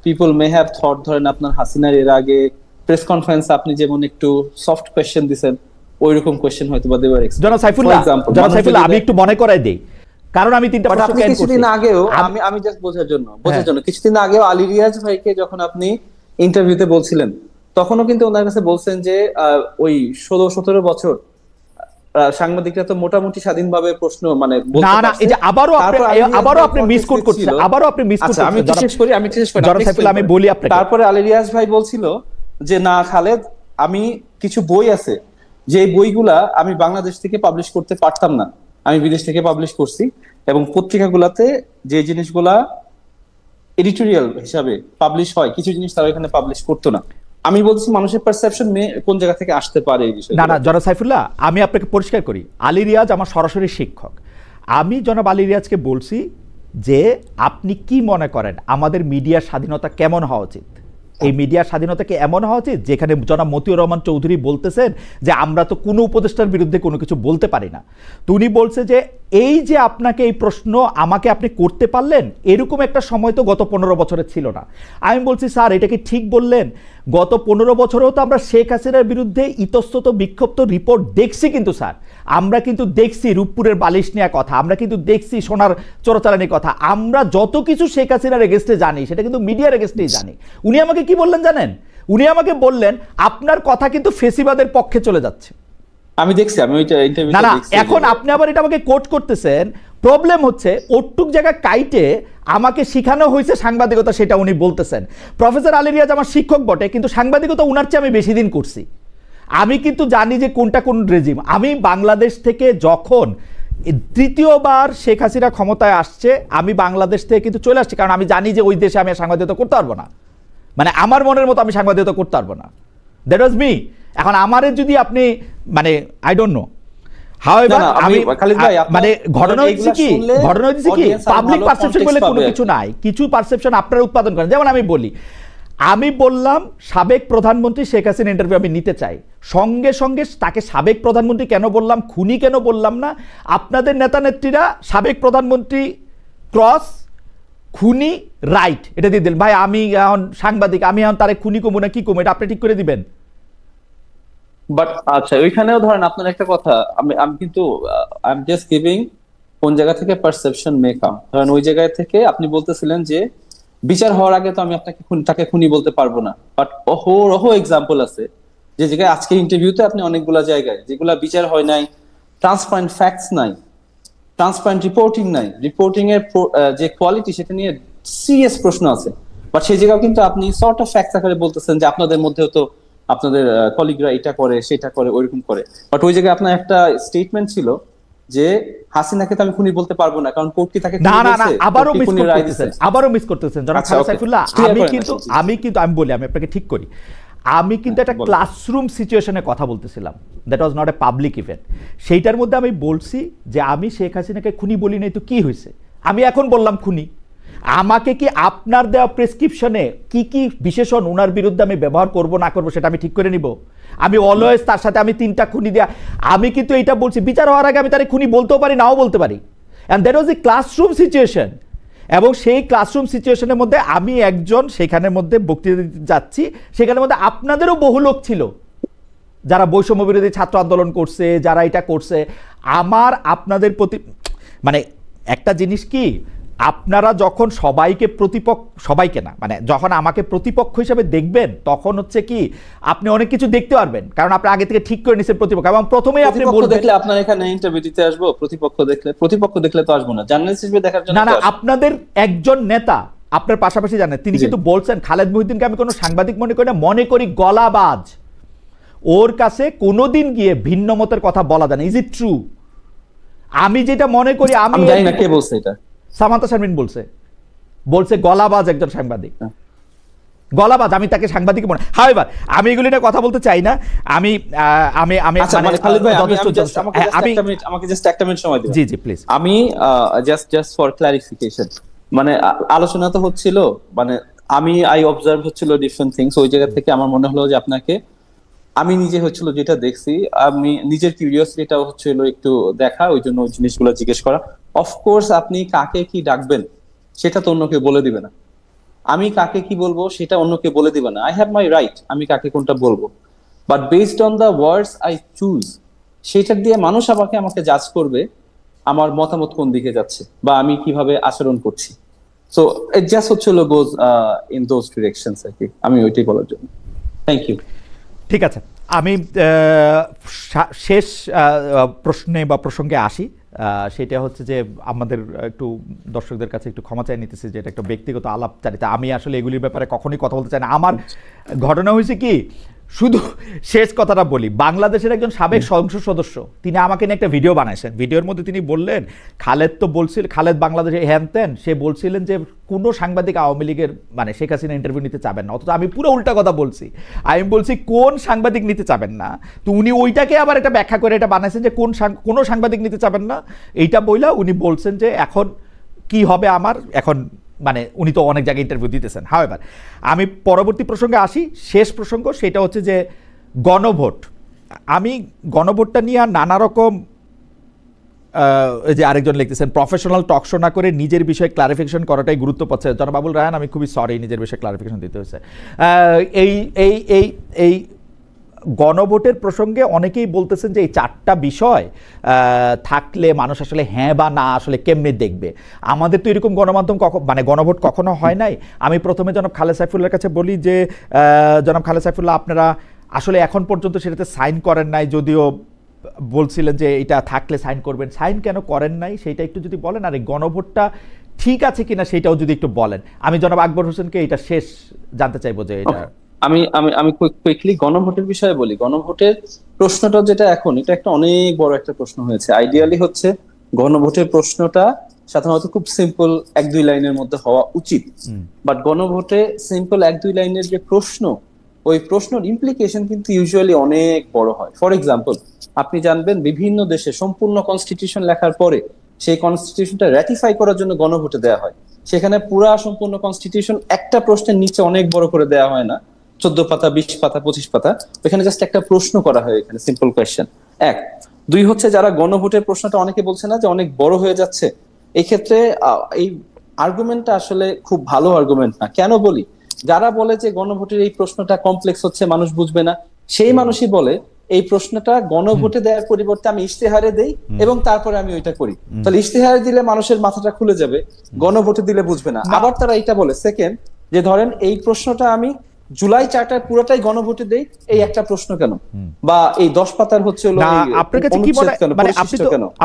পিপল মে হ্যাভ থট, ধরেন আপনার হাসিনার এর আগে প্রেস কনফারেন্স আপনি যেমন একটু সফট কোয়েশ্চেন দিবেন, ওইরকম কোয়েশ্চেন হয়তো বা দেওয়ার এক্সপেক্ট। জনাব সাইফুল্লাহ আমি একটু মনে করাই দেই, কারণ আমি তিনটা প্রশ্ন ক্যান করছি। কিছুদিন আগেও আমি জাস্ট বোঝার জন্য কিছুদিন আগেও আলী রিয়াজ ভাইকে যখন আপনি ইন্টারভিউতে বলছিলেন, তখনও কিন্তু ওনার কাছে বলছেন যে ওই 16-17 বছর সাংবাদিকরা তো মোটামুটি স্বাধীনভাবে প্রশ্ন মানে বলতে পারছে। না এই যে আবারও আপনি মিসকোট করছেন, আমি শেষ করি জনাব সাইফুল্লাহ, আমি বলি আপনাকে। তারপরে আলী রিয়াজ ভাই বলছিল যে না খালেদ, আমি কিছু বই আছে যে বইগুলা আমি বাংলাদেশ থেকে পাবলিশ করতে পারতাম না, আমি বিদেশ থেকে পাবলিশ করছি, এবং পত্রিকাগুলাতে যে জিনিসগুলা এডিটোরিয়াল হিসাবে পাবলিশ হয় কিছু জিনিস তারা এখানে পাবলিশ করতো না। আমি বলছি মানুষের পারসেপশন কোন জায়গা থেকে আসতে পারে এই বিষয়ে। না জনাব সাইফুল্লাহ, আমি আপনাকে পরিষ্কার করি, আলী রিয়াজ আমার সরাসরি শিক্ষক। আমি জনাব আলী রিয়াজকে বলছি যে আপনি কি মনে করেন আমাদের মিডিয়ার স্বাধীনতা কেমন হওয়া উচিত? এই মিডিয়ার স্বাধীনতা কি এমন হওয়া উচিত যেখানে জনাব মতিউর রহমান চৌধুরী বলতেছেন যে আমরা তো কোনো উপদেষ্টার বিরুদ্ধে কোনো কিছু বলতে পারি না, তো উনি বলছে যে এই যে আপনাকে এই প্রশ্ন আমাকে আপনি করতে পারলেন, এরকম একটা সময় তো গত 15 বছরে ছিল না। আমি বলছি স্যার এটা কি ঠিক বললেন? গত 15 বছরেও তো আমরা শেখ হাসিনার বিরুদ্ধে ইতস্তত বিক্ষিপ্ত রিপোর্ট দেখছি, কিন্তু স্যার আমরা কিন্তু দেখছি রূপপুরের বালিশ নেওয়া কথা, আমরা কিন্তু দেখছি সোনার চোরাচালানির কথা, আমরা যত কিছু শেখ হাসিনার এগেস্টে জানি সেটা কিন্তু মিডিয়ার এগেস্টেই জানি। উনি আমাকে কি বললেন জানেন? উনি আমাকে বললেন আপনার কথা কিন্তু ফেসিবাদের পক্ষে চলে যাচ্ছে। আমি দেখছি, আমি ওইটা ইন্টারভিউতে দেখছি। এখন আপনি আবার এটা আমাকে কোট করতেছেন। প্রবলেম হচ্ছে ওটুক জায়গা কাইটে আমাকে শিখানো হয়েছে সাংবাদিকতা, সেটা উনি বলতেছেন। প্রফেসর আলী রিয়াজ আমার শিক্ষক বটে, কিন্তু সাংবাদিকতা উনার চেয়ে আমি বেশি দিন করছি। আমি কিন্তু জানি যে কোনটা কোন রেজিম। আমি বাংলাদেশ থেকে যখন তৃতীয়বার শেখ হাসিনা ক্ষমতায় আসছে, আমি বাংলাদেশ থেকে কিন্তু চলে আসছি, কারণ আমি জানি যে ওই দেশে আমি সাংবাদিকতা করতে পারবো না, মানে আমার মনের মতো আমি সাংবাদিকতা করতে পারবো না। That was me. এখন আমারে যদি আপনি মানে আই ডোন্ট নো, মানে ঘটনা হচ্ছে কি পাবলিক পারসেপশন বলে কোনো কিছু নাই, কিছু পারসেপশন আপনারা উৎপাদন করেন। যেমন আমি বলি, আমি বললাম সাবেক প্রধানমন্ত্রী শেখ হাসিনা ইন্টারভিউ আমি নিতে চাই, সঙ্গে সঙ্গে তাকে সাবেক প্রধানমন্ত্রী কেন বললাম, খুনি কেন বললাম না? আপনাদের নেতা নেত্রীরা সাবেক প্রধানমন্ত্রী ক্রস খুনি রাইট এটা দিয়ে দিলেন। ভাই আমি এখন সাংবাদিক, আমি এখন তারে খুনি কমু না কি কমু, এটা আপনি ঠিক করে দিবেন। বাট আচ্ছা, ওইখানেও ধরেন আপনার একটা কথা, আমি কিন্তু আই এম জাস্ট গিভিং কোন জায়গা থেকে পারসেপশন মে কাম। ধরেন ওই জায়গা থেকে আপনি বলতেছিলেন যে বিচার হওয়ার আগে তো আমি আপনাকে তাকে খুনি বলতে পারবো না, বাট অহরহ এক্সাম্পল আছে যে জায়গায় আজকে ইন্টারভিউতে আপনি অনেকগুলা জায়গায় যেগুলা বিচার হয় নাই, ট্রান্সপারেন্ট ফ্যাক্টস নাই, ট্রান্সপারেন্ট রিপোর্টিং নাই, রিপোর্টিং এর যে কোয়ালিটি সেটা নিয়ে সিরিয়াস প্রশ্ন আছে, বাট সেই জায়গাও কিন্তু আপনি সর্ট অফ ফ্যাক্টস আকারে বলতেছেন যে আপনাদের মধ্যেও তো আপনাদের কলিগরা এটা করে সেটা করে ওইরকম করে। বাট ওই জায়গায় আপনার একটা স্টেটমেন্ট ছিল যে হাসিনাকে তো আমি খুনি বলতে পারবো না, কারণ কোর্ট কি তাকে না আবারও মিস করতেছেন জনাব খালেদ সাইফুল্লাহ। আমি বলি, আমি আপনাকে ঠিক করি, আমি কিন্তু একটা ক্লাসরুম সিচুয়েশনে কথা বলতেছিলাম, that was not a public event. সেইটার মধ্যে আমি বলছি যে আমি শেখ হাসিনাকে খুনি বলি নাই, তো কি হয়েছে? আমি এখন বললাম খুনি। আমাকে কি আপনার দেওয়া প্রেসক্রিপশনে কি কি বিশেষণ ওনার বিরুদ্ধে আমি ব্যবহার করব না করব সেটা আমি ঠিক করে নিব? আমি অলওয়েজ তার সাথে আমি 3টা খুনি দেয়া, আমি কিন্তু এটা বলছি বিচার হওয়ার আগে আমি তার খুনি বলতেও পারি, নাও বলতে পারি। And that was A classroom situation. এবং সেই ক্লাসরুম সিচুয়েশনের মধ্যে আমি একজন সেখানের মধ্যে বক্তৃতা দিতে যাচ্ছি, সেখানের মধ্যে আপনাদেরও বহু লোক ছিল যারা বৈষম্য বিরোধী ছাত্র আন্দোলন করছে, যারা এটা করছে। আমার আপনাদের প্রতি মানে একটা জিনিস কি, আপনারা যখন সবাইকে সবাইকে না মানে যখন আমাকে প্রতিপক্ষ হিসেবে দেখবেন তখন হচ্ছে কি আপনি অনেক কিছু দেখতে পারবেন, কারণ আপনি আগে থেকে ঠিক করে নিছেন প্রতিপক্ষ। এবং প্রথমেই আপনি বলবেন দেখলে আপনার এখানে ইন্টারভিউতে আসবো, প্রতিপক্ষ দেখলে তো আসবো না, জার্নালিস্ট হিসেবে দেখার জন্য। না, আপনাদের একজন নেতা আপনার পাশাপাশি জানেন, তিনি কিন্তু বলছেন খালেদ মহিউদ্দিনকে আমি কোনো সাংবাদিক মনে করি না, মনে করি গলাবাজ। ওর কাছে কোনোদিন গিয়ে ভিন্ন মতের কথা বলা যায় না। Is it true? আমি যেটা মনে করি, আমি জানি না কে বলছে এটা, সামান্তা শারমিন বলছে গলাবাজ একজন সাংবাদিক, গলাবাজ। আমি তাকে সাংবাদিক মনে, হাওয়েভার আমি এগুলি নিয়ে কথা বলতে চাই না। আমি আমি আমি খালিদ ভাই আমাকে জাস্ট একটা মিনিট সময় দিন। জি জি প্লিজ। আমি জাস্ট ফর ক্লারিফিকেশন, মানে আলোচনা তো হচ্ছিল, মানে আই অবজার্ভ হচ্ছিল ডিফারেন্ট থিংস। ওই জায়গা থেকে আমার মনে হলো যে আপনাকে আমি নিজে হচ্ছিল যেটা দেখছি, আমি নিজের কিউরিওসিটিটা হচ্ছিল একটু দেখা, ওই জন্য ওই জিনিসগুলো জিজ্ঞেস করা। অফকোর্স আপনি কাকে কি ডাকবেন সেটা তো অন্য কেউ বলে দিবে না, আমি কাকে কি বলবো সেটা অন্য কেউ বলে দিবে না। আই হ্যাভ মাই রাইট, আমি কাকে কোনটা বলবো, but based on the words I choose, সেটার দিয়ে মানুষ আমাকে জাজ করবে আমার মতামত কোন দিকে যাচ্ছে বা আমি কিভাবে আচরণ করছি। সো ইট জাস্ট হচ্ছিল গোজ ইন দোজ ডিরেকশনস আর কি, আমি ওইটাই বলার জন্য। Thank you. ঠিক আছে, আমি শেষ প্রশ্নে বা প্রসঙ্গে আসি। সেটা হচ্ছে যে আমাদের একটু দর্শকদের কাছে একটু ক্ষমা চাই নিতেছি যে এটা একটা ব্যক্তিগত আলাপচারিতা, আমি আসলে এগুলির ব্যাপারে কখনোই কথা বলতে চাই না। আমার ঘটনা হয়েছে কি, শুধু শেষ কথাটা বলি, বাংলাদেশের একজন সাবেক সংসদ সদস্য তিনি আমাকে নিয়ে একটা ভিডিও বানাইছেন। ভিডিওর মধ্যে তিনি বললেন খালেদ বাংলাদেশে হ্যানতেন, সে বলছিলেন যে কোনো সাংবাদিক আওয়ামী লীগের মানে শেখ হাসিনা ইন্টারভিউ নিতে চাবেন না, অথচ আমি পুরো উল্টা কথা বলছি। আমি বলছি কোন সাংবাদিক নিতে চাবেন না, তো উনি ওইটাকে আবার একটা ব্যাখ্যা করে এটা বানাইছেন যে কোনো সাংবাদিক নিতে চাবেন না। এইটা বইলা উনি বলছেন যে এখন কি হবে আমার, এখন মানে উনি তো অনেক জায়গায় ইন্টারভিউ দিতেছেন। হাওয়েভার আমি পরবর্তী প্রসঙ্গে আসি, শেষ প্রসঙ্গ, সেটা হচ্ছে যে গণভোট। আমি গণভোটটা নিয়ে নানা রকম যে আরেকজন লিখতেছেন প্রফেশনাল টক শো না করে নিজের বিষয়ে ক্লারিফিকেশন করাটাই গুরুত্ব পাচ্ছে। জনাব আবুল রায়হান, আমি খুবই সরি, নিজের বিষয়ে ক্লারিফিকেশন দিতে হয়েছে। এই গণভোটের প্রসঙ্গে অনেকেই বলতেছেন যে এই 4টা বিষয় থাকলে মানুষ আসলে হ্যাঁ বা না আসলে কেমনে দেখবে। আমাদের তো এরকম গণমাধ্যম মানে গণভোট কখনো হয় নাই। আমি প্রথমে জনাব খালেদ সাইফুল্লাহর কাছে বলি যে জনাব খালেদ সাইফুল্লাহ, আপনারা আসলে এখন পর্যন্ত সেটাতে সাইন করেন নাই, যদিও বলছিলেন যে এটা থাকলে সাইন করবেন, সাইন কেন করেন নাই সেটা একটু যদি বলেন। আর এই গণভোটটা ঠিক আছে কিনা সেটাও যদি একটু বলেন। আমি জনাব আকবর হোসেনকে এটা শেষ জানতে চাইবো যে এটা আমি কুইকলি গণভোটের বিষয়ে বলি। গণভোটের প্রশ্নটা যেটা এখন, এটা একটা অনেক বড় একটা প্রশ্ন হয়েছে। আইডিয়ালি হচ্ছে গণভোটের প্রশ্নটা সাধারণত খুব সিম্পল 1-2 লাইনের মধ্যে হওয়া উচিত, বাট গণভোটে সিম্পল 1-2 লাইনের যে প্রশ্ন, ওই প্রশ্নের ইমপ্লিকেশন কিন্তু ইউজুয়ালি অনেক বড় হয়। ফর এক্সাম্পল, আপনি জানবেন বিভিন্ন দেশে সম্পূর্ণ কনস্টিটিউশন লেখার পরে সেই কনস্টিটিউশনটা র্যাটিফাই করার জন্য গণভোটে দেওয়া হয়। সেখানে পুরা সম্পূর্ণ কনস্টিটিউশন একটা প্রশ্নের নিচে অনেক বড় করে দেওয়া হয় না, 14 পাতা, 20 পাতা, 25 পাতা, ওখানে জাস্ট একটা প্রশ্ন করা হয়, এখানে সিম্পল কোয়েশ্চেন। 2 হচ্ছে যারা গণভোটের প্রশ্নটা অনেকে বলছে না যে অনেক বড় হয়ে যাচ্ছে, এই ক্ষেত্রে এই আর্গুমেন্টটা আসলে খুব ভালো আর্গুমেন্ট না। কেন বলি, যারা বলে যে গণভোটের এই প্রশ্নটা কমপ্লেক্স হচ্ছে, মানুষ বুঝবে না, সেই মানুষই বলে এই প্রশ্নটা গণভোটে দেওয়ার পরিবর্তে আমি ইশতেহারে দেই এবং তারপরে আমি ওইটা করি। তাহলে ইশতেহারে দিলে মানুষের মাথাটা খুলে যাবে, গণভোটে দিলে বুঝবে না। আবার তারা এটা বলে সেকেন্ড, যে ধরেন এই প্রশ্নটা আমি জুলাই চার্টার পুরোটাই গণভোটে দেই, এই একটা প্রশ্ন কেন, বা এই 10 পাতার হচ্ছে আপনার কাছে কি মনে মানে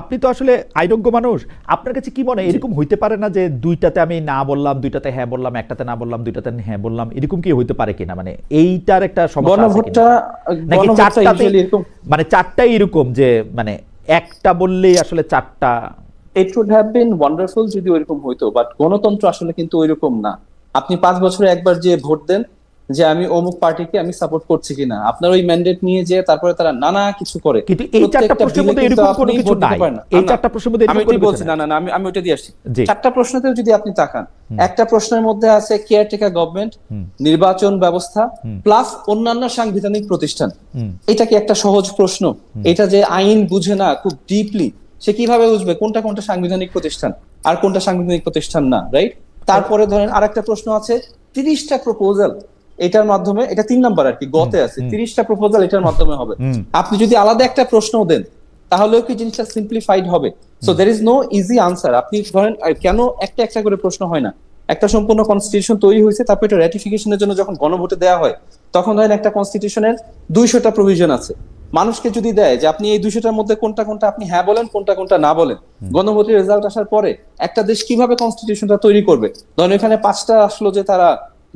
আপনি তো আসলে আইনজ্ঞ মানুষ, আপনার কাছে কি মনে এরকম হইতে পারে না যে 2টাতে আমি না বললাম, 2টাতে হ্যাঁ বললাম, 1টাতে না বললাম, 2টাতে হ্যাঁ বললাম, এরকম কি হইতে পারে কিনা? মানে এইটার একটা সমস্যা আছে কিনা? নাকি 4টাতে এরকম, মানে 4টাই এরকম যে মানে একটা বললেই আসলে 4টা? It would have been wonderful যদি ওইরকম হইতো, বাট গণতন্ত্র আসলে কিন্তু ওইরকম না। আপনি 5 বছরে একবার যে ভোট দেন, যে আমি অমুক পার্টিকে আমি সাপোর্ট করছি কিনা। আপনার ওই ম্যান্ডেট নিয়ে যে তারপরে তারা নানা কিছু করে, কিন্তু এই চারটা প্রশ্নের মধ্যে এরকম কোনো কিছু নাই। এই চারটা প্রশ্নের মধ্যে আমি বলছি না, আমি ওইটা দিয়ে আসছি। চারটা প্রশ্নতেও যদি আপনি তাকান, একটা প্রশ্নের মধ্যে আছে কেয়ারটেকার গভর্নমেন্ট, নির্বাচন ব্যবস্থা প্লাস অন্যান্য সাংবিধানিক প্রতিষ্ঠান। এটা কি একটা সহজ প্রশ্ন? এটা যে আইন বুঝে না খুব ডিপলি, সে কিভাবে বুঝবে কোনটা কোনটা সাংবিধানিক প্রতিষ্ঠান আর কোনটা সাংবিধানিক প্রতিষ্ঠান না, রাইট? তারপরে ধরেন আরেকটা প্রশ্ন আছে 30টা প্রপোজাল এটার মাধ্যমে, এটা 3 নাম্বার আর কি, গতে আছে 30টা প্রপোজাল এটার মাধ্যমে হবে। আপনি যদি আলাদা একটা প্রশ্ন দেন তাহলেও কি জিনিসটা সিম্পলিফাইড হবে? So there is no easy answer. আপনি ধরেন কেন একটা একটা করে প্রশ্ন হয় না? একটা সম্পূর্ণ কনস্টিটিউশন তৈরি হয়েছে, তারপর এটা র্যাটিফিকেশনের জন্য যখন গণভোটে দেওয়া হয়, তখন ধরেন একটা কনস্টিটিউশনের 200টা প্রভিশন আছে। মানুষকে যদি দেয় যে আপনি এই 200টার মধ্যে কোনটা কোনটা আপনি হ্যাঁ বলেন, কোনটা কোনটা না বলেন, গণভোটের রেজাল্ট আসার পরে একটা দেশ কিভাবে কনস্টিটিউশনটা তৈরি করবে? ধরেন এখানে 5টা আসলো যে তারা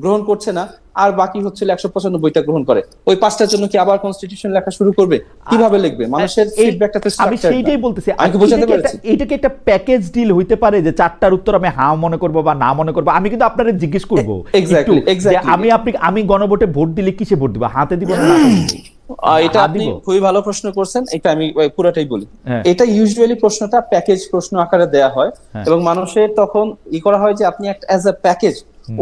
গ্রহণ করছে না, আর বাকি হচ্ছে 195টা গ্রহণ করে, ওই 5টার জন্য কি আবার কনস্টিটিউশন লেখা শুরু করবে? কিভাবে লিখবে? মানুষের ফিডব্যাকটা তো আমি সেইটাই বলতেছি। এইটা কি একটা প্যাকেজ ডিল হইতে পারে যে 4টার উত্তর আমি হ্যাঁ মনে করব বা না মনে করব? আমি কিন্তু আপনারে জিজ্ঞেস করব আমি গণভোটে ভোট দিলে কিসে ভোট দিব, হাতে দিব না হাতে দিব? এটা আপনি খুবই ভালো প্রশ্ন করছেন, এটা আমি পুরোটাই বলি। এটা ইউজুয়ালি প্রশ্নটা প্যাকেজ প্রশ্ন আকারে দেয়া হয় এবং মানুষের তখন করা হয় যে আপনি একটা অ্যাজ আ প্যাকেজ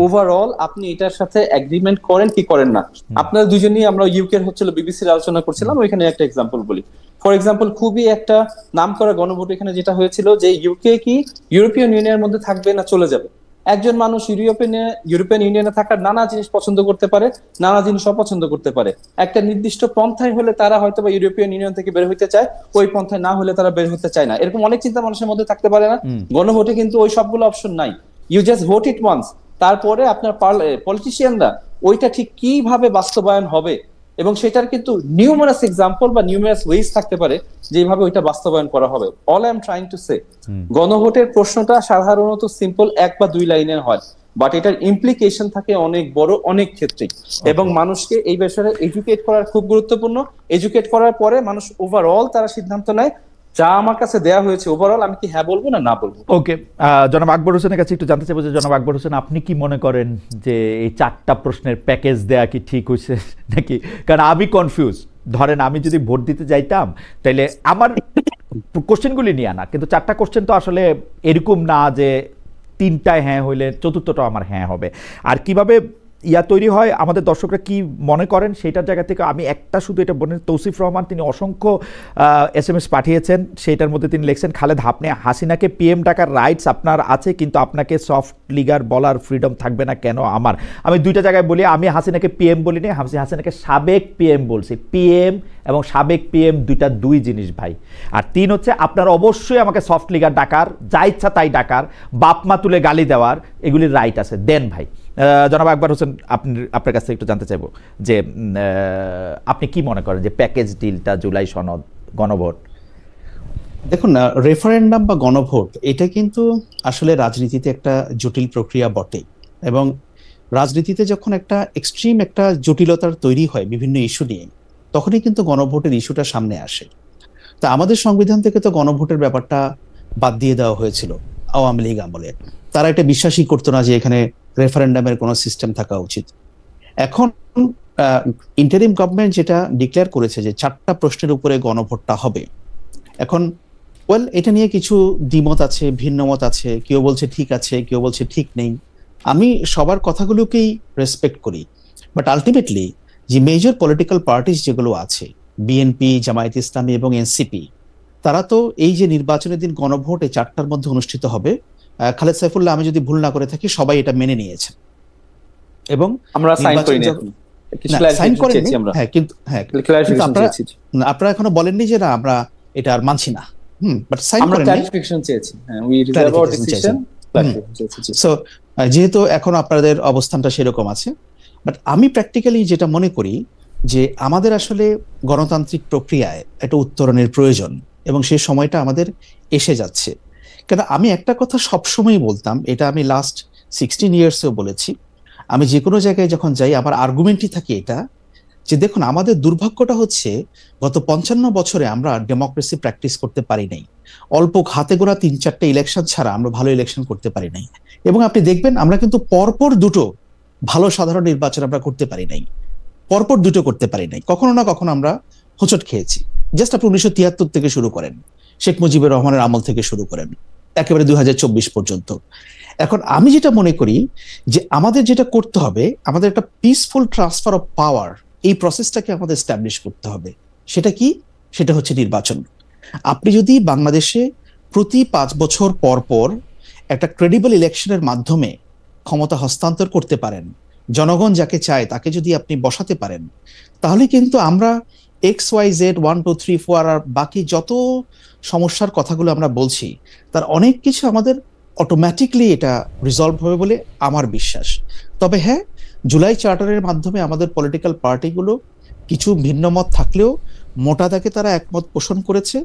ওভারঅল আপনি এটার সাথে এগ্রিমেন্ট করেন কি করেন না। আপনারা দুজনেই, আমরা ইউকে হচ্ছিল বিবিসির আলোচনা করছিলাম, ওইখানে একটা এক্সাম্পল বলি। ফর এক্সাম্পল, খুবই একটা নামকরা গণভোট এখানে যেটা হয়েছিল যে ইউকে কি ইউরোপিয়ান ইউনিয়নের মধ্যে থাকবে না চলে যাবে। একজন মানুষ ইউরোপিয়ান ইউনিয়নে থাকার নানা জিনিস পছন্দ করতে পারে, নানা জিনিস অপছন্দ করতে পারে। একটা নির্দিষ্ট পন্থায় হলে তারা হয়তো বা ইউরোপিয়ান ইউনিয়ন থেকে বের হইতে চায়, ওই পন্থায় না হলে তারা বের হতে চায় না। এরকম অনেক চিন্তা মানুষের মধ্যে থাকতে পারে না? গণভোটে কিন্তু ওই সবগুলো অপশন নাই। You just vote it once. তারপরে আপনার পলিটিশিয়ানরা ওইটা ঠিক কিভাবে বাস্তবায়ন হবে, এবং সেটার কিন্তু নিউমারাস এক্সাম্পল বা নিউমারাস ওয়েজ থাকতে পারে যেভাবে ওইটা বাস্তবায়ন করা হবে। All I am trying to সে, গণভোটের প্রশ্নটা সাধারণত সিম্পল 1 বা 2 লাইনের হয়, বাট এটার ইমপ্লিকেশন থাকে অনেক বড় অনেক ক্ষেত্রে। এবং মানুষকে এই বিষয়ে এডুকেট করার খুব গুরুত্বপূর্ণ। এডুকেট করার পরে মানুষ ওভারঅল তারা সিদ্ধান্ত নেয় যা আমার কাছে দেয়া হয়েছে ওভারঅল আমি কি হ্যাঁ বলবো না বলবো। ওকে, জনাব আকবর হোসেনের কাছে একটু জানতে চাইবো যে জনাব আকবর হোসেন, আপনি কি মনে করেন যে এই 4টা প্রশ্নের প্যাকেজ দেয়া কি ঠিক হয়েছে নাকি? কারণ আমি কনফিউজ। ধরেন আমি যদি ভোট দিতে যাইতাম তাহলে আমার কোশ্চেনগুলি নিয়ে আনা, কিন্তু 4টা কোশ্চেন তো আসলে এরকম না যে 3টায় হ্যাঁ হইলে 4টা আমার হ্যাঁ হবে। আর কিভাবে তৈরি হয় আমাদের দর্শকরা কি মনে করেন সেটার জায়গা থেকে আমি একটা শুধু এটা বলেন, তৌসিফ রহমান তিনি অসংখ্য SMS পাঠিয়েছেন, সেইটার মধ্যে তিনি লিখছেন, খালেদ আপনি হাসিনাকে PM ডাকার রাইটস আপনার আছে, কিন্তু আপনাকে সফট লিগার বলার ফ্রিডম থাকবে না কেন? আমি 2টা জায়গায় বলি, আমি হাসিনাকে PM বলিনি, হাসিনাকে সাবেক PM বলছি। PM এবং সাবেক PM দুই জিনিস ভাই। আর 3 হচ্ছে আপনার অবশ্যই আমাকে সফট লিগার ডাকার, যা ইচ্ছা তাই ডাকার, বাপ মা তুলে গালি দেওয়ার, এগুলির রাইট আছে, দেন ভাই। জনাব আকবর হোসেন, আপনার কাছে একটু জানতে চাইবো যে আপনি কি মনে করেন যে প্যাকেজ ডিলটা, জুলাই সনদ, গণভোট? দেখুন না, রেফারেন্ডাম বা গণভোট এটা কিন্তু আসলে রাজনীতিতে একটা জটিল প্রক্রিয়া বটে, এবং রাজনীতিতে যখন একটা এক্সট্রিম একটা জটিলতার তৈরি হয় বিভিন্ন ইস্যু নিয়ে, তখনই কিন্তু গণভোটের ইস্যুটা সামনে আসে। তা আমাদের সংবিধান থেকে তো গণভোটের ব্যাপারটা বাদ দিয়ে দেওয়া হয়েছিল আওয়ামী লীগ আমলে। তারা এটা বিশ্বাসই করতো না যে এখানে রেফারেন্ডামের কোনো সিস্টেম থাকা উচিত। এখন ইন্টারিম গভর্নমেন্ট যেটা ডিক্লেয়ার করেছে যে 4টা প্রশ্নের উপরে গণভোটটা হবে। এখন এটা নিয়ে কিছু দ্বিমত আছে, ভিন্নমত আছে, কেউ বলছে ঠিক আছে, কেউ বলছে ঠিক নেই। আমি সবার কথাগুলোকেই রেসপেক্ট করি, বাট আলটিমেটলি যে মেজর পলিটিক্যাল পার্টিস যেগুলো আছে, বিএনপি, জামায়াত ইসলামী এবং এনসিপি, তারা তো এই যে নির্বাচনের দিন গণভোট এই 4টার মধ্যে অনুষ্ঠিত হবে, খালেদ সাইফুল্লাহ আমি যদি ভুল না করে থাকি সবাই এটা মেনে নিয়েছেন এবং আমরা সাইন করিনি, সাইন করেননি। হ্যাঁ, কিন্তু আপনারা এখনো বলেননি যে না আমরা এটা আর মানছি না। বাট সাইন করেননি, আমরা ক্লারিফিকেশন চেয়েছি। হ্যাঁ, we reserve our decision. So যেহেতু এখন আপনাদের অবস্থানটা সেরকম আছে, বাট আমি প্র্যাকটিক্যালি যেটা মনে করি যে আমাদের আসলে গণতান্ত্রিক প্রক্রিয়ায় একটা উত্তরণের প্রয়োজন, এবং সেই সময়টা আমাদের এসে যাচ্ছে। কেন আমি একটা কথা সবসময় বলতাম, এটা আমি লাস্ট 16 ইয়ার্সেও বলেছি, আমি যে কোনো জায়গায় যখন যাই আমার আর্গুমেন্টই থাকে এটা যে দেখুন আমাদের দুর্ভাগ্যটা হচ্ছে গত 55 বছরে আমরা ডেমোক্রেসি প্র্যাকটিস করতে পারি নাই। অল্প হাতে গোনা 3-4টা ইলেকশন ছাড়া আমরা ভালো ইলেকশন করতে পারি নাই। এবং আপনি দেখবেন আমরা কিন্তু পরপর 2টো ভালো সাধারণ নির্বাচন আমরা করতে পারি নাই, পরপর দুটো করতে পারি নাই, কখনো না কখনো আমরা হোঁচট খেয়েছি। জাস্ট আপনি 1973 থেকে শুরু করেন, শেখ মুজিবুর রহমানের আমল থেকে শুরু করেন একেবারে 2024 পর্যন্ত। এখন আমি যেটা মনে করি যে আমাদের যেটা করতে হবে, আমাদের একটা পিসফুল ট্রান্সফার অফ পাওয়ার, এই প্রসেসটাকে আমাদের এস্টাবলিশ করতে হবে। সেটা কি? সেটা হচ্ছে নির্বাচন। আপনি যদি বাংলাদেশে প্রতি 5 বছর পর পর একটা ক্রেডিবল ইলেকশনের মাধ্যমে ক্ষমতা হস্তান্তর করতে পারেন, জনগণ যাকে চায় তাকে যদি আপনি বসাতে পারেন, তাহলে কিন্তু আমরা XYZ 1 2 3 4 আর বাকি যত সমস্যার কথাগুলো আমরা বলছি তার অনেক কিছু আমাদের অটোমেটিকলি এটা রিজলভ হবে বলে আমার বিশ্বাস। তবে হ্যাঁ, জুলাই চার্টারের মাধ্যমে আমাদের পলিটিক্যাল পার্টিগুলো কিছু ভিন্ন মত থাকলেও মোটা দাগে তারা একমত পোষণ করেছে,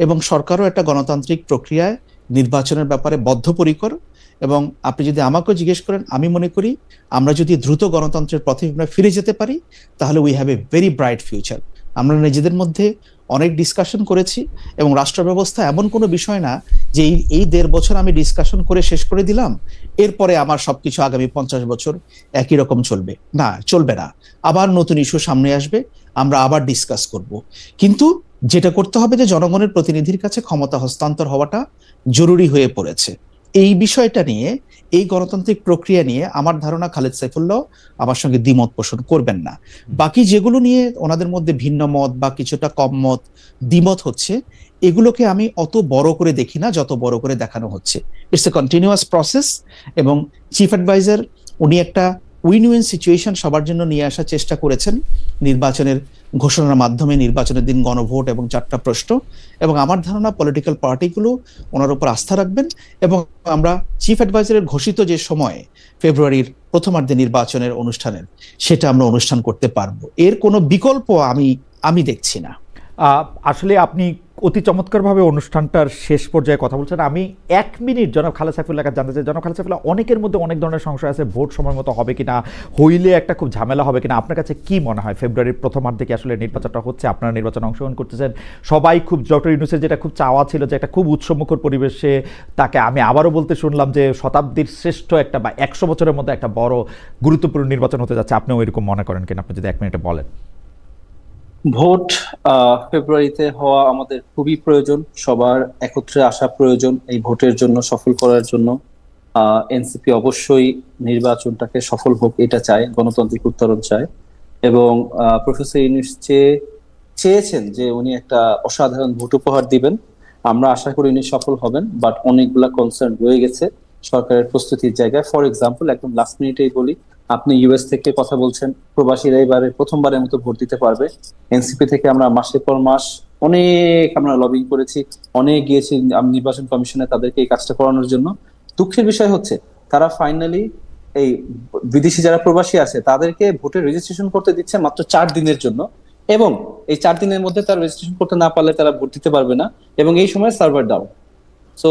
এবং সরকারও একটা গণতান্ত্রিক প্রক্রিয়ায় নির্বাচনের ব্যাপারে বদ্ধপরিকর। এবং আপনি যদি আমাকেও জিজ্ঞেস করেন, আমি মনে করি আমরা যদি দ্রুত গণতন্ত্রের পথে আমরা ফিরে যেতে পারি তাহলে we have a very bright future. আমরা নিজেদের মধ্যে অনেক ডিসকাশন করেছি, এবং রাষ্ট্র ব্যবস্থা এমন কোনো বিষয় না যে এই 1.5 বছর আমি ডিসকাশন করে শেষ করে দিলাম, এরপরে আমার সবকিছু আগামী 50 বছর একই রকম চলবে। না, চলবে না। আবার নতুন ইস্যু সামনে আসবে, আমরা আবার ডিসকাস করব। কিন্তু যেটা করতে হবে যে জনগণের প্রতিনিধির কাছে ক্ষমতা হস্তান্তর হওয়াটা জরুরি হয়ে পড়েছে। এই বিষয়টা নিয়ে, এই গণতান্ত্রিক প্রক্রিয়া নিয়ে আমার ধারণা খালেদ সাইফুল্লাহ আমার সঙ্গে দ্বিমত পোষণ করবেন না। বাকি যেগুলো নিয়ে ওনাদের মধ্যে ভিন্ন মত বা কিছুটা কম মত, দ্বিমত হচ্ছে, এগুলোকে আমি অত বড় করে দেখি না যত বড় করে দেখানো হচ্ছে। ইটস এ কন্টিনিউয়াস প্রসেস, এবং চিফ অ্যাডভাইজার উনি একটা উইন উইন সিচুয়েশন সবার জন্য নিয়ে আসার চেষ্টা করেছেন নির্বাচনের ঘোষণার মাধ্যমে, নির্বাচনের দিন গণভোট এবং 4টা প্রশ্ন। এবং আমার ধারণা পলিটিক্যাল পার্টিগুলো ওনার উপর আস্থা রাখবেন, এবং আমরা চিফ অ্যাডভাইজারের ঘোষিত যে সময় ফেব্রুয়ারির প্রথমার্ধে নির্বাচনের অনুষ্ঠানের, সেটা আমরা অনুষ্ঠান করতে পারবো। এর কোনো বিকল্প আমি দেখছি না। আসলে আপনি অতি চমৎকারভাবে অনুষ্ঠানটার শেষ পর্যায়ে কথা বলছেন। আমি 1 মিনিট জনাব খালেদ সাইফুল্লাহকে জানতে চাই। জনাব খালেদ সাইফুল্লাহ, অনেকের মধ্যে অনেক ধরনের সংশয় আছে, ভোট সময় মতো হবে কিনা, হইলে একটা খুব ঝামেলা হবে কিনা। আপনার কাছে কি মনে হয় ফেব্রুয়ারির প্রথমার্ধে কি আসলে নির্বাচনটা হচ্ছে? আপনারা নির্বাচনে অংশগ্রহণ করতেছেন, সবাই খুব, ডক্টর ইউনূসের যেটা খুব চাওয়া ছিল যে একটা খুব উৎসবমুখর পরিবেশে তাকে, আমি আবারও বলতে শুনলাম যে শতাব্দীর শ্রেষ্ঠ একটা বা 100 বছরের মধ্যে একটা বড় গুরুত্বপূর্ণ নির্বাচন হতে যাচ্ছে। আপনিও এরকম মনে করেন কিনা? আপনি যদি 1 মিনিটে বলেন। ভোট ফেব্রুয়ারিতে হওয়া আমাদের খুবই প্রয়োজন, সবার একত্রে আসা প্রয়োজন এই ভোটের জন্য, সফল করার জন্য। এনসিপি অবশ্যই নির্বাচনটাকে সফল হোক এটা চায়, গণতান্ত্রিক উত্তরণ চায়, এবং প্রফেসর ইউনূস চেয়েছেন যে উনি একটা অসাধারণ ভোট উপহার দিবেন। আমরা আশা করি উনি সফল হবেন, বাট অনেকগুলা কনসার্ন রয়ে গেছে সরকারের প্রস্তুতির জায়গায়। ফর এক্সাম্পল, একদম লাস্ট মিনিটেই বলি, আপনি ইউএস থেকে কথা বলছেন, প্রবাসীরা এবারে প্রথমবারের মতো ভোট দিতে পারবে। এনসিপি থেকে আমরা মাসের পর মাস অনেক আমরা লবিং করেছি, অনেক গিয়েছি নির্বাচন কমিশনে তাদেরকে এই কাজটা করানোর জন্য। দুঃখের বিষয় হচ্ছে তারা ফাইনালি এই বিদেশি যারা প্রবাসী আছে তাদেরকে ভোটের রেজিস্ট্রেশন করতে দিচ্ছে মাত্র 4 দিনের জন্য, এবং এই 4 দিনের মধ্যে তারা রেজিস্ট্রেশন করতে না পারলে তারা ভোট দিতে পারবে না, এবং এই সময় সার্ভার ডাউন। সো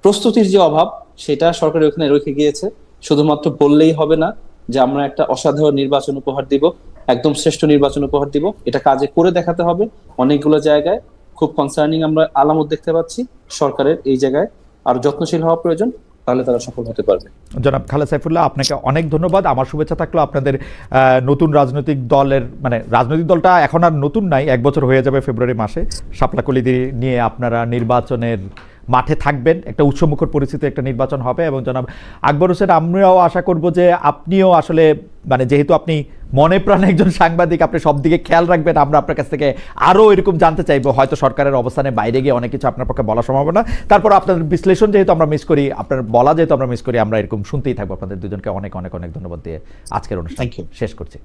প্রস্তুতির যে অভাব সেটা সরকারের ওখানে রেখে গিয়েছে। শুধুমাত্র বললেই হবে না যে আমরা একটা অসাধারণ নির্বাচন উপহার দিব, একদম শ্রেষ্ঠ নির্বাচন উপহার দিব, এটা কাজে করে দেখাতে হবে। অনেকগুলো জায়গায় খুব কনসার্নিং আমরা আলামত দেখতে পাচ্ছি, সরকারের এই জায়গায় আর যত্নশীল হওয়া প্রয়োজন, তাহলে তারা সফল হতে পারবে। জনাব খালেদ সাইফুল্লাহ, আপনাকে অনেক ধন্যবাদ। আমার শুভেচ্ছা থাকলো আপনাদের নতুন রাজনৈতিক দলের, মানে রাজনৈতিক দলটা এখন আর নতুন নাই, 1 বছর হয়ে যাবে ফেব্রুয়ারি মাসে। শাপলাকলি নিয়ে আপনারা নির্বাচনের মাঠে থাকবেন, একটা উৎসবমুখর পরিস্থিতি একটা নির্বাচন হবে। এবং জনাব আকবর হোসেন, আমরাও আশা করব যে আপনিও আসলে, মানে যেহেতু আপনি মনে প্রাণে একজন সাংবাদিক, আপনি সব দিকে খেয়াল রাখবেন। আমরা আপনার কাছ থেকে আরও এরকম জানতে চাইবো, হয়তো সরকারের অবস্থানে বাইরে গিয়ে অনেক কিছু আপনার পক্ষে বলা সম্ভব না, তারপর আপনাদের বিশ্লেষণ যেহেতু আমরা মিস করি, আপনার বলা যেহেতু আমরা মিস করি, আমরা এরকম শুনতেই থাকবো। আপনাদের দুজনকে অনেক অনেক অনেক ধন্যবাদ দিয়ে আজকের অনুষ্ঠান শেষ করছি।